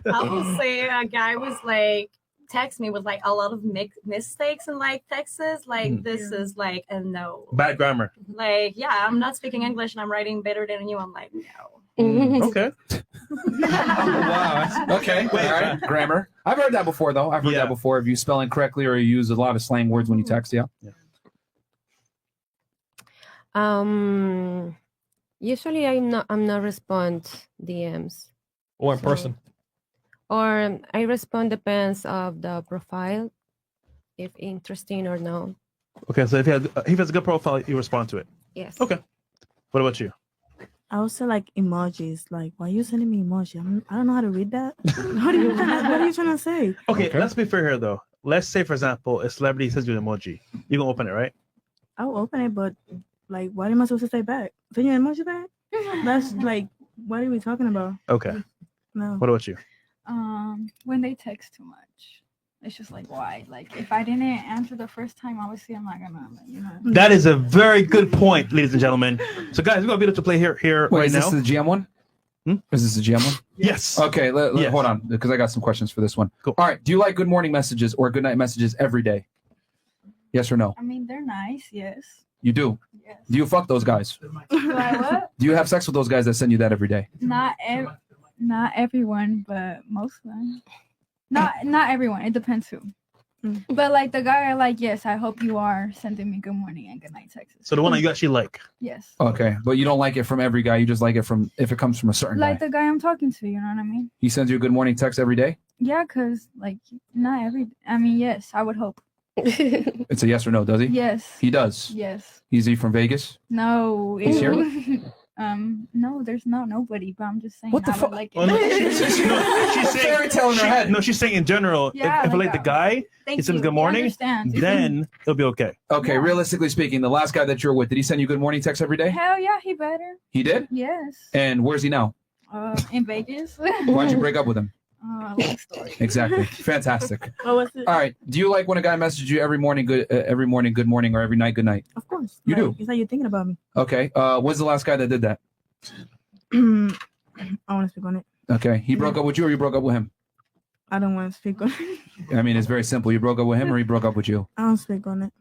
I will say a guy was like, text me with like a lot of mistakes in like texts. Like Mm. this is like a no. Bad grammar. Like, yeah, I'm not speaking English and I'm writing better than you. I'm like, no. Okay. Wow. Okay. All right. Grammar. I've heard that before, though. I've heard that before. If you spell incorrectly or you use a lot of slang words when you text, yeah. Usually I'm not respond DMs. Or in person. Or I respond depends of the profile, if interesting or no. Okay, so if he has a good profile, you respond to it. Yes. Okay. What about you? I also like emojis. Like, why are you sending me emoji? I don't know how to read that. what are you trying to say? Okay, let's be fair here though. Let's say, for example, a celebrity sends you an emoji. You can open it, right? I'll open it, but like, what am I supposed to say back? Send you an emoji back? That's like, what are we talking about? Okay. No. What about you? When they text too much, it's just like, why? Like, if I didn't answer the first time, obviously I'm not gonna, you know. That is a very good point, ladies and gentlemen. So, guys, we got a video to play here Wait, right is now. this the GM one? Is this the GM one? Yes. Okay, Yes. hold on, because I got some questions for this one. Cool. All right, do you like good morning messages or good night messages every day? Yes or no? I mean, they're nice, yes. You do? Yes. Do you fuck those guys? Do I what? Do you have sex with those guys that send you that every day? Not everyone, but most of them. Not everyone. It depends who. But like the guy I like, yes, I hope you are sending me good morning and good night texts. So the one that you actually like. Yes. Okay, but you don't like it from every guy. You just like it from if it comes from a certain Like guy. the guy I'm talking to, you know what I mean? He sends you a good morning text every day. Yeah, cause like not every. I mean, yes, I would hope. It's a yes or no, does he? Yes. He does. Yes. Is he from Vegas? No. He's here? No, there's nobody. But I'm just saying. What the I fuck? would like Oh, no, she's saying, fairy tale in her head. No, she's saying in general, Yeah, if I like like the guy, Thank he sends you. good I morning, understand. then it'll be okay. Okay, realistically speaking, the last guy that you're with, did he send you good morning text every day? Hell yeah, he better. He did? Yes. And where's he now? In Vegas. Why'd you break up with him? Long story. Exactly. Fantastic. What was it? All right. Do you like when a guy messages you every morning, good morning, or every night, good night? Of course. You Like, do? It's like you're thinking about me. Okay. When's the last guy that did that? I want to speak on it. Okay. He broke up with you, or you broke up with him? I don't want to speak on it. I mean, it's very simple. You broke up with him, or he broke up with you? I don't speak on it.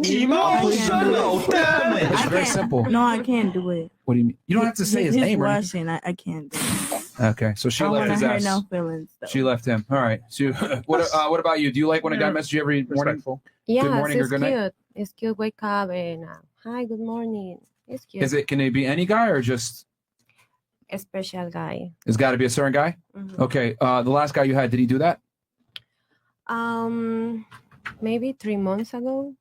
Emotional damage. It's very simple. No, I can't do it. What do you mean? You don't have to say his He's name or anything. Russian. I can't do it. Okay. So she I left want his to hurt ass. no feelings. Though. She left him. All right. So what about you? Do you like when a guy messages you every morning? Yes, Good morning or it's good cute. night? It's cute. Wake up and hi, good morning. It's cute. Can it be any guy or just A special guy. it's got to be a certain guy? Mhm. Okay. The last guy you had, did he do that? Maybe 3 months ago.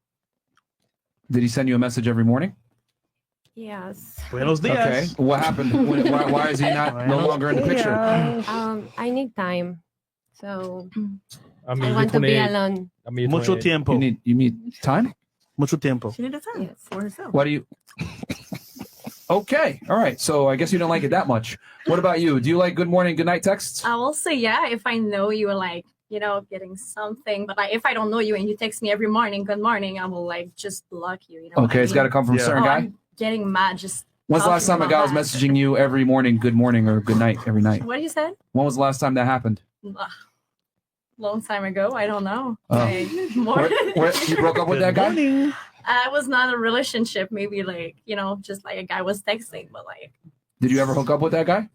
Did he send you a message every morning? Yes. Buenos dias. Okay. What happened? Why is he not no longer in the picture? I need time, so I I mean, want to be 28. alone. I mean, Mucho 28. tiempo. You need time? Mucho tiempo. She needed time for herself. Why do you? Okay. All right. So I guess you don't like it that much. What about you? Do you like good morning, good night texts? I will say yeah if I know you are like getting something, but like if I don't know you and you text me every morning, good morning, I will like just block you. You know. Okay. It's got to come from a certain guy. I'm getting mad just. When's the last time a guy was talking messaging you every morning, good morning, or good night every night? about that. What you said? When was the last time that happened? Ugh, long time ago. I don't know. Oh. Like, more. You broke up with that guy? I was not in a relationship. Maybe like just like a guy was texting, but like Did you ever hook up with that guy?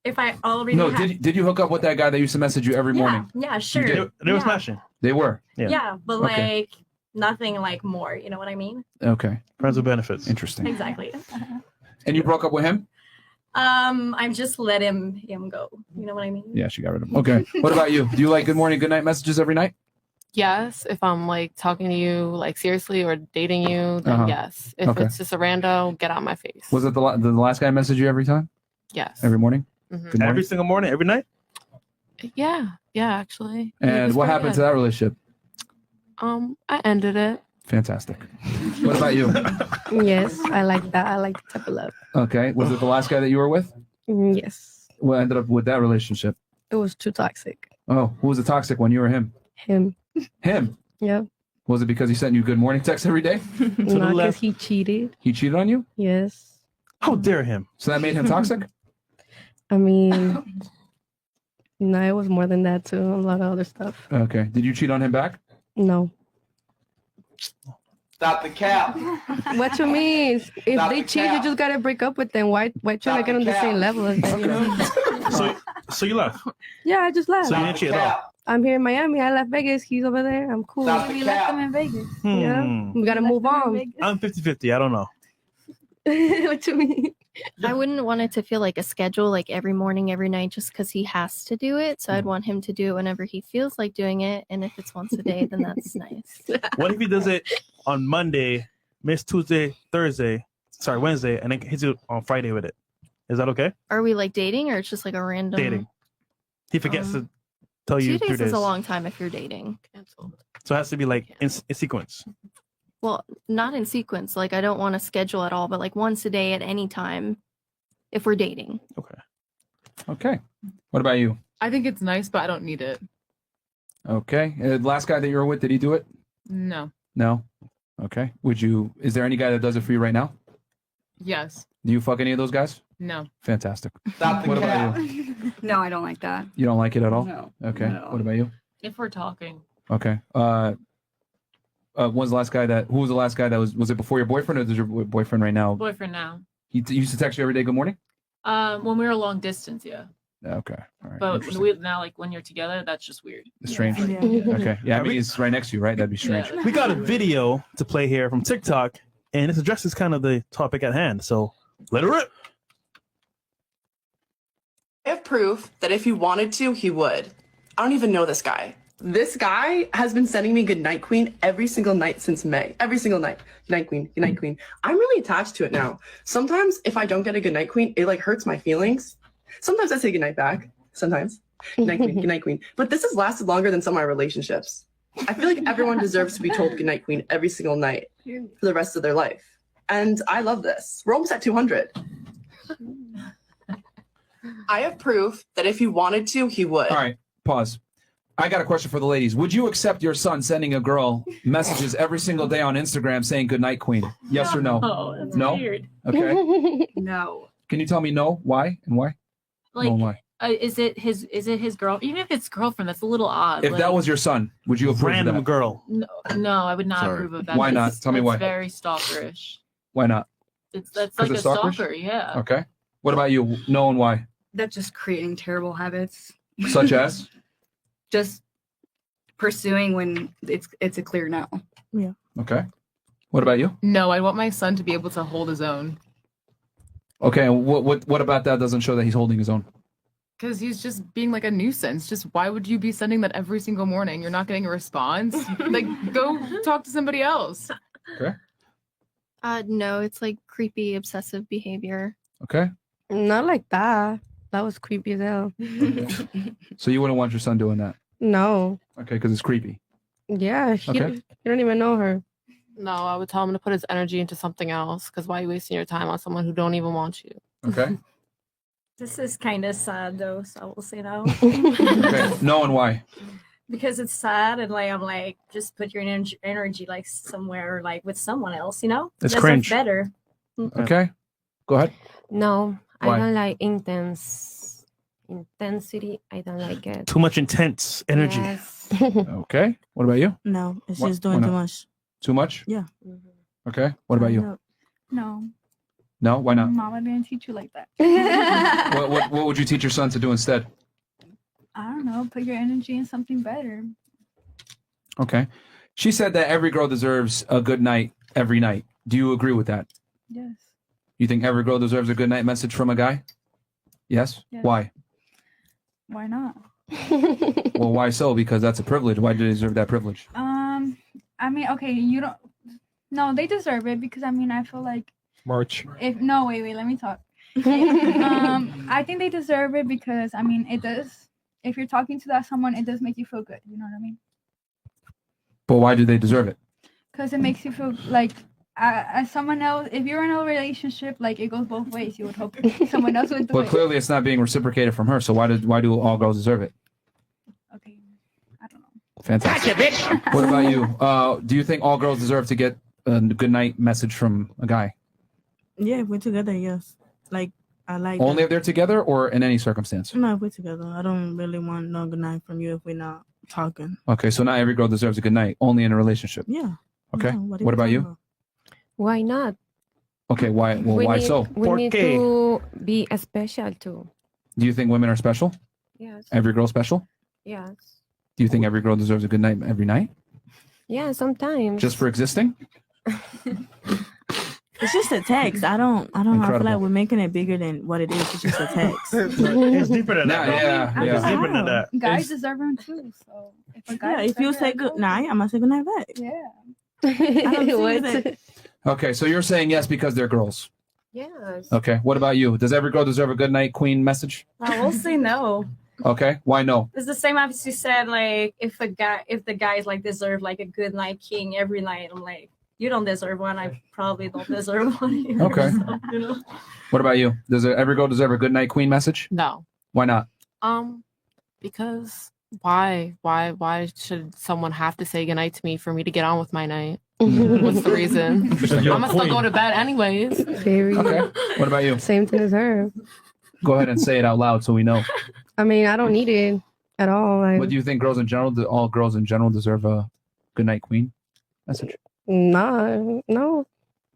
if I already No. had, Did you hook up with that guy that used to message you every morning? yeah, sure. You did? They were Yeah. smashing. They were. Yeah, but Okay. like nothing like more. You know what I mean? Okay. Friends with benefits. Interesting. Exactly. And you broke up with him? I'm just let him go. You know what I mean? Yeah, she got rid of him. Okay. What about you? Do you like good morning, good night messages every night? Yes, if I'm like talking to you like seriously or dating you, then Uh-huh. yes. If Okay. it's just a rando, get out my face. Was it the last guy message you every time? Yes. Every morning? Mhm. Good morning? Every single morning, every night. Yeah, actually. It And was what pretty happened to good. that relationship? I ended it. Fantastic. What about you? Yes, I like that. I like the type of love. Okay. Was it the last guy that you were with? Yes, What ended up with that relationship? it was too toxic. Oh, who was the toxic one? You or him? Him. Him. Yep. Was it because he sent you good morning text every day? Not because he cheated. He cheated on you? Yes. How dare him? So that made him toxic? I mean, No, it was more than that too. A lot of other stuff. Okay. Did you cheat on him back? No. Stop the cap. What you mean? If Stop they the cheat, you cap. just gotta break up with them. Why try Stop to get the on the same cap. level as them? You know? So you left. Yeah, I just left. So you didn't cheat at all. I'm here in Miami. I left Vegas. He's over there. I'm cool. Stop the We cap. left them in Vegas. Yeah, we gotta move on. I'm 50-50. I don't know. What you mean? I wouldn't want it to feel like a schedule, like every morning, every night, just because he has to do it. So I'd want him to do it whenever he feels like doing it. And if it's once a day, then that's nice. What if he does it on Monday, miss Tuesday, Wednesday, and then hits you on Friday with it? Is that okay? Are we like dating or it's just like a random Dating. He forgets to tell 2 you days 3 days. is a long time if you're dating. So it has to be like in sequence. Well, not in sequence. Like I don't want to schedule at all, but like once a day at any time if we're dating. Okay. What about you? I think it's nice, but I don't need it. Okay. Last guy that you were with, did he do it? No. No. Okay. Is there any guy that does it for you right now? Yes. Do you fuck any of those guys? No. Fantastic. Stop the What cap. about you? No, I don't like that. You don't like it at all? No. Okay. Not at all. What about you? If we're talking. Okay. Who was the last guy that was it before your boyfriend or is your boyfriend right now? Boyfriend now. He used to text you every day, good morning? When we were long distance, yeah. Okay. All right. But Interesting. now, like when you're together, that's just weird. Strange. Yeah. Okay. Yeah, I mean he's right next to you, right? That'd be strange. Yeah. We got a video to play here from TikTok, and this addresses kind of the topic at hand. So let it rip. I have proof that if he wanted to, he would. I don't even know this guy. This guy has been sending me Good Night Queen every single night since May. Every single night. Good night, Queen. Good night, Queen. I'm really attached to it now. Sometimes if I don't get a Good Night Queen, it like hurts my feelings. Sometimes I say Good Night back. Sometimes. Good night, Queen. Good night, Queen. But this has lasted longer than some of my relationships. I feel like everyone deserves to be told Good Night, Queen every single night for the rest of their life. And I love this. We're almost at 200. I have proof that if he wanted to, he would. All right, pause. I got a question for the ladies. Would you accept your son sending a girl messages every single day on Instagram saying "Good night, Queen"? Yes or no? Oh, that's No? weird. Okay. No. Can you tell me no? Why and why? Like, no and why? is it his girl? Even if it's girlfriend, that's a little odd. If like, that was your son, would you approve Random of that? girl. no, I would not Sorry. approve of that. Why not? That's- Tell me that's why. Very stalkerish. Why not? That's 'Cause like a it's stalkerish? stalker. Yeah. Okay. What about you? No and why? That's just creating terrible habits. Such as? Just pursuing when it's a clear no. Yeah. Okay. What about you? No, I want my son to be able to hold his own Okay. And what about that doesn't show that he's holding his own? because he's just being like a nuisance. Just why would you be sending that every single morning? You're not getting a response. Like, go talk to somebody else. Okay. No, it's like creepy, obsessive behavior. Okay. Not like that. That was creepy as hell. So you wouldn't want your son doing that? No. Okay, because it's creepy. Yeah, Okay. you don't even know her. No, I would tell him to put his energy into something else. Because why are you wasting your time on someone who don't even want you? Okay. This is kind of sad though, so I will say no. Okay. No and why? Because it's sad and like I'm like, just put your energy like somewhere like with someone else, you know? It's That's cringe. better. Okay. Go ahead. No, Why? I don't like intensity. I don't like it. Too much intense energy. Yes. Okay. What about you? No, it's Why- just why doing too not? much. Too much? Yeah. Okay. What about you? No. No. Why not? Mama didn't teach you like that. What would you teach your son to do instead? I don't know. Put your energy in something better. Okay. She said that every girl deserves a good night every night. Do you agree with that? Yes. You think every girl deserves a good night message from a guy? Yes. Yes. Why? Why not? Well, why so? Because that's a privilege. Why do they deserve that privilege? I mean, okay, you don't. No, they deserve it because I mean, I feel like March. if no, wait, let me talk. I think they deserve it because I mean, it does. If you're talking to that someone, it does make you feel good. You know what I mean? But why do they deserve it? Because it makes you feel like as someone else. If you're in a relationship, like it goes both ways. You would hope someone else would do But it. clearly, it's not being reciprocated from her. So why do all girls deserve it? Okay, I don't know. Fantastic. What about you? Do you think all girls deserve to get a good night message from a guy? Yeah, if we're together, yes. Like I like Only that. if they're together or in any circumstance? No, if we're together. I don't really want no good night from you if we're not talking. Okay, so not every girl deserves a good night. Only in a relationship. Yeah. Okay. Yeah, what are what you about talking you? about? Why not? Okay. Why? Well, we why need, so? We need to be special too. Do you think women are special? Yes. Every girl special? Yes. Do you think every girl deserves a good night every night? Yeah, sometimes. Just for existing? It's just a text. I don't I feel Incredible. like we're making it bigger than what it is. It's just a text. It's deeper than that. Yeah, bro. yeah, It's deeper than that. Guys deserve them too. So if a guy Yeah, if you deserves say it, good night, I'm gonna say good night back. yeah. I don't see What? that. Okay, so you're saying yes because they're girls. Yes. Okay. What about you? Does every girl deserve a good night queen message? I will say no. Okay. Why no? It's the same as you said, like if the guys like deserve like a good night king every night, I'm like, you don't deserve one. I probably don't deserve one either. Okay. So, you know. What about you? Does every girl deserve a good night queen message? No. Why not? Because why should someone have to say goodnight to me for me to get on with my night? Mhm. What's the reason? Because I'm you're a gonna still queen. go to bed anyways. Okay. What about you? Same thing as her. Go ahead and say it out loud so we know. I mean, I don't need it at all. Like, What do you think girls in general, all girls in general deserve a good night queen message? nah, no,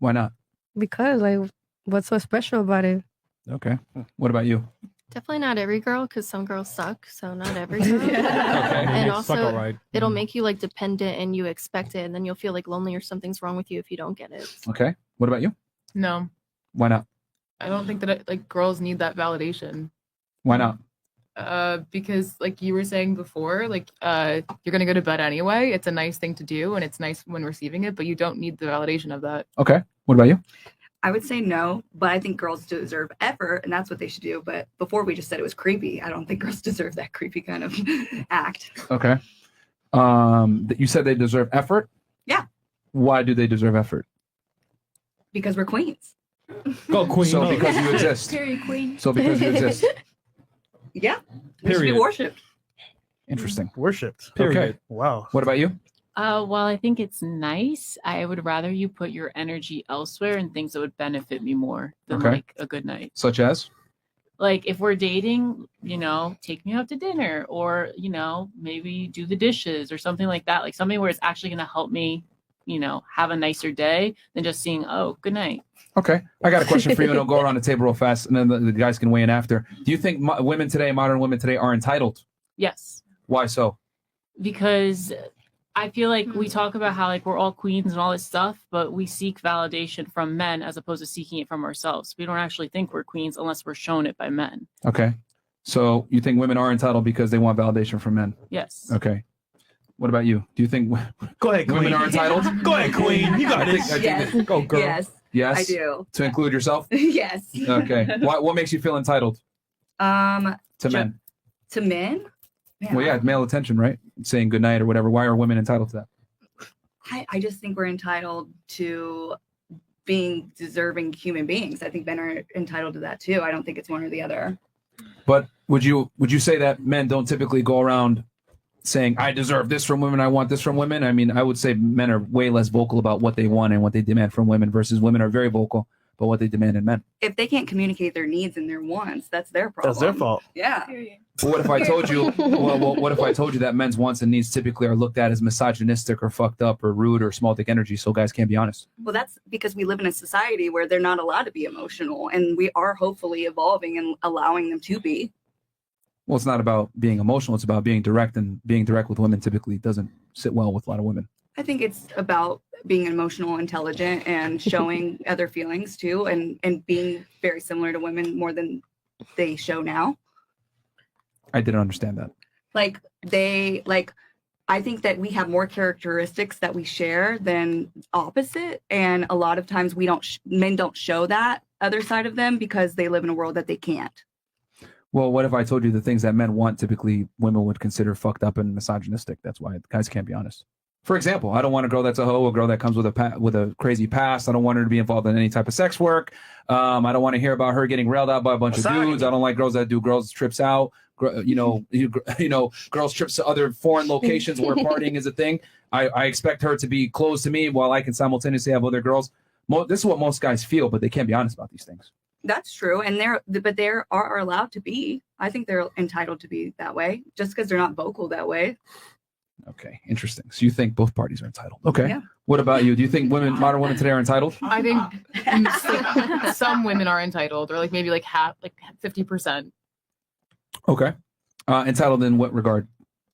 Why not? because like, what's so special about it? Okay. What about you? Definitely not every girl, because some girls suck. So not every girl. Okay. And Suck also, alright. it'll make you like dependent, and you expect it, and then you'll feel like lonely or something's wrong with you if you don't get it. Okay. What about you? No, Why not? I don't think that like girls need that validation. Why not? Because like you were saying before, like you're gonna go to bed anyway. It's a nice thing to do, and it's nice when receiving it, but you don't need the validation of that. Okay. What about you? I would say no, but I think girls deserve effort, and that's what they should do. But before we just said it was creepy. I don't think girls deserve that creepy kind of act. Okay. You said they deserve effort. Yeah, Why do they deserve effort? because we're queens. Go queen. So because you exist. Period, queen. So because you exist. Yeah, we should be Period. worshipped. Interesting. Worshipped. Okay. Period. Wow. What about you? Well, I think it's nice. I would rather you put your energy elsewhere in things that would benefit me more than Okay. like a good night. Such as? Like if we're dating, take me out to dinner or, maybe do the dishes or something like that. Like something where it's actually going to help me, have a nicer day than just seeing, oh, good night. Okay. I got a question for you, and I'll go around the table real fast, and then the guys can weigh in after. Do you think women today, modern women today, are entitled? Yes. Why so? Because I feel like we talk about how like we're all queens and all this stuff, but we seek validation from men as opposed to seeking it from ourselves. We don't actually think we're queens unless we're shown it by men. Okay. So you think women are entitled because they want validation from men? Yes. Okay. What about you? Do you think Go ahead, women queen. are entitled? Go ahead, queen. You got I think, this. I think Yes. that- go girl. Yes. Yes. I do. To include yourself? Yes. Okay. What makes you feel entitled to men? To men. Man, Well, yeah, male attention, right? Saying good night or whatever. Why are women entitled to that? I just think we're entitled to being deserving human beings. I think men are entitled to that too. I don't think it's one or the other. But would you say that men don't typically go around saying, I deserve this from women, I want this from women? I mean, I would say men are way less vocal about what they want and what they demand from women versus women are very vocal about what they demand in men. If they can't communicate their needs and their wants, that's their problem. That's their fault. Yeah. But what if I told you, well, what if I told you that men's wants and needs typically are looked at as misogynistic or fucked up or rude or small dick energy, so guys can't be honest? Well, that's because we live in a society where they're not allowed to be emotional, and we are hopefully evolving and allowing them to be. Well, it's not about being emotional. It's about being direct, and being direct with women typically doesn't sit well with a lot of women. I think it's about being emotional, intelligent, and showing other feelings too, and being very similar to women more than they show now. I didn't understand that. I think that we have more characteristics that we share than opposite, and a lot of times men don't show that other side of them because they live in a world that they can't. Well, what if I told you the things that men want typically women would consider fucked up and misogynistic? That's why guys can't be honest. For example, I don't want a girl that's a hoe, a girl that comes with a crazy past. I don't want her to be involved in any type of sex work. I don't want to hear about her getting railed out by a bunch of dudes. I don't like girls that do girls trips out. Girls trips to other foreign locations where partying is a thing. I expect her to be close to me while I can simultaneously have other girls. This is what most guys feel, but they can't be honest about these things. That's true, and they are allowed to be. I think they're entitled to be that way, just because they're not vocal that way. Okay, interesting. So you think both parties are entitled? Okay. Yeah. What about you? Do you think modern women today are entitled? I think like, some women are entitled, or like maybe like half, like 50%. Okay. Entitled in what regard?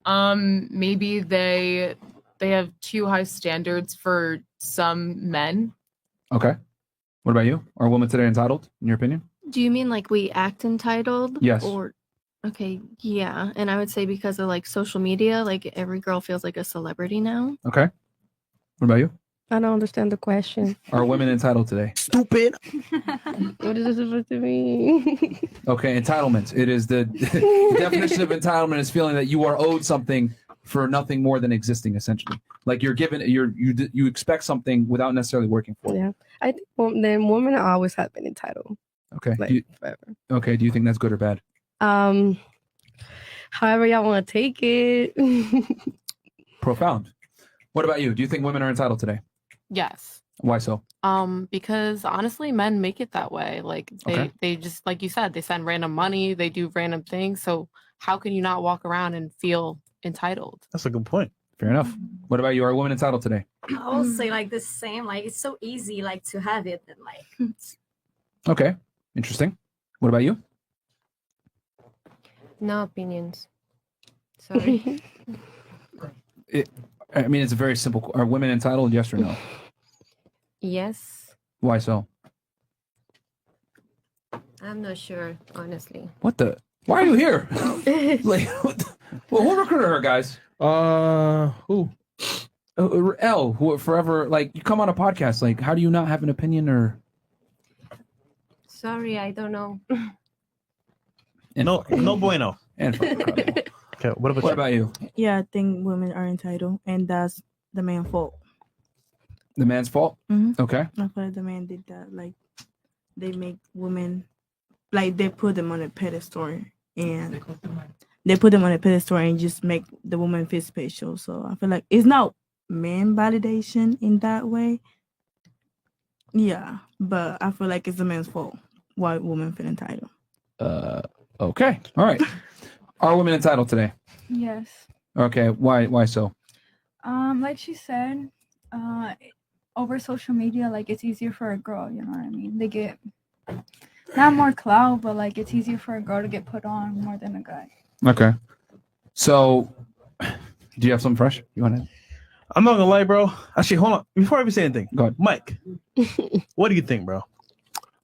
Maybe they have too high standards for some men. Okay. What about you? Are women today entitled, in your opinion? Do you mean like we act entitled? Yes. Or okay, yeah. And I would say because of like social media, like every girl feels like a celebrity now. Okay. What about you? I don't understand the question. Are women entitled today? Stupid. What is this supposed to mean? Okay, entitlement. It is the definition of entitlement is feeling that you are owed something for nothing more than existing, essentially. Like you're given, you expect something without necessarily working for it. Yeah, I think then women always have been entitled. Okay. Like, Do you, forever. okay. Do you think that's good or bad? However y'all want to take it. Profound. What about you? Do you think women are entitled today? Yes. Why so? Because honestly, men make it that way. Like they just like you said, they send random money, they do random things. So how can you not walk around and feel entitled? That's a good point. Fair enough. What about you? Are women entitled today? I will say like the same. Like it's so easy, like to have it, and like Okay. Interesting. What about you? No opinions. Sorry. I mean, it's a very simple. Are women entitled? Yes or no? Yes. Why so? I'm not sure, honestly. What the? Why are you here? Like, well, who recruited her, guys? Who? L. Who forever? Like, you come on a podcast. Like, how do you not have an opinion or? Sorry, I don't know. No bueno. And okay, what about you? Yeah, I think women are entitled, and that's the man's fault. The man's fault. Mhm. Okay. I feel like the man did that. Like, they make women, like they put them on a pedestal, and they put them on a pedestal and just make the woman feel special. So I feel like it's not man validation in that way. Yeah, but I feel like it's the man's fault why women feel entitled. Okay. All right. Are women entitled today? Yes. Okay. Why so? Like she said, over social media, like it's easier for a girl, you know what I mean? They get not more clout, but like it's easier for a girl to get put on more than a guy. Okay. So, do you have something fresh? You want to? I'm not gonna lie, bro. Actually, hold on. Before I even say anything, go ahead. Mike. What do you think, bro?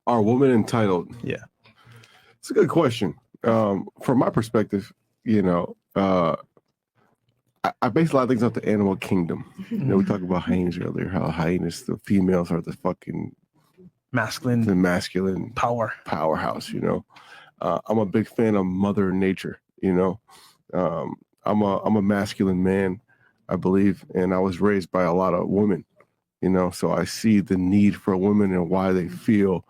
Are women entitled? Yeah. It's a good question. From my perspective, I base a lot of things off the animal kingdom. We talked about hyenas earlier, how hyenas, the females are the fucking masculine powerhouse, I'm a big fan of Mother Nature, I'm a masculine man, I believe, and I was raised by a lot of women, so I see the need for women and why they feel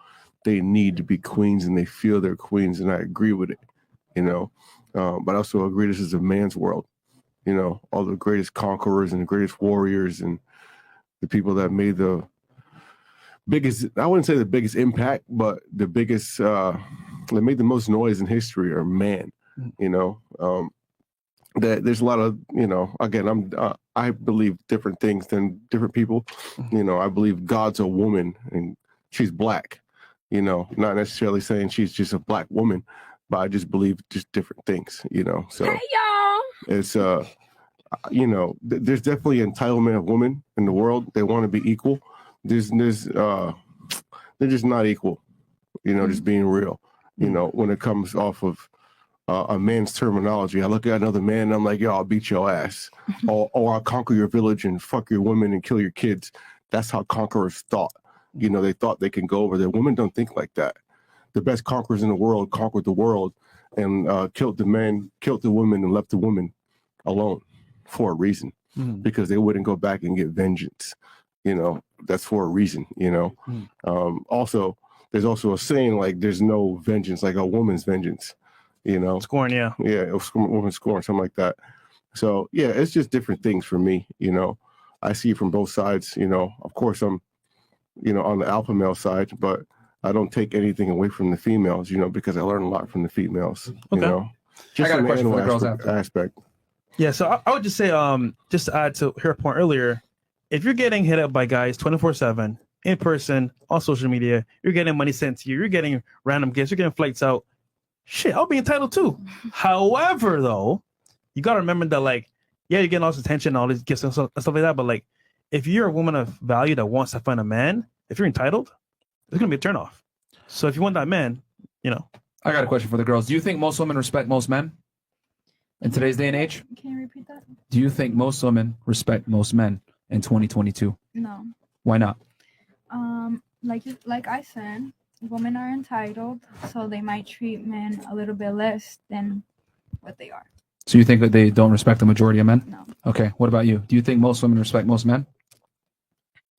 they need to be queens and they feel they're queens, and I agree with it, but I also agree this is a man's world, all the greatest conquerors and the greatest warriors and the people that made the biggest, I wouldn't say the biggest impact, but the biggest, that made the most noise in history are man, that there's a lot of, again, I believe different things than different people. I believe God's a woman and she's black, not necessarily saying she's just a black woman, but I just believe just different things, so Hey, y'all. it's, there's definitely entitlement of women in the world. They want to be equal. They're just not equal, just being real, when it comes off of a man's terminology. I look at another man and I'm like, yo, I'll beat your ass, or I'll conquer your village and fuck your women and kill your kids. That's how conquerors thought. They thought they can go over there. Women don't think like that. The best conquerors in the world conquered the world and killed the men, killed the women, and left the women alone for a reason, because they wouldn't go back and get vengeance. That's for a reason. Also, there's also a saying like, "There's no vengeance like a woman's vengeance." Scorn, yeah, woman scorn, something like that. So yeah, it's just different things for me. I see it from both sides. Of course, I'm, on the alpha male side, but I don't take anything away from the females, because I learn a lot from the females. Okay. Just I got a from question for the animal girls aspect. Yeah, so I would just say, just to add to her point earlier, if you're getting hit up by guys 24/7 in person on social media, you're getting money sent to you, you're getting random gifts, you're getting flights out. Shit, I'll be entitled too. However, though, you gotta remember that, like, yeah, you're getting all this attention, all these gifts and stuff like that. But like, if you're a woman of value that wants to find a man, if you're entitled, it's gonna be a turnoff. So if you want that man, I got a question for the girls. Do you think most women respect most men in today's day and age? Can you repeat that? Do you think most women respect most men in 2022? No. Why not? Like I said, women are entitled, so they might treat men a little bit less than what they are. So you think that they don't respect the majority of men? No. Okay. What about you? Do you think most women respect most men?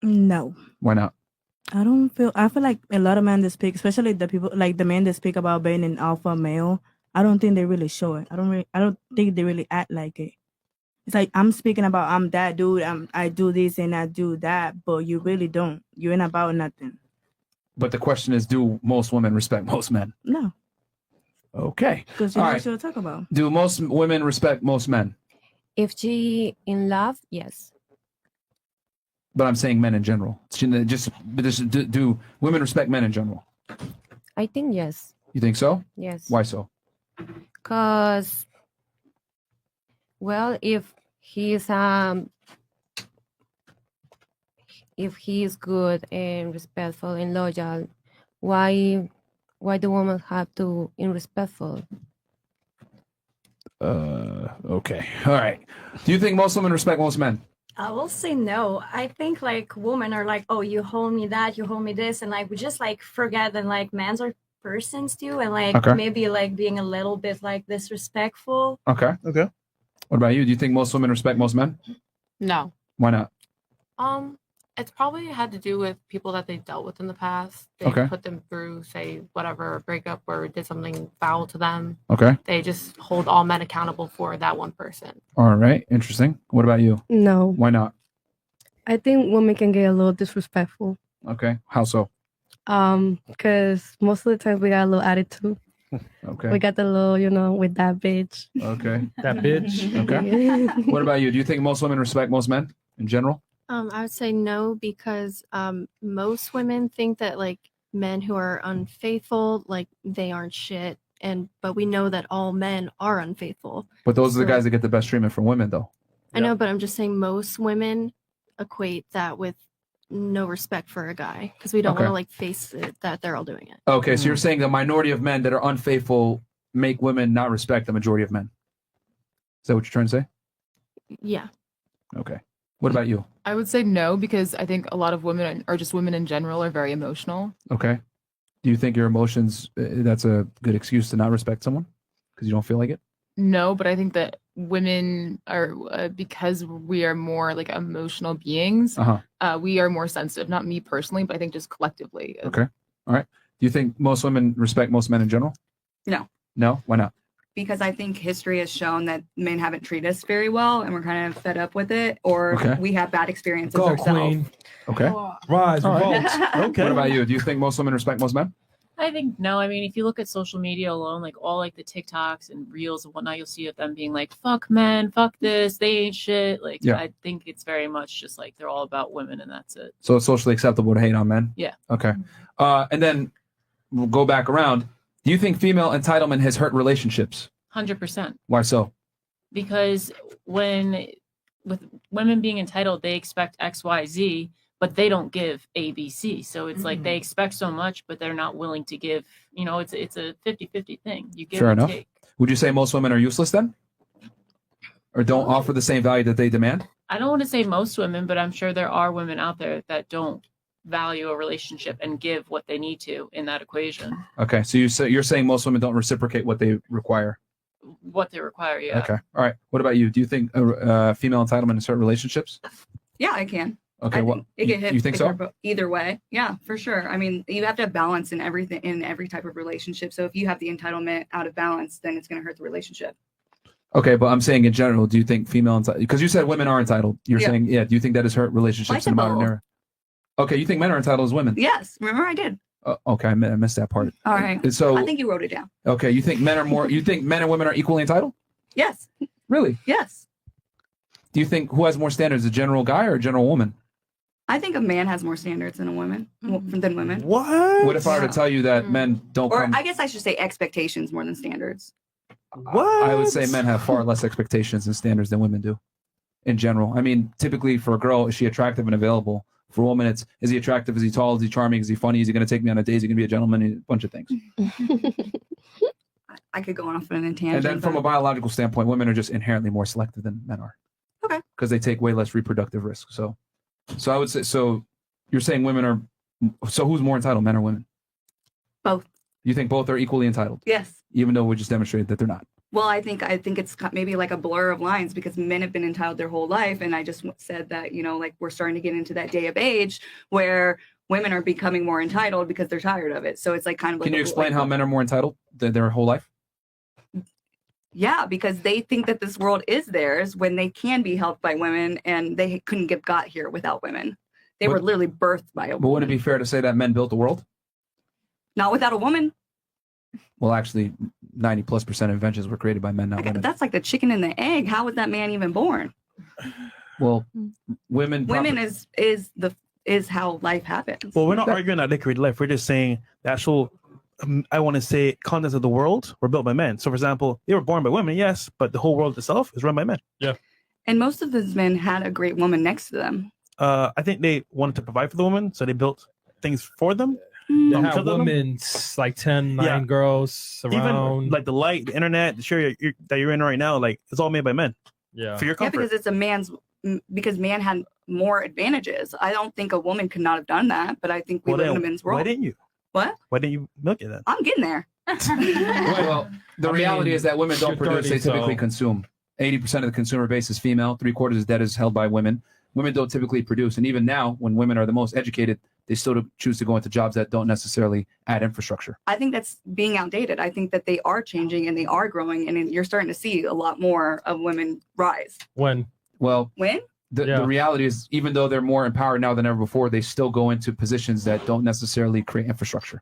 No. Why not? I feel like a lot of men that speak, especially the people like the men that speak about being an alpha male, I don't think they really show it. I don't think they really act like it. It's like, I'm speaking about, I'm that dude, I do this and I do that, but you really don't. You ain't about nothing. But the question is, do most women respect most men? No. Okay. Because you All know right. what you'll talk about. Do most women respect most men? If she in love, yes. But I'm saying men in general. Do women respect men in general? I think yes. You think so? Yes. Why so? Because, well, if he's good and respectful and loyal, why the woman have to be respectful? Okay. All right. Do you think most women respect most men? I will say no. I think like women are like, oh, you hold me that, you hold me this, and like we just like forget that like men's are persons too, and like Okay. maybe like being a little bit like disrespectful. Okay. Okay. What about you? Do you think most women respect most men? No. Why not? It's probably had to do with people that they dealt with in the past. They Okay. put them through, say, whatever, a breakup or did something foul to them. Okay. They just hold all men accountable for that one person. All right. Interesting. What about you? No. Why not? I think women can get a little disrespectful. Okay. How so? Because most of the time we got a little attitude. Okay. We got the little, with that bitch. Okay. That bitch. Okay. What about you? Do you think most women respect most men in general? I would say no, because most women think that like men who are unfaithful, like they aren't shit, but we know that all men are unfaithful. But those are the So- guys that get the best treatment from women, though. I know, but I'm just saying most women equate that with no respect for a guy because we don't Okay. want to like face it that they're all doing it. Okay. So you're saying the minority of men that are unfaithful make women not respect the majority of men. Is that what you're trying to say? Yeah. Okay. What about you? I would say no, because I think a lot of women, or just women in general, are very emotional. Okay. Do you think your emotions, that's a good excuse to not respect someone because you don't feel like it? No, but I think that women are, because we are more like emotional beings, Uh-huh. we are more sensitive. Not me personally, but I think just collectively. Okay. All right. Do you think most women respect most men in general? No, No? Why not? because I think history has shown that men haven't treated us very well, and we're kind of fed up with it, or Okay. we have bad experiences Go, ourselves. queen. Okay. Rise, All revolt. right. Okay. What about you? Do you think most women respect most men? I think no. I mean, if you look at social media alone, like all like the TikToks and reels and whatnot, you'll see of them being like, "Fuck men, fuck this, they ain't shit." Like, Yeah. I think it's very much just like they're all about women and that's it. So it's socially acceptable to hate on men? Yeah. Okay. And then we'll go back around. Do you think female entitlement has hurt relationships? 100%. Why so? Because with women being entitled, they expect X, Y, Z, but they don't give A, B, C. So it's like they expect so much, but they're not willing to give. You know, it's a 50-50 thing. You give Fair and enough. take. Would you say most women are useless then? Or don't offer the same value that they demand? I don't want to say most women, but I'm sure there are women out there that don't value a relationship and give what they need to in that equation. Okay. So you're saying most women don't reciprocate what they require? What they require, yeah. Okay. All right. What about you? Do you think female entitlement in certain relationships? Yeah, I can. Okay. I Well, think it can hit you think so? either way. Yeah, for sure. I mean, you have to have balance in everything, in every type of relationship. So if you have the entitlement out of balance, then it's going to hurt the relationship. Okay, but I'm saying in general, do you think female entitled? Because you said women are entitled. You're Yeah. saying, yeah. Do you think that has hurt relationships I in the said modern both. era? Okay, you think men are entitled as women? Yes, remember I did. Okay, I missed that part. All right. So I think you wrote it down. okay, you think men are more? You think men and women are equally entitled? Yes. Really? Yes. Do you think who has more standards, a general guy or a general woman? I think a man has more standards than a woman than women. What? What if I were to tell you that men don't Or come? I guess I should say expectations more than standards. What? I would say men have far less expectations and standards than women do, in general. I mean, typically for a girl, is she attractive and available? For a woman, it's is he attractive? Is he tall? Is he charming? Is he funny? Is he going to take me on a date? Is he going to be a gentleman? A bunch of things. I could go off on a tangent. And then from a biological standpoint, women are just inherently more selective than men are. Okay. Because they take way less reproductive risk. So I would say, so you're saying women are, so who's more entitled, men or women? Both. You think both are equally entitled? Yes. Even though we just demonstrated that they're not. Well, I think it's maybe like a blur of lines because men have been entitled their whole life, and I just said that like we're starting to get into that day of age where women are becoming more entitled because they're tired of it. So it's like kind of like. Can you explain how men are more entitled than their whole life? Yeah, because they think that this world is theirs when they can be helped by women, and they couldn't get got here without women. They were literally birthed by a But woman. wouldn't it be fair to say that men built the world? Not without a woman. Well, actually, 90+% of inventions were created by men, not women. That's like the chicken and the egg. How was that man even born? Well, women. Women is how life happens. Well, we're not arguing that they created life. We're just saying the actual, I want to say, contents of the world were built by men. So, for example, they were born by women, yes, but the whole world itself is run by men. Yeah. And most of those men had a great woman next to them. I think they wanted to provide for the women, so they built things for them. They because have of them. women, like 10, 9 Yeah. girls around. Even like the light, the internet, the show that you're in right now, like it's all made by men. Yeah. For your Yeah, comfort. because it's a man's because man had more advantages. I don't think a woman could not have done that, but I think we Well, live in a then, men's world. why didn't you? What? Why didn't you milk it then? I'm getting there. Well, the reality is that women don't you're produce; 30, they typically so- consume. 80% of the consumer base is female. 3/4 of that is held by women. Women don't typically produce, and even now, when women are the most educated, they still choose to go into jobs that don't necessarily add infrastructure. I think that's being outdated. I think that they are changing and they are growing, and you're starting to see a lot more of women rise. When? Well, When? the reality is, even though they're more empowered now than ever before, they still go into positions that don't necessarily create infrastructure.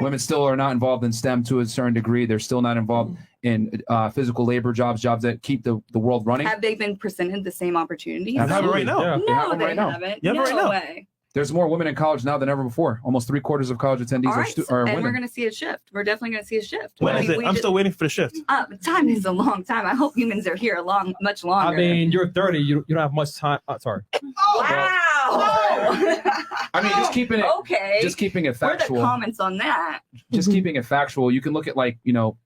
Women still are not involved in STEM to a certain degree. They're still not involved in physical labor jobs that keep the world running. Have they been presented the same opportunities? They have it right now. Yeah. They have No, it they right now. haven't. You have it no right now. way. There's more women in college now than ever before. Almost 3/4 of college attendees All are, right, are and women. we're going to see a shift. We're definitely going to see a shift. When is it? I'm still waiting for the shift. Time is a long time. I hope humans are here much longer. I mean, you're 30. You don't have much time. Sorry. Wow. I mean, just keeping it. Okay. Just keeping it What are the factual. comments on that? Just keeping it factual. You can look at the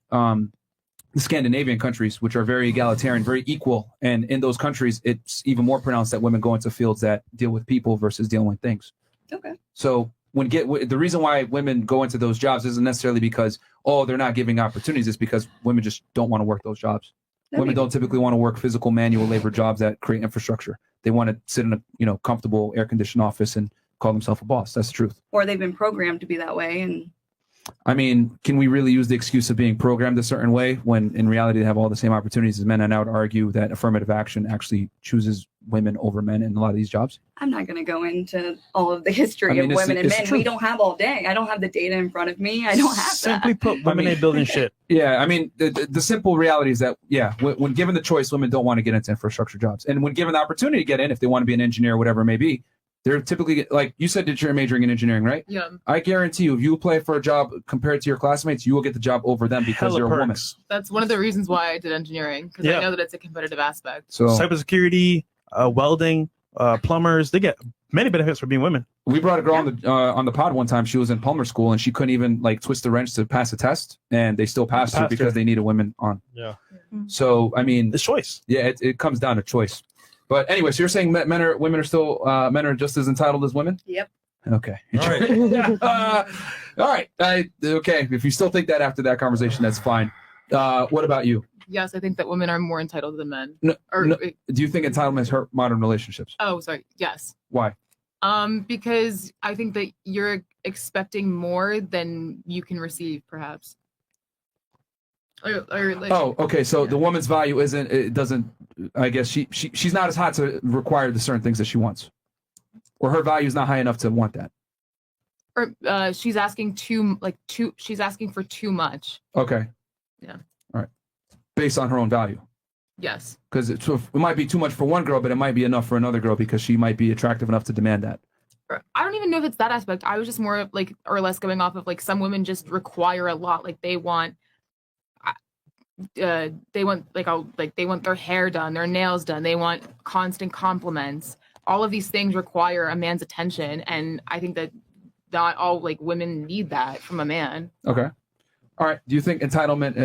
Scandinavian countries, which are very egalitarian, very equal, and in those countries, it's even more pronounced that women go into fields that deal with people versus dealing with things. Okay. So the reason why women go into those jobs isn't necessarily because they're not giving opportunities. It's because women just don't want to work those jobs. Women don't typically want to work physical manual labor jobs that create infrastructure. They want to sit in a comfortable air conditioned office and call themselves a boss. That's the truth. Or they've been programmed to be that way, and I mean, can we really use the excuse of being programmed a certain way when in reality they have all the same opportunities as men? And I would argue that affirmative action actually chooses women over men in a lot of these jobs. I'm not going to go into all of the history I mean, of it's- women and it's men. true. We don't have all day. I don't have the data in front of me. I don't have Simply that. put, women ain't building shit. Yeah, I mean, the simple reality is that, when given the choice, women don't want to get into infrastructure jobs. And when given the opportunity to get in, if they want to be an engineer or whatever it may be, they're typically, like you said that you're majoring in engineering, right? Yeah. I guarantee you, if you apply for a job compared to your classmates, you will get the job over them because Hella you're a woman. perks. That's one of the reasons why I did engineering because Yeah. I know that it's a competitive aspect. So Cybersecurity, welding, plumbers, they get many benefits for being women. we brought a girl on the pod one time. She was in Palmer School and she couldn't even twist the wrench to pass a test, and they still passed her Passed her. because they needed women on. Yeah. So I mean, it's choice. Yeah, it comes down to choice. But anyway, so you're saying men are just as entitled as women? Yep. Okay. All right. All right. Okay. If you still think that after that conversation, that's fine. What about you? Yes, I think that women are more entitled than men. No, do you think entitlement hurt modern relationships? Oh, sorry. Yes. Why? Because I think that you're expecting more than you can receive, perhaps. Or like, Oh, okay. So the woman's value isn't. It doesn't. I guess she's not as hot to require the certain things that she wants, or her value is not high enough to want that. Or she's asking she's asking for too much. Okay. Yeah. All right. Based on her own value. Yes. Because it might be too much for one girl, but it might be enough for another girl because she might be attractive enough to demand that. I don't even know if it's that aspect. I was just more like, or less going off of like some women just require a lot. Like they want they want their hair done, their nails done. They want constant compliments. All of these things require a man's attention, and I think that not all like women need that from a man. Okay. All right. Do you think entitlement?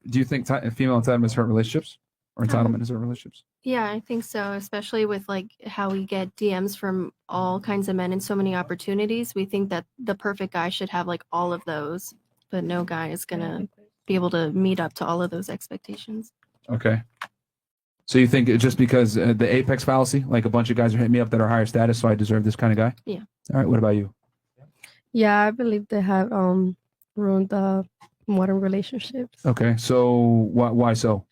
Do you think female entitlement is hurt relationships, or entitlement is hurt relationships? Yeah, I think so, especially with like how we get DMs from all kinds of men and so many opportunities. We think that the perfect guy should have like all of those, but no guy is gonna be able to meet up to all of those expectations. Okay. So you think just because the apex fallacy, like a bunch of guys are hitting me up that are higher status, so I deserve this kind of guy? Yeah. All right. What about you? Yeah, I believe they have ruined the modern relationships Okay. So why so?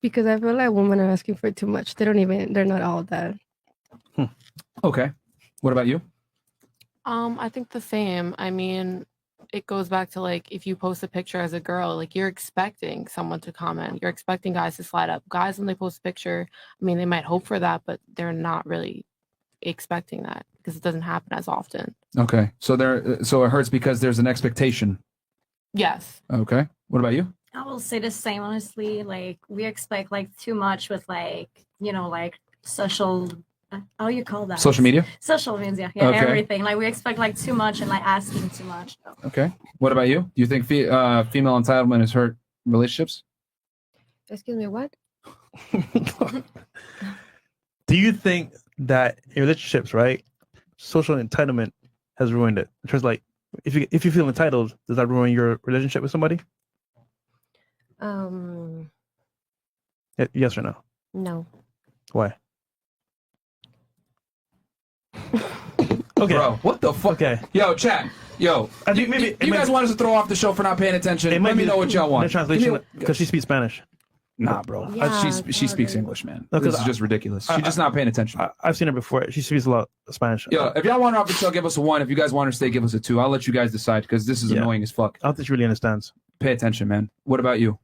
because I feel like women are asking for too much. They're not all that. Okay. What about you? I think the same. I mean, it goes back to like if you post a picture as a girl, like you're expecting someone to comment. You're expecting guys to slide up. Guys, when they post a picture, I mean, they might hope for that, but they're not really expecting that because it doesn't happen as often. Okay. So so it hurts because there's an expectation. Yes. Okay. What about you? I will say the same, honestly. Like we expect like too much with like, like social, how you call that? Social media? Social media, yeah, Okay. everything. Like we expect like too much and like asking too much. Okay. What about you? Do you think female entitlement has hurt relationships? Excuse me, what? Do you think that in relationships, right, social entitlement has ruined it? In terms of like, if you feel entitled, does that ruin your relationship with somebody? Yes or no? No. Why? Okay. Bro, what the fuck? Okay. Yo, chat. Yo, I think maybe you guys want us to throw off the show for not paying attention? Let me know what y'all want. The translation, because she speaks Spanish. Nah, bro. Yeah, she speaks English, man. No, 'cause This is just ridiculous. She's just not paying attention. I've seen her before. She speaks a lot of Spanish. Yo, if y'all want her off the show, give us a 1. If you guys want her to stay, give us a 2. I'll let you guys decide because this is Yeah. annoying as fuck. I don't think she really understands. Pay attention, man. What about you?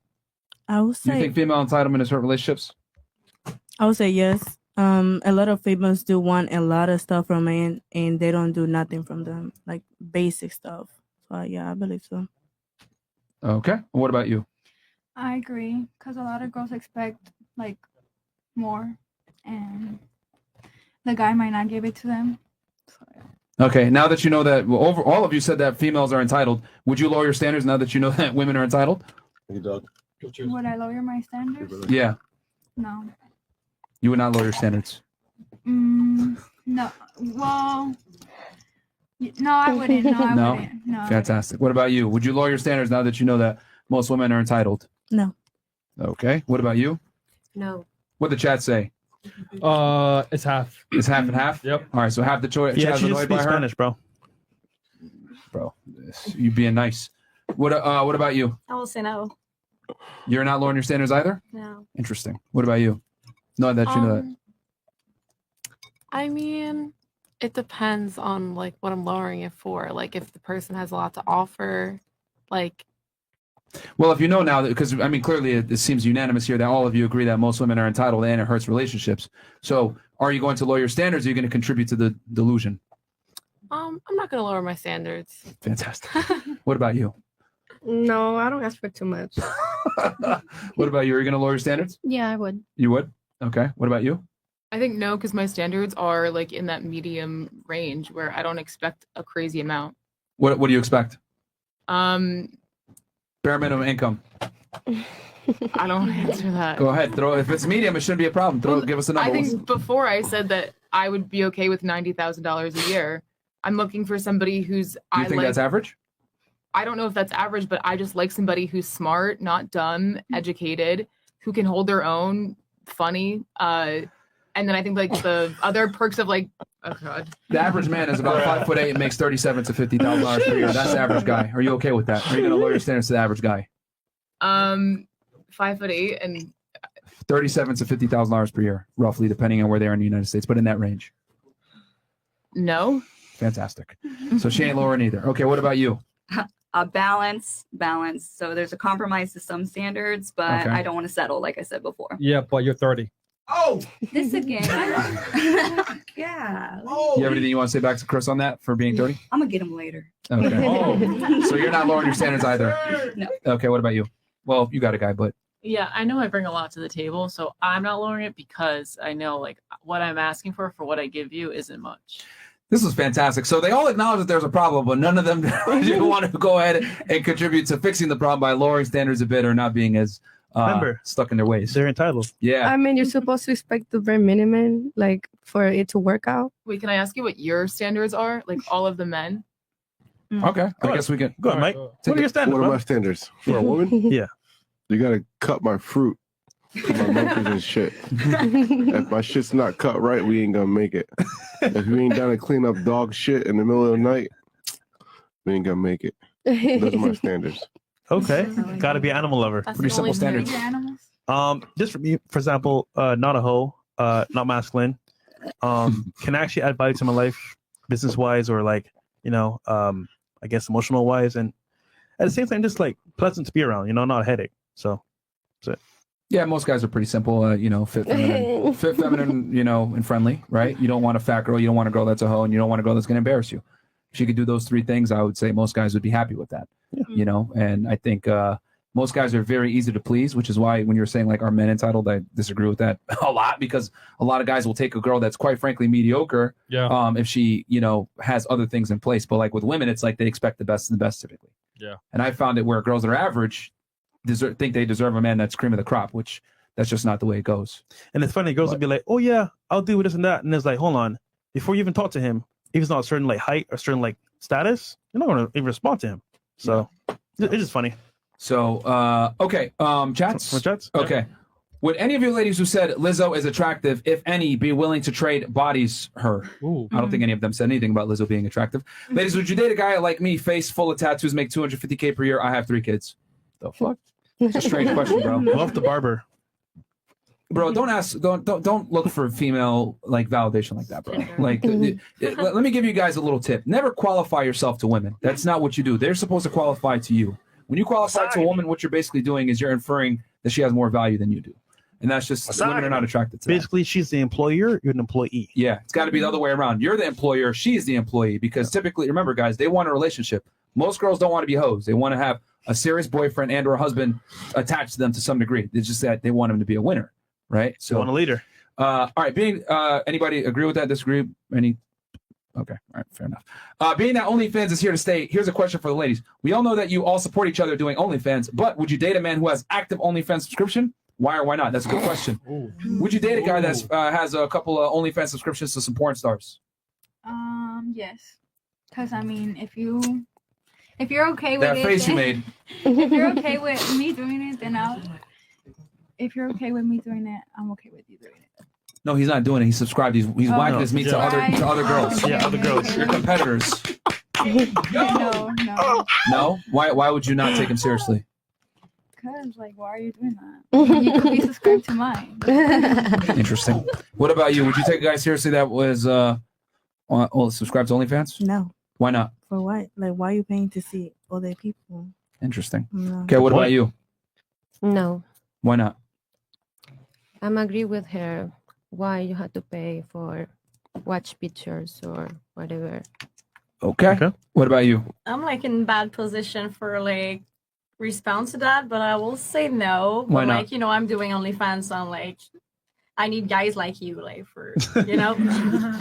I would Do you say think female entitlement has hurt relationships? I would say yes. A lot of females do want a lot of stuff from men, and they don't do nothing from them, like basic stuff. So yeah, I believe so. Okay. What about you? I agree, because a lot of girls expect like more, and the guy might not give it to them. Okay. Now that you know that, well, all of you said that females are entitled. Would you lower your standards now that you know that women are entitled? Hey, Doug. Would I lower my standards? Yeah. No. You would not lower your standards. No. Well, no, I wouldn't. No, I No? wouldn't. No. Fantastic. What about you? Would you lower your standards now that you know that most women are entitled? No. Okay. What about you? No. What the chat say? It's half. It's half and half? Yep. All right. So half the choice. Yeah, chat's she just annoyed by speaks her? Spanish, bro. Bro, you being nice. What about you? I will say no. You're not lowering your standards either? No. Interesting. What about you? No, that you know that. I mean, it depends on like what I'm lowering it for. Like if the person has a lot to offer, like Well, if you know now, because I mean, clearly it seems unanimous here that all of you agree that most women are entitled and it hurts relationships. So, are you going to lower your standards? Or are you going to contribute to the delusion? I'm not gonna lower my standards. Fantastic. What about you? No, I don't ask for too much. What about you? Are you going to lower your standards? Yeah, I would. You would. Okay. What about you? I think no, because my standards are like in that medium range where I don't expect a crazy amount. What do you expect? Um, Bare minimum income. I don't answer that. Go ahead. If it's medium, it shouldn't be a problem. Give us a number. I think before I said that I would be okay with $90,000 a year. I'm looking for somebody who's. Do you think that's average? I don't know if that's average, but I just like somebody who's smart, not dumb, educated, who can hold their own, funny. And then I think like the other perks of like, oh god, The average man is about 5'8" and makes $37,000 to $50,000 per year. That's the average guy. Are you okay with that? Are you going to lower your standards to the average guy? 5'8" and $37,000 to $50,000 per year, roughly, depending on where they are in the United States, but in that range. no. Fantastic. So she ain't lowering either. Okay, what about you? Balance. So there's a compromise to some standards, but Okay. I don't want to settle, like I said before. Yeah, but you're 30. Oh, this again. Yeah. You have anything you want to say back to Chris on that for being 30? I'm gonna get him later. Okay. So you're not lowering your standards either. No. Okay, what about you? Well, you got a guy, but Yeah, I know I bring a lot to the table, so I'm not lowering it because I know like what I'm asking for what I give you isn't much. this was fantastic. So they all acknowledge that there's a problem, but none of them want to go ahead and contribute to fixing the problem by lowering standards a bit or not being as Remember, stuck in their ways. They're entitled. Yeah. I mean, you're supposed to expect the bare minimum, like for it to work out. Wait, can I ask you what your standards are? Like all of the men? Okay. I guess we can. Go ahead, Mike. What What are your standards? What are bro? my standards for a woman? Yeah. You gotta cut my fruit, my monkeys and shit. If my shit's not cut right, we ain't gonna make it. If we ain't down to clean up dog shit in the middle of the night, we ain't gonna make it. Those are my standards. Okay. Got to be an animal lover. That's Pretty the simple only thing. standards. Just for me, for example, not a hoe, not masculine. Can actually add value to my life, business wise, or like I guess emotional wise, and at the same time, just like pleasant to be around. Not a headache. So that's it. Yeah, most guys are pretty simple. Fit feminine, and friendly, right? You don't want a fat girl. You don't want a girl that's a hoe, and you don't want a girl that's going to embarrass you. If you could do those three things, I would say most guys would be happy with that. And I think most guys are very easy to please, which is why when you're saying like, are men entitled? I disagree with that a lot because a lot of guys will take a girl that's quite frankly mediocre. Yeah. If she, has other things in place. But like with women, it's like they expect the best of the best typically. Yeah. And I found it where girls that are average think they deserve a man that's cream of the crop, which that's just not the way it goes. And it's funny, girls will be like, "Oh yeah, I'll do this and that," and it's like, hold on, before you even talk to him, if he's not a certain like height or certain like status, you're not going to even respond to him. So it's just funny. So okay, chats. Chats. Okay. Would any of you ladies who said Lizzo is attractive, if any, be willing to trade bodies her? I don't think any of them said anything about Lizzo being attractive. Ladies, would you date a guy like me, face full of tattoos, make $250K per year? I have 3 kids. The fuck? It's a strange question, bro. Love the barber. Bro, don't look for female like validation like that, bro. Like, let me give you guys a little tip. Never qualify yourself to women. That's not what you do. They're supposed to qualify to you. When you qualify to a woman, what you're basically doing is you're inferring that she has more value than you do, and that's just women are not attracted to that. Basically, she's the employer, you're an employee. Yeah, it's got to be the other way around. You're the employer, she's the employee, because typically, remember, guys, they want a relationship. Most girls don't want to be hoes. They want to have a serious boyfriend and or a husband attached to them to some degree. It's just that they want him to be a winner, right? So You want a leader. all right, being anybody agree with that? Disagree? Any? Okay, all right, fair enough. Being that OnlyFans is here to stay, here's a question for the ladies. We all know that you all support each other doing OnlyFans, but would you date a man who has active OnlyFans subscription? Why or why not? That's a good question. Would you date a guy that has a couple of OnlyFans subscriptions to some porn stars? Yes, because I mean, if you're okay with That it, face you then- made. if you're okay with me doing it, then if you're okay with me doing it, I'm okay with you doing it. No, he's not doing it. He's subscribed. He's whacking his meat to other girls. Yeah, other girls. Your competitors. No. No? Why would you not take him seriously? Because, like, why are you doing that? You could be subscribed to mine. Interesting. What about you? Would you take a guy seriously that was subscribed to OnlyFans? No. Why not? For what? Like, why are you paying to see other people? Interesting. No. Okay, what about you? No, Why not? I'm agree with her. Why you have to pay for watch pictures or whatever? Okay. What about you? I'm like in bad position for like respond to that, but I will say no. Why But not? like, I'm doing OnlyFans, so I'm like, I need guys like you, like for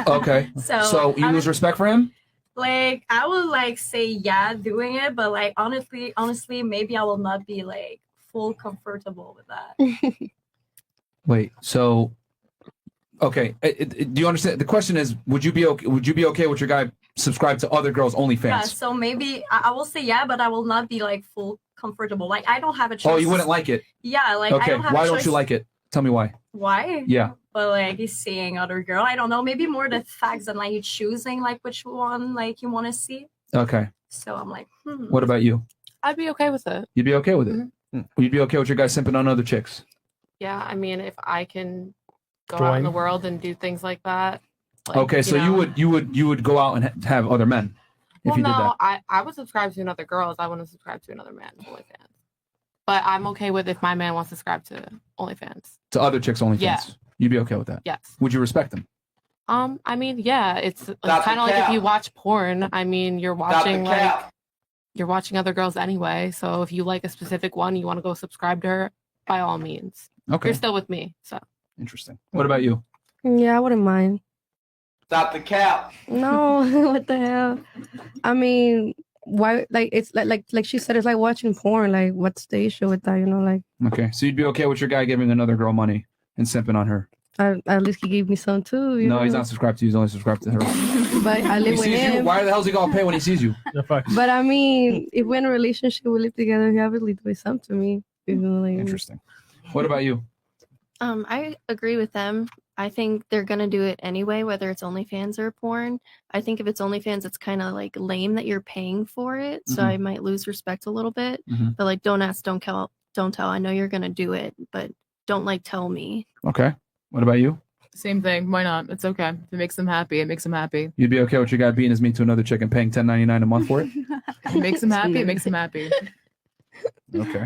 Okay. So you lose respect for him? Like I would like say yeah, doing it, but like honestly, maybe I will not be like full comfortable with that. Wait, so okay, do you understand? The question is, would you be okay with your guy subscribed to other girls' OnlyFans? Yeah, so maybe I will say yeah, but I will not be like full comfortable. Like I don't have a choice. Oh, you wouldn't like it? Yeah, like I Okay, don't have why a don't choice. you like it? Tell me why. Why? Yeah. But like he's seeing other girl. I don't know. Maybe more the facts than like you choosing like which one like you want to see. Okay. So I'm like, What about you? I'd be okay with it. You'd be okay with it? You'd be okay with your guy simping on other chicks? Yeah, I mean, if I can go out in the Join. world and do things like that, Like, Okay, so know. you would go out and have other men if Well, you did no, that. I would subscribe to another girls. I wouldn't subscribe to another man OnlyFans. But I'm okay with if my man wants to subscribe to OnlyFans. To other chicks OnlyFans. Yeah. You'd be okay with that. Yes. Would you respect them? I mean, yeah, it's That's kind the of like if cap. you watch porn. I mean, you're That's the watching like cap. you're watching other girls anyway. So if you like a specific one, you want to go subscribe to her, by all means. Okay. You're still with me, so. Interesting. What about you? Yeah, I wouldn't mind. Stop the cap. No, what the hell? I mean, why? Like it's like she said, it's like watching porn. Like, what's the issue with that? You know, like Okay, so you'd be okay with your guy giving another girl money and simping on her? at least he gave me some too. You No, know? he's not subscribed to you. He's only subscribed to her. But I He live with sees you. him. Why the hell is he gonna pay when he sees you? But I mean, if we're in a relationship, we live together. He obviously doing something to me. You know, like, Interesting. What about you? I agree with them. I think they're gonna do it anyway, whether it's OnlyFans or porn. I think if it's OnlyFans, it's kind of like lame that you're paying for it, so Mhm. I might lose respect a little bit. Mhm. But like, don't ask, don't tell, don't tell. I know you're gonna do it, but don't like tell me. Okay. What about you? Same thing. Why not? It's okay. If it makes them happy, it makes them happy. You'd be okay with your guy beating his meat to another chick and paying $10.99 a month for it? If it makes them happy, it makes them happy. Okay.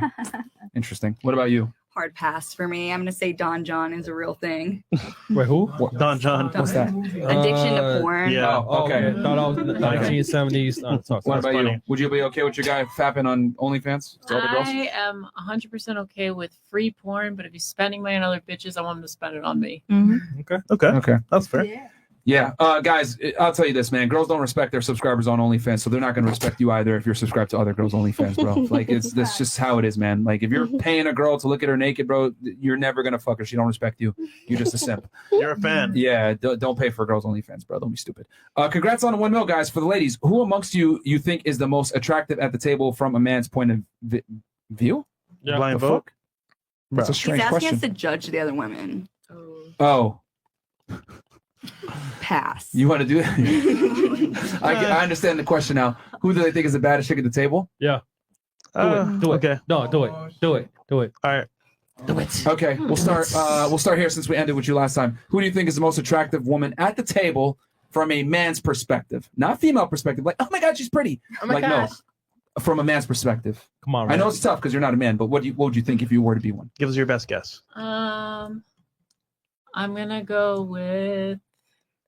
Interesting. What about you? Hard pass for me. I'm gonna say Don John is a real thing. Wait, who? Don John. What's that? Addiction to porn. Yeah. Oh, okay. Thought I was in the 1970s. What about you? Would you be okay with your guy fapping on OnlyFans to other girls? I am 100% okay with free porn, but if he's spending money on other bitches, I want him to spend it on me. Okay. That's fair. Yeah, guys, I'll tell you this, man. Girls don't respect their subscribers on OnlyFans, so they're not going to respect you either if you're subscribed to other girls' OnlyFans, bro. Like, that's just how it is, man. Like, if you're paying a girl to look at her naked, bro, you're never going to fuck her. She don't respect you. You're just a simp. You're a fan. Yeah, don't pay for girls' OnlyFans, bro. Don't be stupid. Congrats on the 1 mil, guys. For the ladies, who amongst you think is the most attractive at the table from a man's point of view? Yeah. Blind The vote? fuck? That's a He's strange asking question. us to judge the other women. Oh. Pass. You want to do that? I understand the question now. Who do they think is the baddest chick at the table? Yeah. Do it. Okay. No, do it. Do it. Do it. All right. Do it. Okay, we'll start. We'll start here since we ended with you last time. Who do you think is the most attractive woman at the table from a man's perspective, not female perspective? Like, oh my god, she's pretty. Oh my like, gosh. no, from a man's perspective. Come on. I know it's tough because you're not a man, but what would you think if you were to be one? Give us your best guess. I'm gonna go with.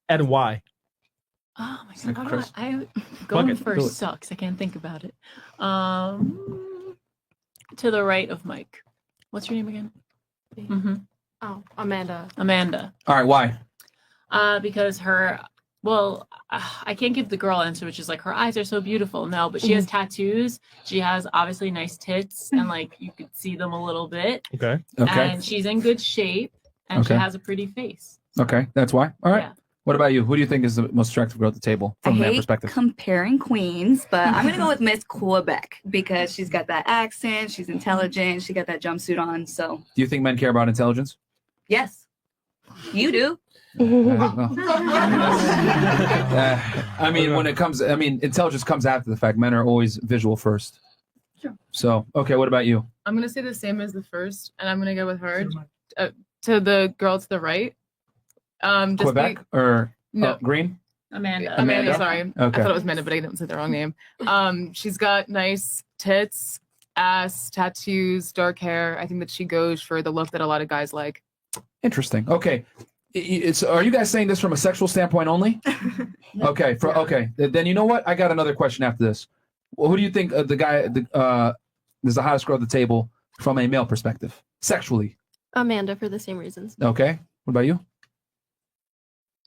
And why? Oh my god, I Chris. going Fuck it, do first it. sucks. I can't think about it. To the right of Mike. What's your name again? Mm-hmm. Oh, Amanda. Amanda. All right, why? Because her. Well, I can't give the girl answer, which is like her eyes are so beautiful. No, but she has tattoos. She has obviously nice tits, and like you could see them a little bit. Okay. Okay. And she's in good shape, and she Okay. has a pretty face. Okay, that's why. All right. Yeah. What about you? Who do you think is the most attractive girl at the table I from a man hate perspective? comparing queens, but I'm gonna go with Miss Quebec because she's got that accent, she's intelligent, she got that jumpsuit on. So Do you think men care about intelligence? yes, you do. I mean, when it comes, I mean, intelligence comes after the fact. Men are always visual first. Sure. So, okay, what about you? I'm gonna say the same as the first, and I'm gonna go with her. To the girl to the right. Just Quebec or No. Green? Amanda. Amanda, sorry. I Okay. thought it was Amanda, but I didn't say the wrong name. She's got nice tits, ass, tattoos, dark hair. I think that she goes for the look that a lot of guys like. Interesting. Okay. It's are you guys saying this from a sexual standpoint only? Okay. Then you know what? I got another question after this. Well, who do you think the guy is the hottest girl at the table from a male perspective, sexually? Amanda for the same reasons. Okay. What about you?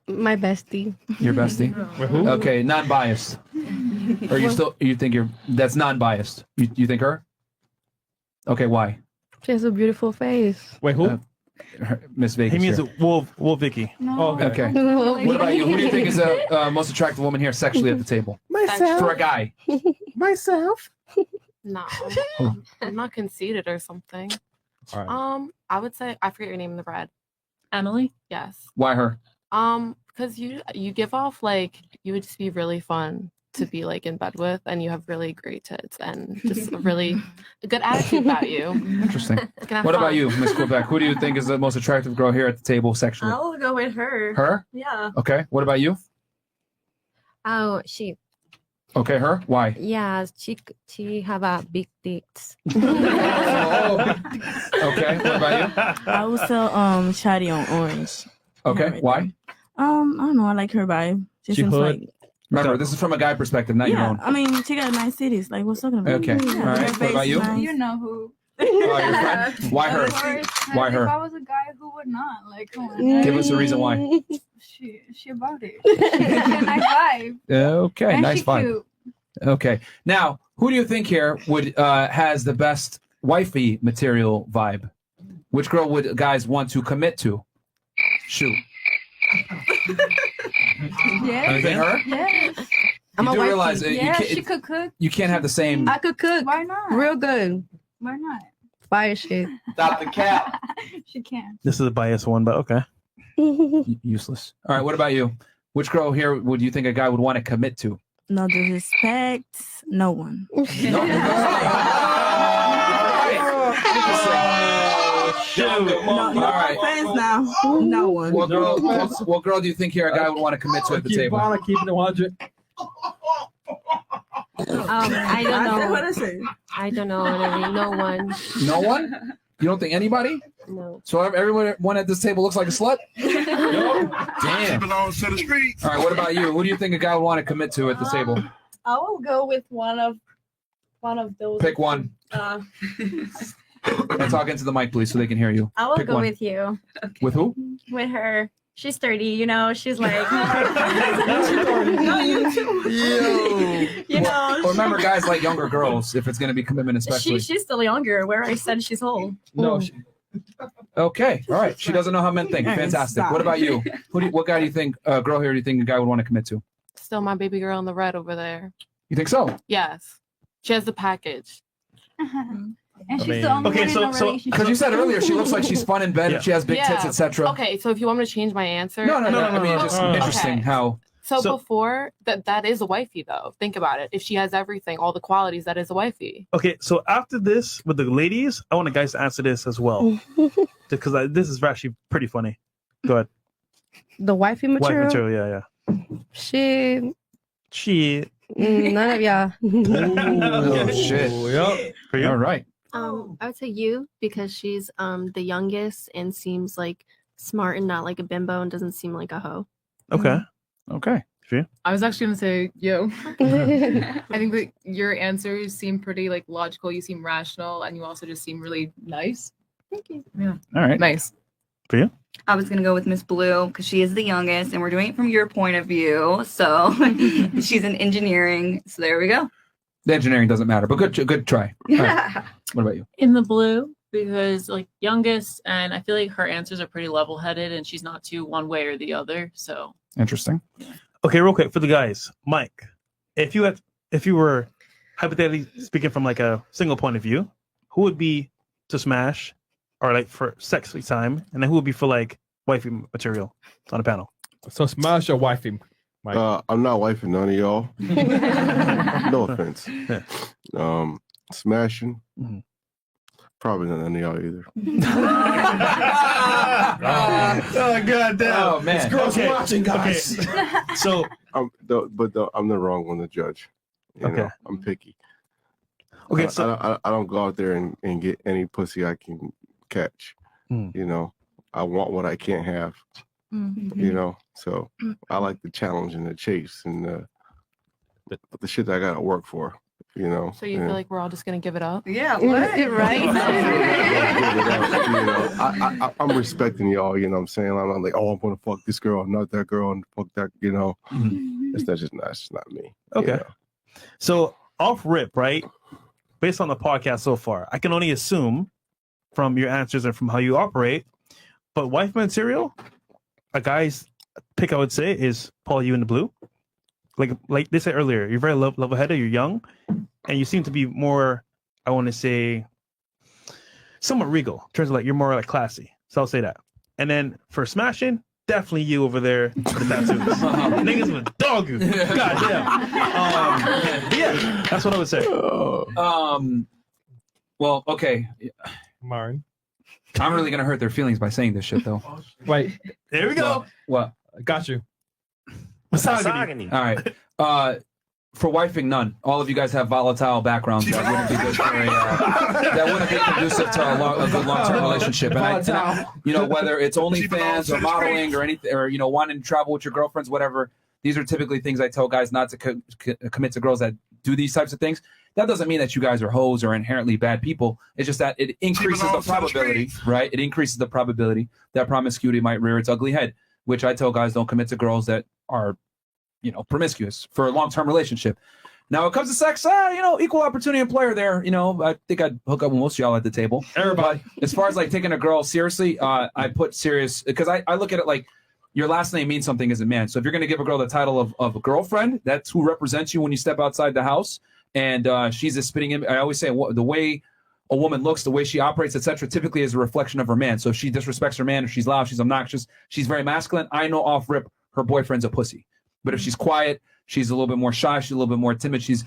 My bestie. Your bestie? who? Okay, non-biased. Or you think that's non-biased? You think her? Okay, why? She has a beautiful face. Wait, who? Miss Vegas. He means here. Wolf Vicky. Oh, Okay. What about you? Who do you think is the most attractive woman here sexually at the table? Myself. For a guy. Myself. No, I'm not conceited or something. All right. I would say I forget your name in the bread. Emily. Yes. Why her? Because you give off like you would just be really fun to be like in bed with, and you have really great tits and just a really good attitude about you. Interesting. Can have What about fun. you, Miss Quebec? Who do you think is the most attractive girl here at the table sexually? I'll go with her. Her? Yeah. Okay. What about you? Oh, she. Okay, her. Why? Yeah, she have a big tits. Okay. What about you? I also Shadi on Orange. Okay. Why? I don't know. I like her vibe. She seems like Remember, this is from a guy perspective, not your yeah. own. I mean, she got nice cities. Like what's talking about? Okay. Yeah, All right. her What face about you? is nice. You know who. Oh, your friend? Why her? Of course. Why If her? I was a guy, who would not? Like, come on. Give us a reason why. She about it. She got a nice vibe. Okay. And Nice she vibe. cute. Okay. Now, who do you think here would has the best wifey material vibe? Which girl would guys want to commit to? Shoot. Yeah. You think her? Yes. You do realize you Yeah, can't, she could cook. you can't have the same. I could cook. Why not? Real good. Why not? Fire shit. Stop the cap. She can. This is a biased one, but okay. Useless. All right. What about you? Which girl here would you think a guy would want to commit to? No disrespect. No one. All right. Fans now. No one. What girl do you think here a guy would want to commit to at the table? Keeping it 100. I don't I said know. what I said. I don't know. Really. No one. No one? You don't think anybody? No. So everyone at this table looks like a slut? Damn. belongs to the streets. All right, what about you? Who do you think a guy would want to commit to at the table? I will go with one of those. Pick one. And talk into the mic, please, so they can hear you. I will Pick go one. with you. With who? With her. She's 30, you know, she's like you know, Well, remember, guys like younger girls, if it's going to be commitment, especially. she's still younger, where I said she's old. No. Okay. All right. She doesn't know how men think. Fantastic. What about you? What guy do you think, girl here, do you think a guy would want to commit to? Still my baby girl in the red over there. You think so? Yes. She has the package. And she's the only one in a relationship. Because you said earlier she looks like she's fun in bed and she has big tits, etc. Okay, so if you want me to change my answer. No. I mean, just interesting how. So before that is a wifey though. Think about it. If she has everything, all the qualities, that is a wifey. Okay, so after this with the ladies, I want the guys to answer this as well, because this is actually pretty funny. Go ahead. The wifey material. Wife material, yeah. She. She. None of y'all. Oh shit. Yep. For you? All right. I would say you because she's the youngest and seems like smart and not like a bimbo and doesn't seem like a hoe. Okay. Okay. For you? I was actually gonna say you. I think that your answers seem pretty like logical. You seem rational, and you also just seem really nice. Thank you. Yeah. All right. Nice. For you? I was gonna go with Miss Blue because she is the youngest, and we're doing it from your point of view. So she's in engineering. So there we go. The engineering doesn't matter, but good try. All right. What about you? In the blue, because like youngest, and I feel like her answers are pretty level headed, and she's not too one way or the other. So Interesting. Okay, real quick for the guys, Mike, if you were hypothetically speaking from like a single point of view, who would be to smash or like for sexy time, and then who would be for like wifey material on the panel? So smash or wifey, Mike? I'm not wifing none of y'all. No offense. Smashing. Probably not none of y'all either. Oh god damn! Oh man, this girl's watching, guys. So, I'm the wrong one to judge. You know, I'm picky. Okay, I don't go out there and get any pussy I can catch. You know, I want what I can't have. You know, so I like the challenge and the chase and the shit that I gotta work for. You know. So you feel like we're all just gonna give it up? Yeah, right. I'm respecting y'all. You know what I'm saying? I'm not like, oh, I'm gonna fuck this girl, not that girl, and fuck that. You know, it's not me. Okay. You know? So off rip, right? Based on the podcast so far, I can only assume from your answers and from how you operate, but wife material, a guy's pick I would say is Paul, you in the blue. Like they said earlier, you're very level-headed, you're young, and you seem to be more, I want to say, somewhat regal. In terms of like you're more like classy. So I'll say that. And then for smashing, definitely you over there with the tattoos. Niggas with dog you. Goddamn. Yeah, that's what I would say. Well, okay. Martin. I'm really gonna hurt their feelings by saying this shit, though. Wait. There we go. What? Got you. Misogyny. All right. For wifing, none. All of you guys have volatile backgrounds that wouldn't be good for that wouldn't be conducive to a good long-term relationship. And I, you know, whether it's OnlyFans or modeling or anything, or you know, wanting to travel with your girlfriends, whatever. These are typically things I tell guys not to commit to girls that do these types of things. That doesn't mean that you guys are hoes or inherently bad people. It's just that it increases the probability, right? It increases the probability that promiscuity might rear its ugly head, which I tell guys don't commit to girls that are, you know, promiscuous for a long-term relationship. Now, when it comes to sex, you know, equal opportunity employer there. You know, I think I'd hook up with most of y'all at the table. Everybody. As far as like taking a girl seriously, I put serious because I look at it like your last name means something as a man. So if you're going to give a girl the title of a girlfriend, that's who represents you when you step outside the house. And she's a spitting image. I always say the way a woman looks, the way she operates, etc., typically is a reflection of her man. So if she disrespects her man, if she's loud, she's obnoxious, she's very masculine, I know off rip her boyfriend's a pussy. But if she's quiet, she's a little bit more shy, she's a little bit more timid, she's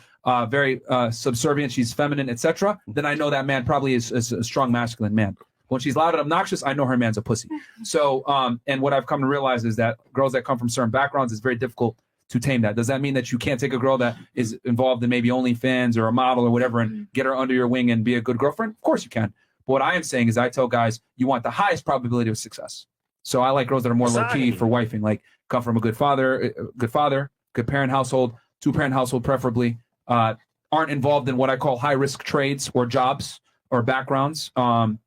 very subservient, she's feminine, etc., then I know that man probably is a strong masculine man. When she's loud and obnoxious, I know her man's a pussy. So, and what I've come to realize is that girls that come from certain backgrounds, it's very difficult to tame that. Does that mean that you can't take a girl that is involved in maybe OnlyFans or a model or whatever and get her under your wing and be a good girlfriend? Of course you can. But what I am saying is I tell guys, you want the highest probability of success. So I like girls that are more low-key for wifing, like come from a good father, good parent household, two-parent household preferably, aren't involved in what I call high-risk trades or jobs or backgrounds, and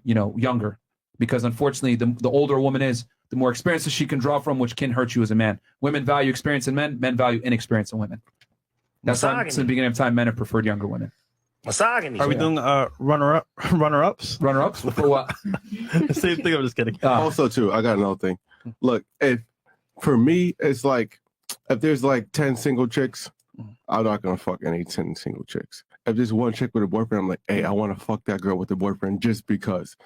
you know, younger. Because unfortunately, the older a woman is, the more experiences she can draw from, which can hurt you as a man. Women value experience in men, men value inexperience in women. That's why since the beginning of time, men have preferred younger women. Misogyny. Are we doing runner-ups? Runner-ups? For what? Same thing, I'm just kidding. Also, too, I got another thing. Look, for me, it's like, if there's like 10 single chicks, I'm not going to fuck any 10 single chicks. If there's one chick with a boyfriend, I'm like, hey, I want to fuck that girl with a boyfriend just because.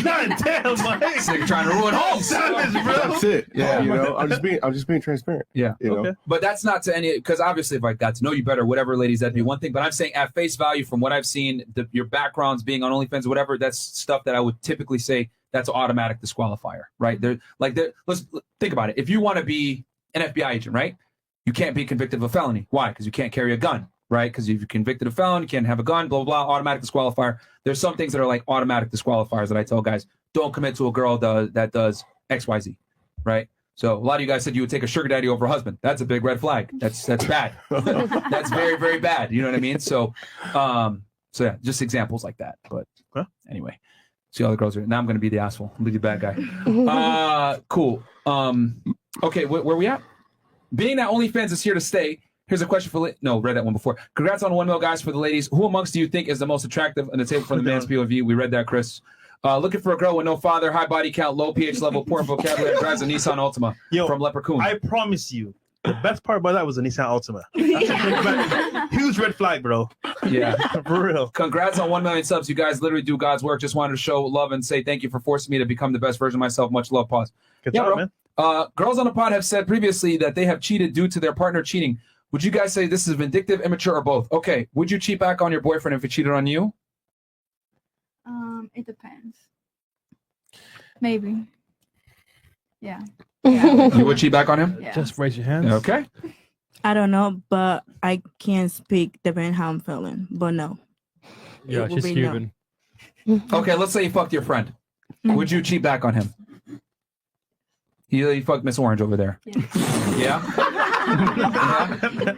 God damn, Mike. You're trying to ruin homes. That's it. Yeah. You know, I'm just being transparent. Yeah. You know? But that's not to any, because obviously if I got to know you better, whatever, ladies, that'd be one thing. But I'm saying at face value, from what I've seen, your backgrounds being on OnlyFans or whatever, that's stuff that I would typically say that's an automatic disqualifier, right? Let's think about it. If you want to be an FBI agent, right? You can't be convicted of a felony. Why? Because you can't carry a gun, right? Because if you're convicted of a felon, you can't have a gun, blah, blah, blah, automatic disqualifier. There's some things that are like automatic disqualifiers that I tell guys, don't commit to a girl that does X, Y, Z, right? So a lot of you guys said you would take a sugar daddy over a husband. That's a big red flag. That's bad. That's very, very bad. You know what I mean? So yeah, just examples like that. But anyway, see all the girls are, now I'm going to be the asshole. I'm going to be the bad guy. Cool. Okay, where we at? Being that OnlyFans is here to stay, here's a question for read that one before. Congrats on 1 mil, guys, for the ladies. Who amongst do you think is the most attractive on the table from the man's POV? We read that, Chris. Looking for a girl with no father, high body count, low pH level, poor vocabulary, drives a Nissan Altima from Leprechaun. I promise you, the best part about that was the Nissan Altima. That's a huge red flag, bro. Yeah, for real. Congrats on 1 million subs. You guys literally do God's work. Just wanted to show love and say thank you for forcing me to become the best version of myself. Much love. Pause. Good job, man. Girls on the pod have said previously that they have cheated due to their partner cheating. Would you guys say this is vindictive, immature, or both? Okay, would you cheat back on your boyfriend if he cheated on you? It depends. Maybe. Yeah. You would cheat back on him? Yeah. Just raise your hands. Okay. I don't know, but I can't speak depending how I'm feeling. But no. Yeah, It will she's be Cuban. Okay, let's say you fucked your friend. Would you cheat back on him? He fucked Miss Orange over there. Yeah.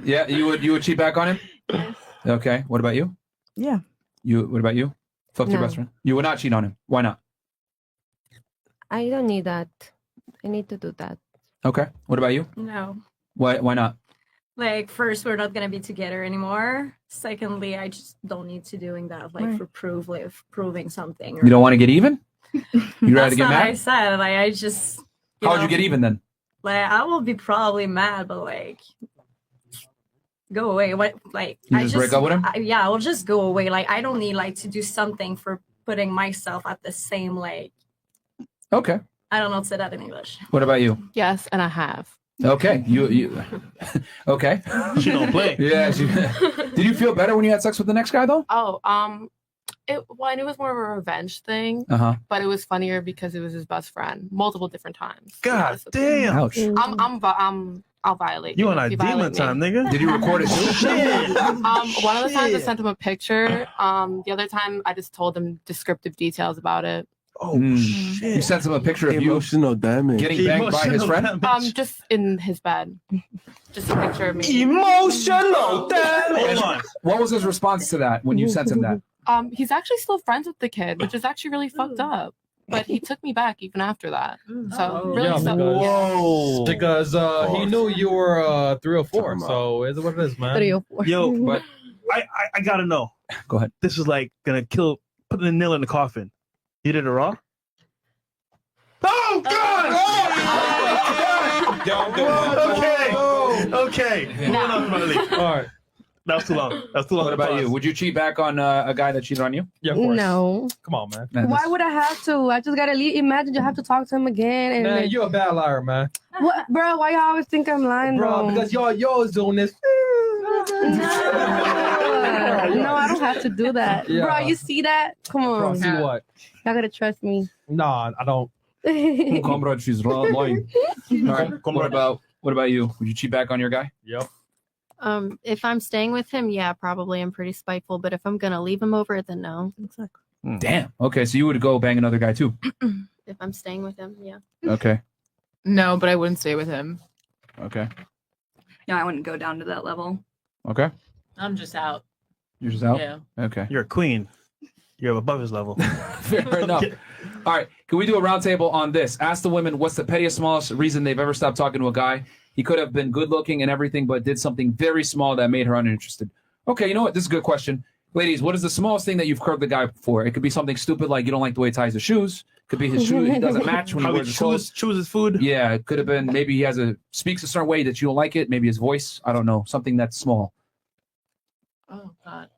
Yeah. You would cheat back on him? Yes. Okay. What about you? Yeah. What about you? Fucked your No. best friend. You would not cheat on him. Why not? I don't need that. I need to do that. Okay. What about you? No. Why not? Like, first, we're not gonna be together anymore. Secondly, I just don't need to doing that, like, Right. for proving something. You don't want to get even? You ready That's to get not what I mad? said. Like, I just. How would you get even then? Like, I will be probably mad, but like, go away. What? Like, You I just break up with him? Yeah, I will just go away. Like, I don't need like to do something for putting myself at the same like. Okay. I don't know how to say that in English. What about you? Yes, and I have. Okay, you okay? She don't play. Yeah. Did you feel better when you had sex with the next guy though? Oh, it was more of a revenge thing. Uh-huh. But it was funnier because it was his best friend multiple different times. God damn. Ouch. I'll violate You you. on if a you demon violate me. time, nigga? Did you record it too? Shit. One of the times I Shit. sent him a picture. The other time I just told him descriptive details about it. Oh shit. You sent him a picture of you Emotional damage. getting banged by his friend. Just in his bed. Just a picture of me. Emotional damage. Hold on. What was his response to that when you sent him that? He's actually still friends with the kid, which is actually really fucked up. But he took me back even after that. So really Yeah, so because he knew you were 304. So is it what it is, man? 304. Yo, but I gotta know. Go ahead. This is like gonna put the nail in the coffin. You did it raw? Oh God! Okay. Moving on, brother. All right. That was too long. What about you? Would you cheat back on a guy that cheated on you? Yeah, No. Come on, man. Why would I have to? I just gotta leave. Imagine you have to talk to him again. And Man, like, you're a bad liar, man. what, bro? Why you always think I'm lying, Bro, though? because y'all is doing this. No, I don't have to do that, Yeah. bro. You see that? Come on. Bro, see what? Y'all gotta trust me. Nah, I don't. Comrade, she's lying. All right. What about you? Would you cheat back on your guy? Yep. If I'm staying with him, yeah, probably. I'm pretty spiteful, but if I'm gonna leave him over, then no. Exactly. Damn. Okay, so you would go bang another guy too. If I'm staying with him, yeah. Okay. No, but I wouldn't stay with him. Okay. No, I wouldn't go down to that level. Okay. I'm just out. You're just out? Yeah. Okay. You're a queen. You're above his level. Fair enough. All right. Can we do a roundtable on this? Ask the women what's the pettiest, smallest reason they've ever stopped talking to a guy. He could have been good looking and everything, but did something very small that made her uninterested. Okay, you know what? This is a good question. Ladies, what is the smallest thing that you've curbed the guy for? It could be something stupid like you don't like the way he ties his shoes. Could be his shoes. He doesn't match when he How he wears his clothes. chooses his food. Yeah, it could have been maybe he speaks a certain way that you don't like it. Maybe his voice. I don't know. Something that's small. Oh God.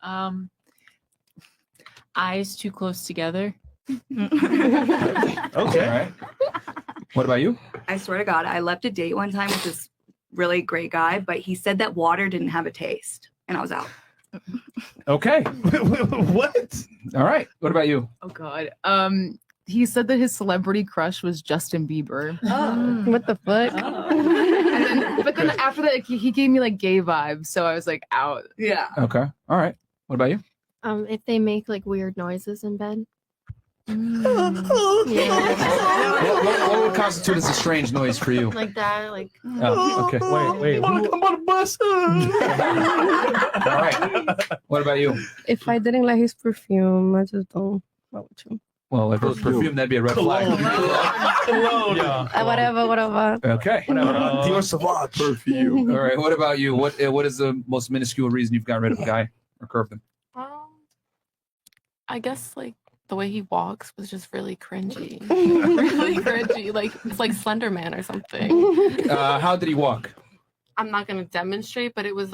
Eyes too close together. Okay. All right. What about you? I swear to God, I left a date one time with this really great guy, but he said that water didn't have a taste, and I was out. Okay. What? All right. What about you? Oh God. He said that his celebrity crush was Justin Bieber. What the fuck? But then after that, he gave me like gay vibes, so I was like out. Yeah. Okay. All right. What about you? If they make like weird noises in bed. What would constitute as a strange noise for you? Like that, like Oh, okay. Wait. I'm on a bus. All right. What about you? If I didn't like his perfume, I just don't. What would you? Well, if it was perfume, that'd be a red flag. Cologne. Yeah. Whatever. Okay. Dior Sauvage. Perfume. All right. What about you? What is the most minuscule reason you've got rid of a guy or curved him? I guess like the way he walks was just really cringy. Really cringy. Like it's like Slender Man or something. How did he walk? I'm not gonna demonstrate, but it was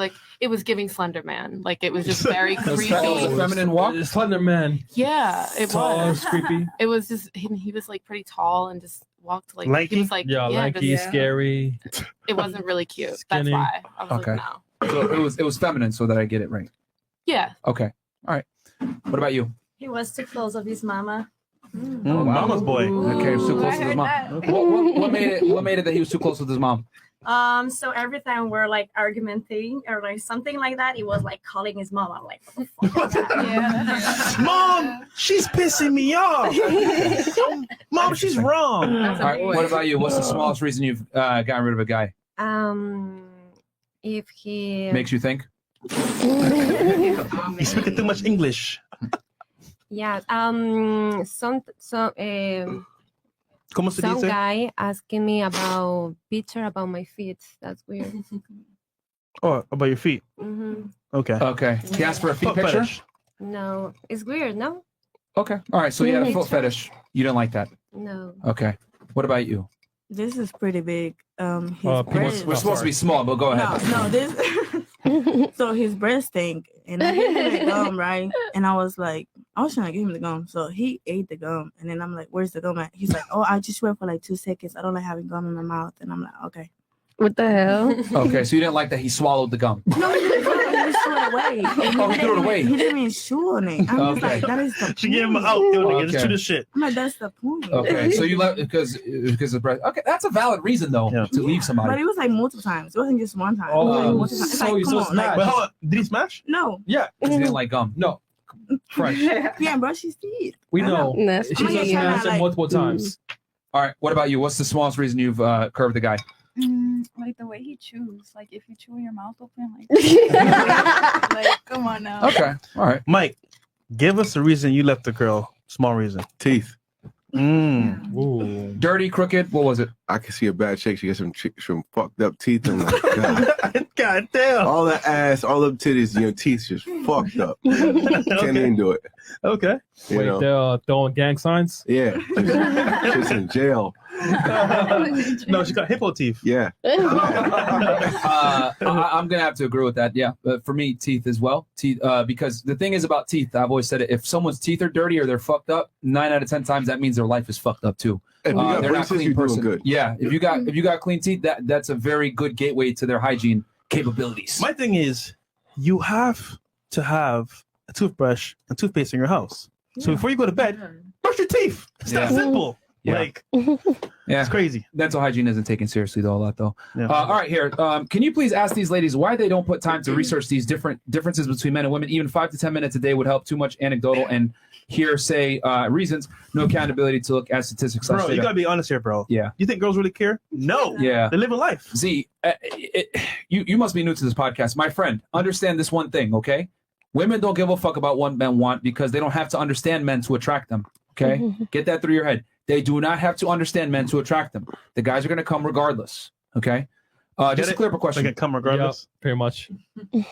giving Slender Man. Like it was just very That was creepy. a feminine walk? Slender Man. Yeah, it Tall, was creepy. It was just he was like pretty tall and just walked like Lanky? he was like Yeah, lanky, just- scary. It wasn't really cute. Skinny. That's why I was Okay. like, no. So it was feminine, so that I get it right. Yeah. Okay. All right. What about you? He was too close of his mama. Oh, mama's boy. Okay, he was too close I with his heard mom. that. What made it that he was too close with his mom? So every time we're like argumenting or like something like that, he was like calling his mom. I'm like, what the fuck is that? Mom, she's pissing me off. Mom, she's wrong. All right. What about you? What's the smallest reason you've gotten rid of a guy? If he Makes you think? He's speaking too much English. yeah, some ¿Cómo se some dice? guy asking me about picture about my feet. That's weird. Oh, about your feet. hmm Okay. Okay. He asked for a feet Foot picture? fetish. No, it's weird. No, Okay. All right. So you had a foot fetish. You didn't like that. no. Okay. What about you? This is pretty big. His We're breast. supposed to be small, but go ahead. No, this. So his breast stink, and I gave him a gum, right? And I was like, I was trying to give him the gum, so he ate the gum, and then I'm like, "Where's the gum at?" He's like, "Oh, I just went for like 2 seconds. I don't like having gum in my mouth." And I'm like, "Okay." What the hell? Okay, so you didn't like that he swallowed the gum. No, he threw it away. Oh, he threw it away. He didn't even chew on it. I'm just Okay. like, that is the She gave him point. out. Yo, nigga, Okay. just chew the shit. I'm like, that's the point. Okay, so you left because of breath. Okay, that's a valid reason though to leave But somebody. it was like multiple times. It wasn't just one time. Oh, It was like multiple times. It's so like, you come so on, smashed. like, But hold on, did he smash? no. Yeah. He didn't like gum. No. Fresh. Yeah, brush his teeth. We I know. Nasty. She's I'm a gonna try smash to, like- multiple times. All right, what about you? What's the smallest reason you've curved the guy? Like the way he chews. Like if you chew your mouth open, like, like come on now. Okay, all right. Mike, give us a reason you left the girl. Small reason. Teeth. Ooh. Dirty, crooked. What was it? I can see a bad chick. She got some fucked up teeth. And like, God, God damn. all that ass, all them titties, your teeth just fucked up. Can't even do it. Okay. You Wait, know? they're throwing gang signs? Yeah. Just in jail. No, she got hippo teeth. Yeah. I'm gonna have to agree with that. Yeah, but for me, teeth as well. Teeth, because the thing is about teeth. I've always said it. If someone's teeth are dirty or they're fucked up, 9 out of 10 times that means their life is fucked up too. If you got They're not braces, clean you're doing person. good. Yeah, if you got clean teeth, that's a very good gateway to their hygiene capabilities. My thing is, you have to have a toothbrush and toothpaste in your house. So before you go to bed, brush your teeth. It's that Yeah. simple. Yeah. Like, Yeah, it's crazy. dental hygiene isn't taken seriously though a lot though. Yeah. All right, here. Can you please ask these ladies why they don't put time to research these differences between men and women? Even 5 to 10 minutes a day would help. Too much anecdotal and hearsay reasons. No accountability to look at statistics. Bro, you gotta be honest here, bro. Yeah. You think girls really care? No. Yeah. They live a life. Z, you must be new to this podcast. My friend, understand this one thing, okay? Women don't give a fuck about what men want because they don't have to understand men to attract them, okay? Get that through your head. They do not have to understand men to attract them. The guys are going to come regardless, okay? Just a clear up question. They can come regardless. Yeah, pretty much. No,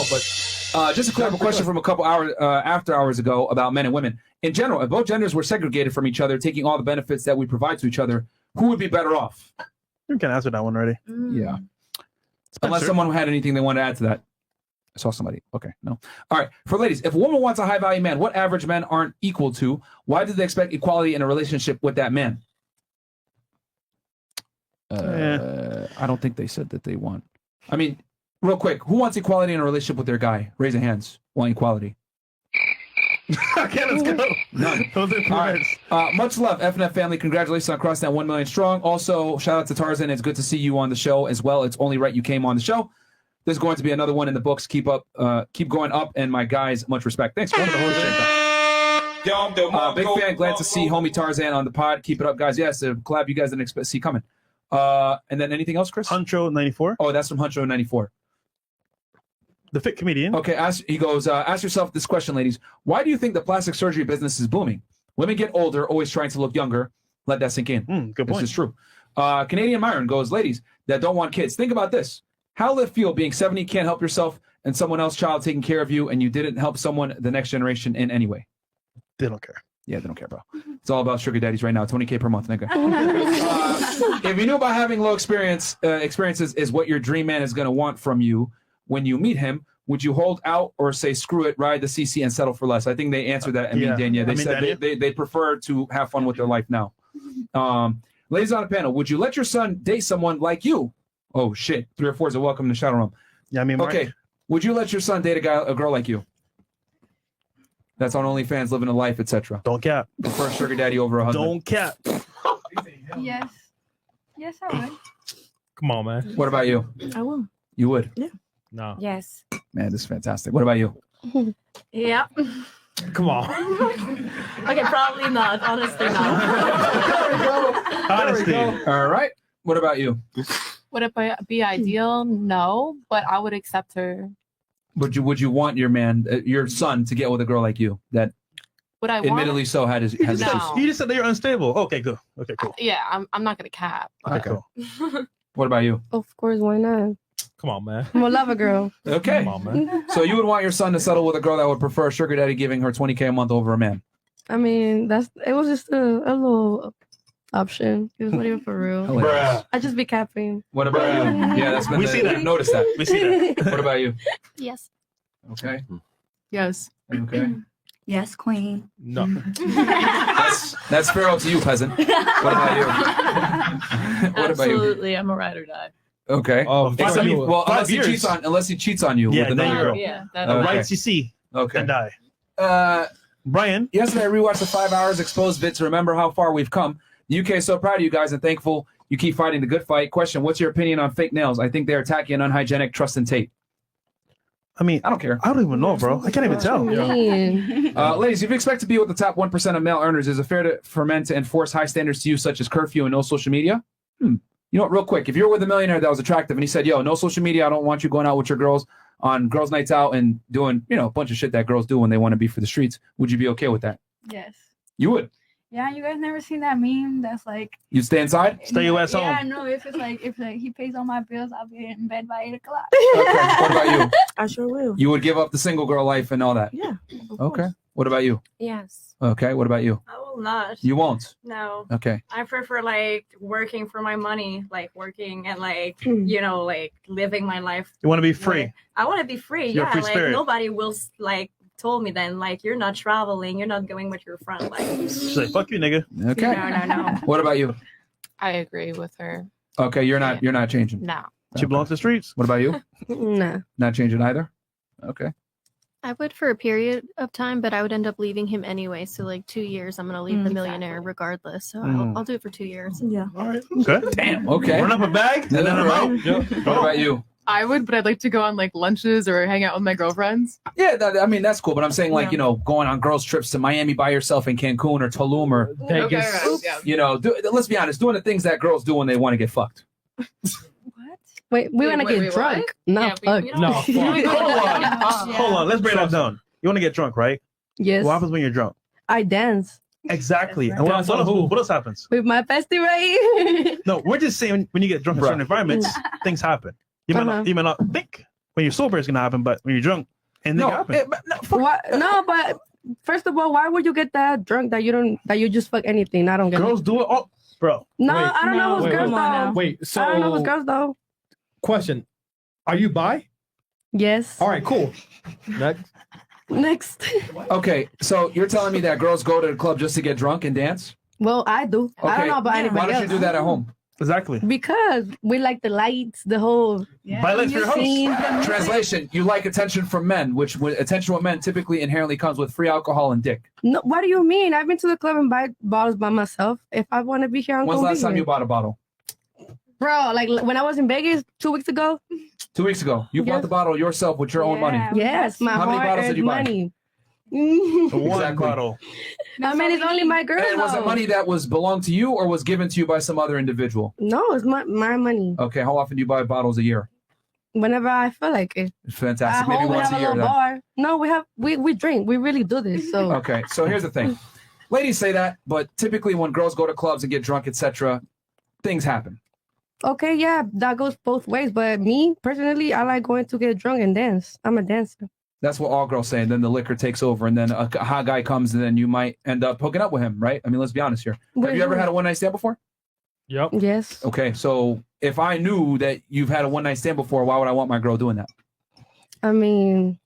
but just a clear up question from a couple hours after hours ago about men and women. In general, if both genders were segregated from each other, taking all the benefits that we provide to each other, who would be better off? You can answer that one already. Yeah. Unless someone had anything they want to add to that. I saw somebody. Okay, no. All right. For ladies, if a woman wants a high value man, what average men aren't equal to, why do they expect equality in a relationship with that man? I don't think they said that they want. I mean, real quick, who wants equality in a relationship with their guy? Raise your hands. Want equality? Okay, let's go. None. Those are All right. Much love, FNF family. Congratulations on crossing that 1 million strong. Also, shout out to Tarzan. It's good to see you on the show as well. It's only right you came on the show. There's going to be another one in the books. Keep going up. And my guys, much respect. Thanks for the whole big fan. Glad to see homie Tarzan on the pod. Keep it up, guys. Yes, a collab you guys didn't see coming. And then anything else, Chris? Huncho 94. Oh, that's from Huncho 94. The fit comedian. Okay, he goes, ask yourself this question, ladies. Why do you think the plastic surgery business is booming? Women get older, always trying to look younger. Let that sink in. Good point. This is true. Canadian Myron goes, ladies that don't want kids, think about this. How will it feel being 70, can't help yourself, and someone else's child taking care of you, and you didn't help someone, the next generation, in any way? They don't care. Yeah, they don't care, bro. It's all about sugar daddies right now. $20K per month, nigga. If you knew about having low experiences is what your dream man is going to want from you when you meet him, would you hold out or say, screw it, ride the CC and settle for less? I think they answered that. Dania. They said they prefer to have fun with their life now. Ladies on the panel, would you let your son date someone like you? Oh, shit. 3 or 4 is a welcome in the shadow room. Yeah, I mean, Mark. Okay. Would you let your son date a girl like you? That's on OnlyFans, living a life, etc. Don't cap. Prefer sugar daddy over a husband. Don't cap. Yes. Yes, I would. Come on, man. What about you? I will. You would? Yeah. No. Yes. Man, this is fantastic. What about you? Yeah. Come on. Okay, probably not. Honestly, not. Honesty. All right. What about you? Would it be ideal? No, but I would accept her. Would you want your man, your son, to get with a girl like you that, Would I admittedly want? so, has No. You just said that you're unstable. Okay, good. Okay, cool. Yeah, I'm not gonna cap. Okay. What about you? Of course, why not? Come on, man. I'm a lover girl. Okay. Come on, man. So you would want your son to settle with a girl that would prefer a sugar daddy giving her $20K a month over a man? I mean, it was just a little option. It was not even for real. Bruh. I just be capping. What about you? Yeah, that's been We see that. Notice that. We see that. What about you? Yes. Okay. Yes. Okay. Yes, queen. No. That's Pharaoh to you, peasant. What about you? What about you? Absolutely, I'm a ride or die. Okay. Except years. well, 5 unless he cheats on you Yeah, with another then girl. Yeah, The that rights you see Okay. and die. Brian, yesterday I rewatched the 5 hours exposed bits. Remember how far we've come. The UK is so proud of you guys and thankful you keep fighting the good fight. Question: what's your opinion on fake nails? I think they're tacky and unhygienic. Trust and tape. I mean, I don't care. I don't even know, bro. I can't even tell. Ladies, if you expect to be with the top 1% of male earners, is it fair for men to enforce high standards to you, such as curfew and no social media? You know what, real quick, if you're with a millionaire that was attractive and he said, yo, no social media, I don't want you going out with your girls on girls' nights out and doing, a bunch of shit that girls do when they want to be for the streets, would you be okay with that? Yes. You would. Yeah, you guys never seen that meme that's like You'd stay inside? Stay your ass home. Yeah, no, if he pays all my bills, I'll be in bed by 8 o'clock. What about you? I sure will. You would give up the single girl life and all that? Yeah. Okay. What about you? Yes. Okay. What about you? I will not. You won't? No. Okay. I prefer like working for my money, like working and like Hmm. like living my life. You want to be free. I want to be free. You're a Yeah, free like spirit. nobody will like told me then like you're not traveling, you're not going with your friend. Like She's like, fuck you, nigga. Okay. No. What about you? I agree with her. Okay. You're not changing. No. She belongs to the streets. What about you? Nah. Not changing either? Okay. I would for a period of time, but I would end up leaving him anyway. So like 2 years, I'm gonna leave the millionaire regardless. So I'll do it for 2 years. Yeah. All right. Okay. Damn. Okay. Run up a bag and then I'm out. What about you? I would, but I'd like to go on like lunches or hang out with my girlfriends. Yeah, I mean that's cool, but I'm saying like going on girls trips to Miami by yourself in Cancun or Tulum or Vegas. let's be honest, doing the things that girls do when they want to get fucked. Wait, we want to wait, get drunk. Not fuck. No, Hold on. Let's break that down. You want to get drunk, right? Yes. What happens when you're drunk? I dance Exactly. And Dance on who? what else happens? with my bestie right here. No, we're just saying when you get drunk in certain environments, things happen. You might not think when you're sober it's gonna happen, but when you're drunk, and No, happen. Why, no, but first of all, why would you get that drunk that you just fuck anything? I don't get Girls it. do it all, bro. No, Wait. I don't know who's Wait, girls wait. though. Wait, so I don't know who's girls though. question. Are you bi? Yes. All right, cool. Next. Next. Okay, so you're telling me that girls go to the club just to get drunk and dance? Well, I do. I don't know about anybody Why don't else. you do that at home? Exactly. Because we like the lights, the whole. Violence for your scene. host. Translation: you like attention from men, which attention with men typically inherently comes with free alcohol and dick. No, what do you mean? I've been to the club and buy bottles by myself. If I want to be here, I'm When's the gonna last be time here. you bought a bottle? Bro, like when I was in Vegas 2 weeks ago. 2 weeks ago. You bought Yes. the bottle yourself with your own money. Yes, my How many bottles did you buy? money. One bottle. I mean, it's only my girl. And was it though. money that was belonged to you or was given to you by some other individual? No, it's my money. Okay, how often do you buy bottles a year? Whenever I feel like it. Fantastic. At Maybe home, we once have a year little then. bar. No, we drink. We really do this. So Okay, so here's the thing. Ladies say that, but typically when girls go to clubs and get drunk, etc., things happen. okay, yeah, that goes both ways. But me personally, I like going to get drunk and dance. I'm a dancer. That's what all girls say. And then the liquor takes over, and then a hot guy comes, and then you might end up hooking up with him, right? I mean, let's be honest here. Have With you ever who? had a one night stand before? Yep. Yes. Okay, so if I knew that you've had a one night stand before, why would I want my girl doing that? I mean,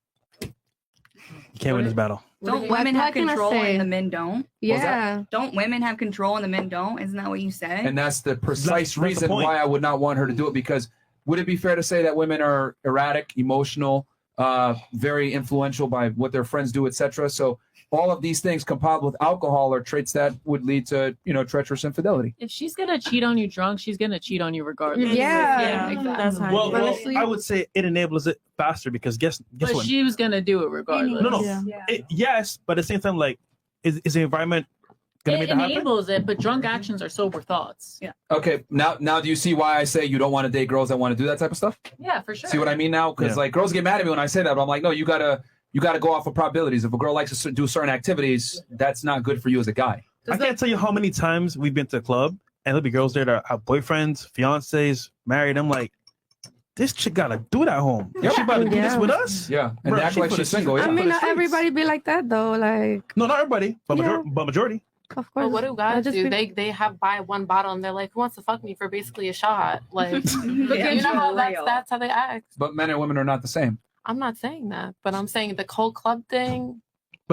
You can't win this battle. Don't What women have can I control say? and the men don't? yeah. Don't women have control and the men don't? Isn't that what you said? And that's the precise That's the reason point. why I would not want her to do it. Because would it be fair to say that women are erratic, emotional, very influential by what their friends do, etc.? So all of these things compiled with alcohol are traits that would lead to, treacherous infidelity. If she's gonna cheat on you drunk, she's gonna cheat on you regardless. Yeah. exactly. That's how Well, Honestly- I would say it enables it faster because guess But what? she was gonna do it regardless. No, no. Yeah. Yes, but at the same time, like, is the environment gonna It make that happen? enables it, but drunk actions are sober thoughts. Yeah. Okay, now do you see why I say you don't want to date girls that want to do that type of stuff? Yeah, for sure. See what I mean now? Because Yeah. like girls get mad at me when I say that, but I'm like, no, you gotta go off of probabilities. If a girl likes to do certain activities, that's not good for you as a guy. I can't tell you how many times we've been to a club and there'll be girls there that have boyfriends, fiancés, married. I'm like, this chick gotta do it at home. She about to do this Yeah. with us? Yeah, and Bro, act she like for she's the- single. Yeah. I mean, for the not streets. everybody be like that though. Like, No, not everybody, but, Yeah. but majority. of course. But what do I guys just do? be- They have buy one bottle and they're like, who wants to fuck me for basically a shot? Like, Yeah, you know how real. that's how they act. But men and women are not the same. I'm not saying that, but I'm saying the cold club thing.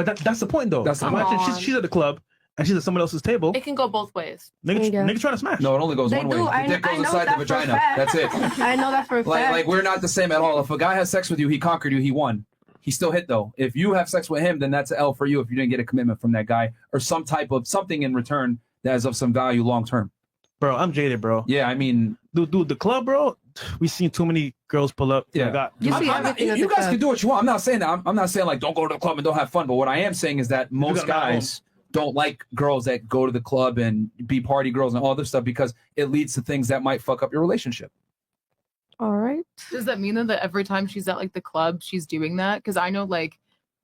But that's the point, though. That's the Imagine point. she's at the club and she's at someone else's table. It can go both ways. Nigga trying to smash. No, it only goes They one way. do. The I dick goes know inside the that for a vagina. fact. That's it. I know that for a fact. Like we're not the same at all. If a guy has sex with you, he conquered you, he won. He still hit though. If you have sex with him, then that's an L for you if you didn't get a commitment from that guy or some type of something in return that is of some value long term. Bro, I'm jaded, bro. Yeah, I mean, dude, the club, bro. We've seen too many girls pull up. Yeah, You you guys can do what you want. I'm not saying that. I'm not saying like don't go to the club and don't have fun. But what I am saying is that most got 'em at guys don't like girls that go to the club and be party girls and all this stuff because it leads to things that might fuck up your relationship. All right. Does that mean that every time she's at like the club, she's doing that? Because I know, like,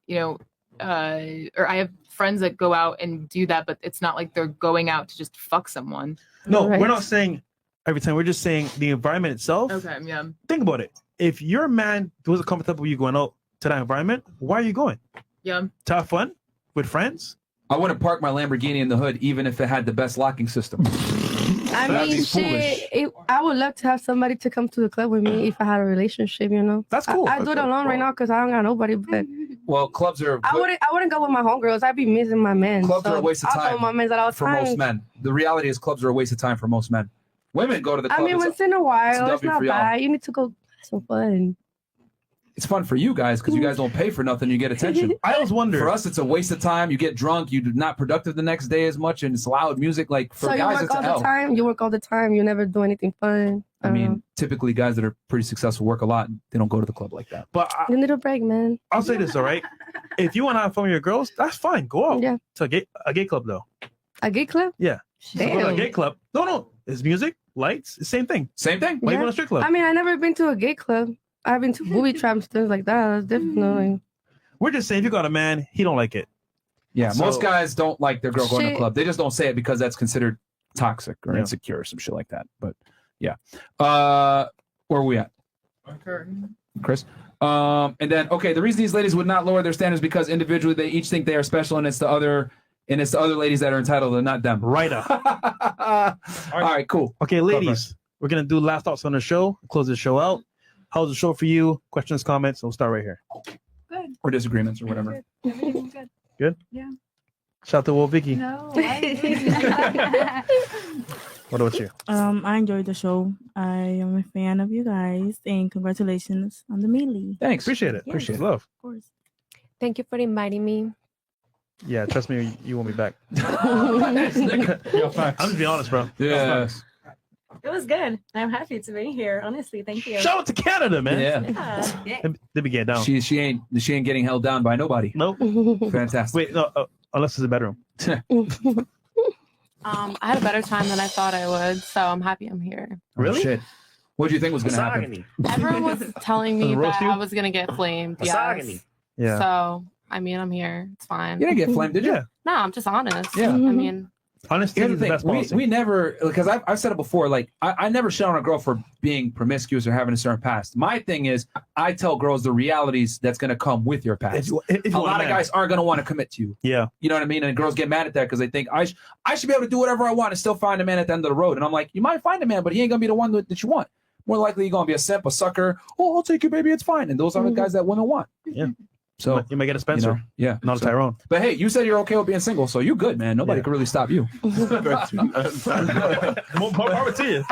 you know, or I have friends that go out and do that, but it's not like they're going out to just fuck someone. No, we're not saying every time. We're just saying the environment itself. Okay, yeah. Think about it. If your man wasn't comfortable with you going out to that environment, why are you going? Yeah. To have fun with friends? I wouldn't park my Lamborghini in the hood even if it had the best locking system. I That'd mean, be foolish. I would love to have somebody to come to the club with me if I had a relationship, you know. That's cool. I do it alone right now because I don't got nobody, but Well, clubs are I wouldn't go with my homegirls. I'd be missing my men. clubs so are a waste of I'll go time with my men at all for times. most men. The reality is clubs are a waste of time for most men. Women go to the club. I mean, once in a while, it's W not for y'all. bad. You need to go have some fun. It's fun for you guys because you guys don't pay for nothing. You get attention. I always wonder. For us, it's a waste of time. You get drunk. You're not productive the next day as much, and it's loud music. Like for So you guys, work it's a all the L. time. You work all the time. You never do anything fun. I mean, typically guys that are pretty successful work a lot. They don't go to the club like that. But you need a break, man. I'll say this, all right? If you want to have fun with your girls, that's fine. Go out. Yeah. To a gay club, though. A gay club? Yeah. So go to a Damn. gay club. No. It's music, lights, it's same thing. Same thing. Why you going to a strip club? I mean, I never been to a gay club. I've been to booby traps, things like that. That's different. We're just saying if you got a man, he don't like it. Yeah, So- most guys don't like their girl going to the Shit. club. They just don't say it because that's considered toxic or Yeah. insecure or some shit like that. But yeah, where are we at, Chris? And then okay, the reason these ladies would not lower their standards because individually they each think they are special, and it's the other ladies that are entitled and not them. Right up. All right, cool. Okay, ladies, we're going to do last thoughts on the show, close the show out. How's the show for you? Questions, comments? We'll start right here. Good. Or disagreements or whatever. Everything's good. Good? Yeah. Shout out to Will Vicky. No. What about you? I enjoyed the show. I am a fan of you guys, and congratulations on the melee. Thanks. Appreciate it. Yes. Appreciate it. Love. Of course. Thank you for inviting me. Yeah, trust me, you want me back. Yo, facts. I'm just being honest, bro. Yeah. It was good. I'm happy to be here. Honestly, thank you. Shout out to Canada, man. Yeah. Yeah. They be getting down. She ain't getting held down by nobody. Nope. Fantastic. Wait, no, unless it's a bedroom. I had a better time than I thought I would, so I'm happy I'm here. Really? Shit. What do you think was going to happen? Everyone was telling me Does it roast that you? I was gonna get flamed. Misogyny. Yes. Yeah. So I mean, I'm here. It's fine. You didn't get flamed, did you? No, I'm just honest. Yeah. I mean, Honesty Here's is the the best thing. policy. We never, because I've said it before, like, I never shit on a girl for being promiscuous or having a certain past. My thing is, I tell girls the realities that's going to come with your past. if you a want lot a of man. guys aren't going to want to commit to you. Yeah. You know what I mean? And girls get mad at that because they think, I should be able to do whatever I want and still find a man at the end of the road. And I'm like, you might find a man, but he ain't going to be the one that you want. More likely, you're going to be a simp, a sucker. Oh, I'll take you, baby. It's fine. And those are the guys that women want. Yeah. So you might get a Spencer. you know, yeah, Not a So- Tyrone. But hey, you said you're okay with being single, so you good, man. Nobody can really stop you. More power to you.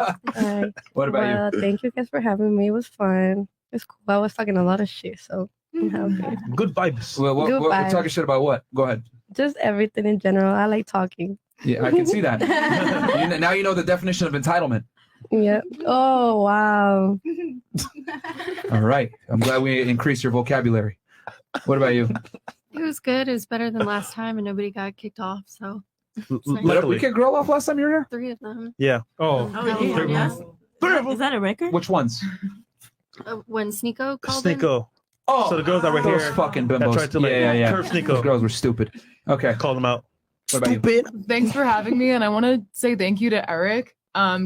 What about Well, thank you guys for having me. It was fun. It's cool. I was talking a lot of shit, so I'm happy. Good vibes. Well, Good we're vibes. talking shit about what? Go ahead. Just everything in general. I like talking. Yeah, I can see that. Now you know the definition of entitlement. Yeah. Oh wow. All right. I'm glad we increased your vocabulary. What about you? It was good. It was better than last time, and nobody got kicked off. So We kicked girl off last time you were here? 3 of them. Yeah. Oh. Is that a record? Which ones? When Sneeko called in. Sneeko. Oh, so the girls that were those here fucking that bimbos. tried to like yeah. curve Sneeko. Those girls were stupid. Okay. Call them out. What about you? Thanks for having me, and I want to say thank you to Eric.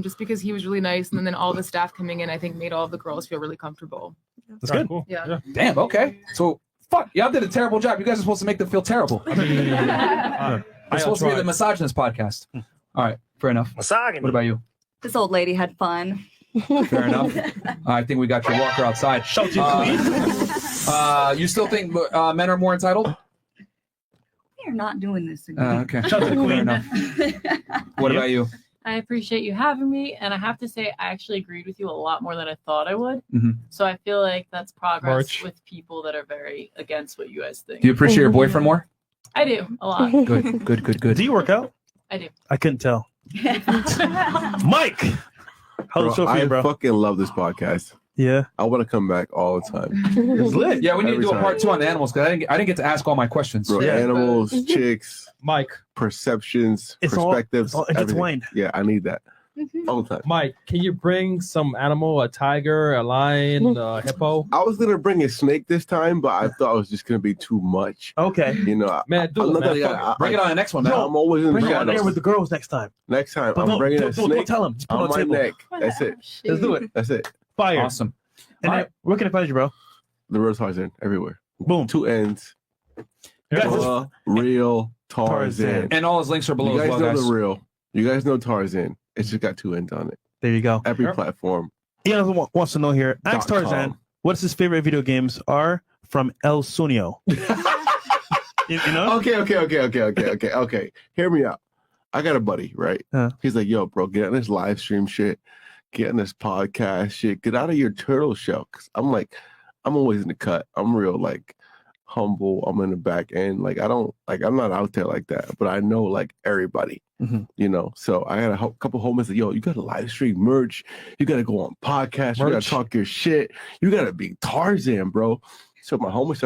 Just because he was really nice, and then all the staff coming in, I think made all of the girls feel really comfortable. That's good. Cool. Yeah. Damn, okay. So, fuck, y'all did a terrible job. You guys are supposed to make them feel terrible. I mean, It's supposed to be the tried. misogynist podcast. All right, fair enough. Misogyny. What about you? This old lady had fun. Fair enough. I think we got your walker outside. Shout to you, You still think men are more entitled? are not doing this again. Okay. Fair enough. What about you? I appreciate you having me, and I have to say I actually agreed with you a lot more than I thought I would. Mhm. So I feel like that's progress March. with people that are very against what you guys think. Do you appreciate your boyfriend more? I do a lot. Good. Do you work out? I do. I couldn't tell. Mike, how's the show for you, bro? I fucking love this podcast. Yeah. I want to come back all the time. It's lit. Yeah, we need to Every do a time. part 2 on the animals because I didn't get to ask all my questions. Bro, animals, chicks, Mike, perceptions, It's all- perspectives, it's all everything. intertwined. Yeah, I need that all the time. Mike, can you bring some animal, a tiger, a lion, a hippo? I was gonna bring a snake this time, but I thought it was just gonna be too much. Okay. You know, Man, do I'm it, not man. gonna- Fuck it. Bring it on the next one, man. I'm always in Bring the it on there shadows. with the girls next time. Next time, But I'm don't- bringing a don't snake tell him. Just put it on on my the table. neck. That's it. Let's do it. That's it. Fire. Awesome. And then, where can I find you, bro? The real Tarzan everywhere. Boom. 2 ends. The real Tarzan. And all his links are below You as guys well, know guys. the real. You guys know Tarzan. It's just got 2 ends on it. There you go. Every platform. Ian wants to know here. Ask .com. Tarzan what his favorite video games are from El Sunio. you know? Okay. Hear me out. I got a buddy, right? He's like, yo, bro, get on this live stream shit. Get on this podcast shit. Get out of your turtle shell. Cause I'm like, I'm always in the cut. I'm real like humble. I'm in the back end. Like I'm not out there like that. But I know like everybody. You know, so I had a couple homies that, yo, you got to live stream merch. You got to go on podcasts. You got Merch. to talk your shit. You got to be Tarzan, bro. So my homies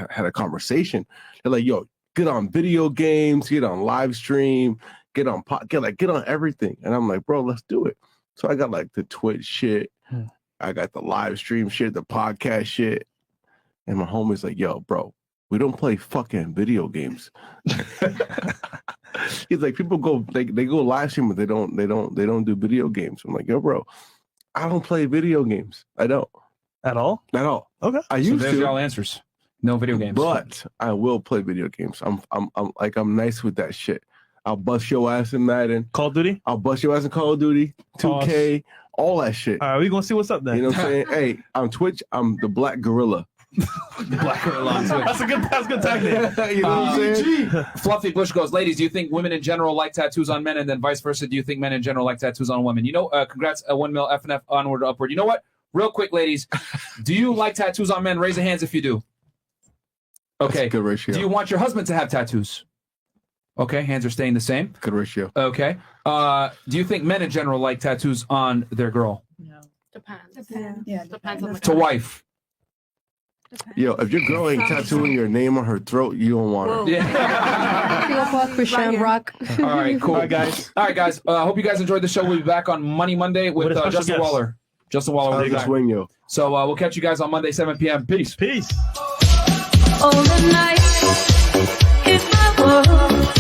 had a conversation. They're like, yo, get on video games, get on live stream, get on everything. And I'm like, bro, let's do it. So I got like the Twitch shit. I got the live stream shit, the podcast shit. And my homie's like, yo, bro, we don't play fucking video games. He's like, people go, they go live stream, but they don't do video games. I'm like, yo, bro, I don't play video games. I don't. At all? At all. Okay. I So used there's to. all answers. No video games. But I will play video games. I'm nice with that shit. I'll bust your ass in Madden. Call of Duty? I'll bust your ass in Call of Duty, 2K, all that shit. All right, we gonna see what's up then. You know what I'm saying? Hey, on Twitch, I'm the Black Gorilla. Black Gorilla on Twitch. That's a good tactic. You know what I'm saying? Fluffy Bush goes, ladies, do you think women in general like tattoos on men, and then vice versa? Do you think men in general like tattoos on women? You know, congrats, 1 mil FNF onward upward. You know what? Real quick, ladies, do you like tattoos on men? Raise your hands if you do. Okay. Good ratio. Do you want your husband to have tattoos? Okay, hands are staying the same. Good ratio. Okay. Do you think men in general like tattoos on their girl? Depends. Yeah. Depends on the To wife. Yo, if your girl ain't tattooing your name on her throat, you don't want her. Yeah. Christian Rock. All right, cool. All right, guys. All right, guys. Hope you guys enjoyed the show. We'll be back on Money Monday with With a special Justin guest. Waller. Justin Waller will How's be the back. swing, yo? So we'll catch you guys on Monday, 7 p.m. Peace. Peace. All the night, if I were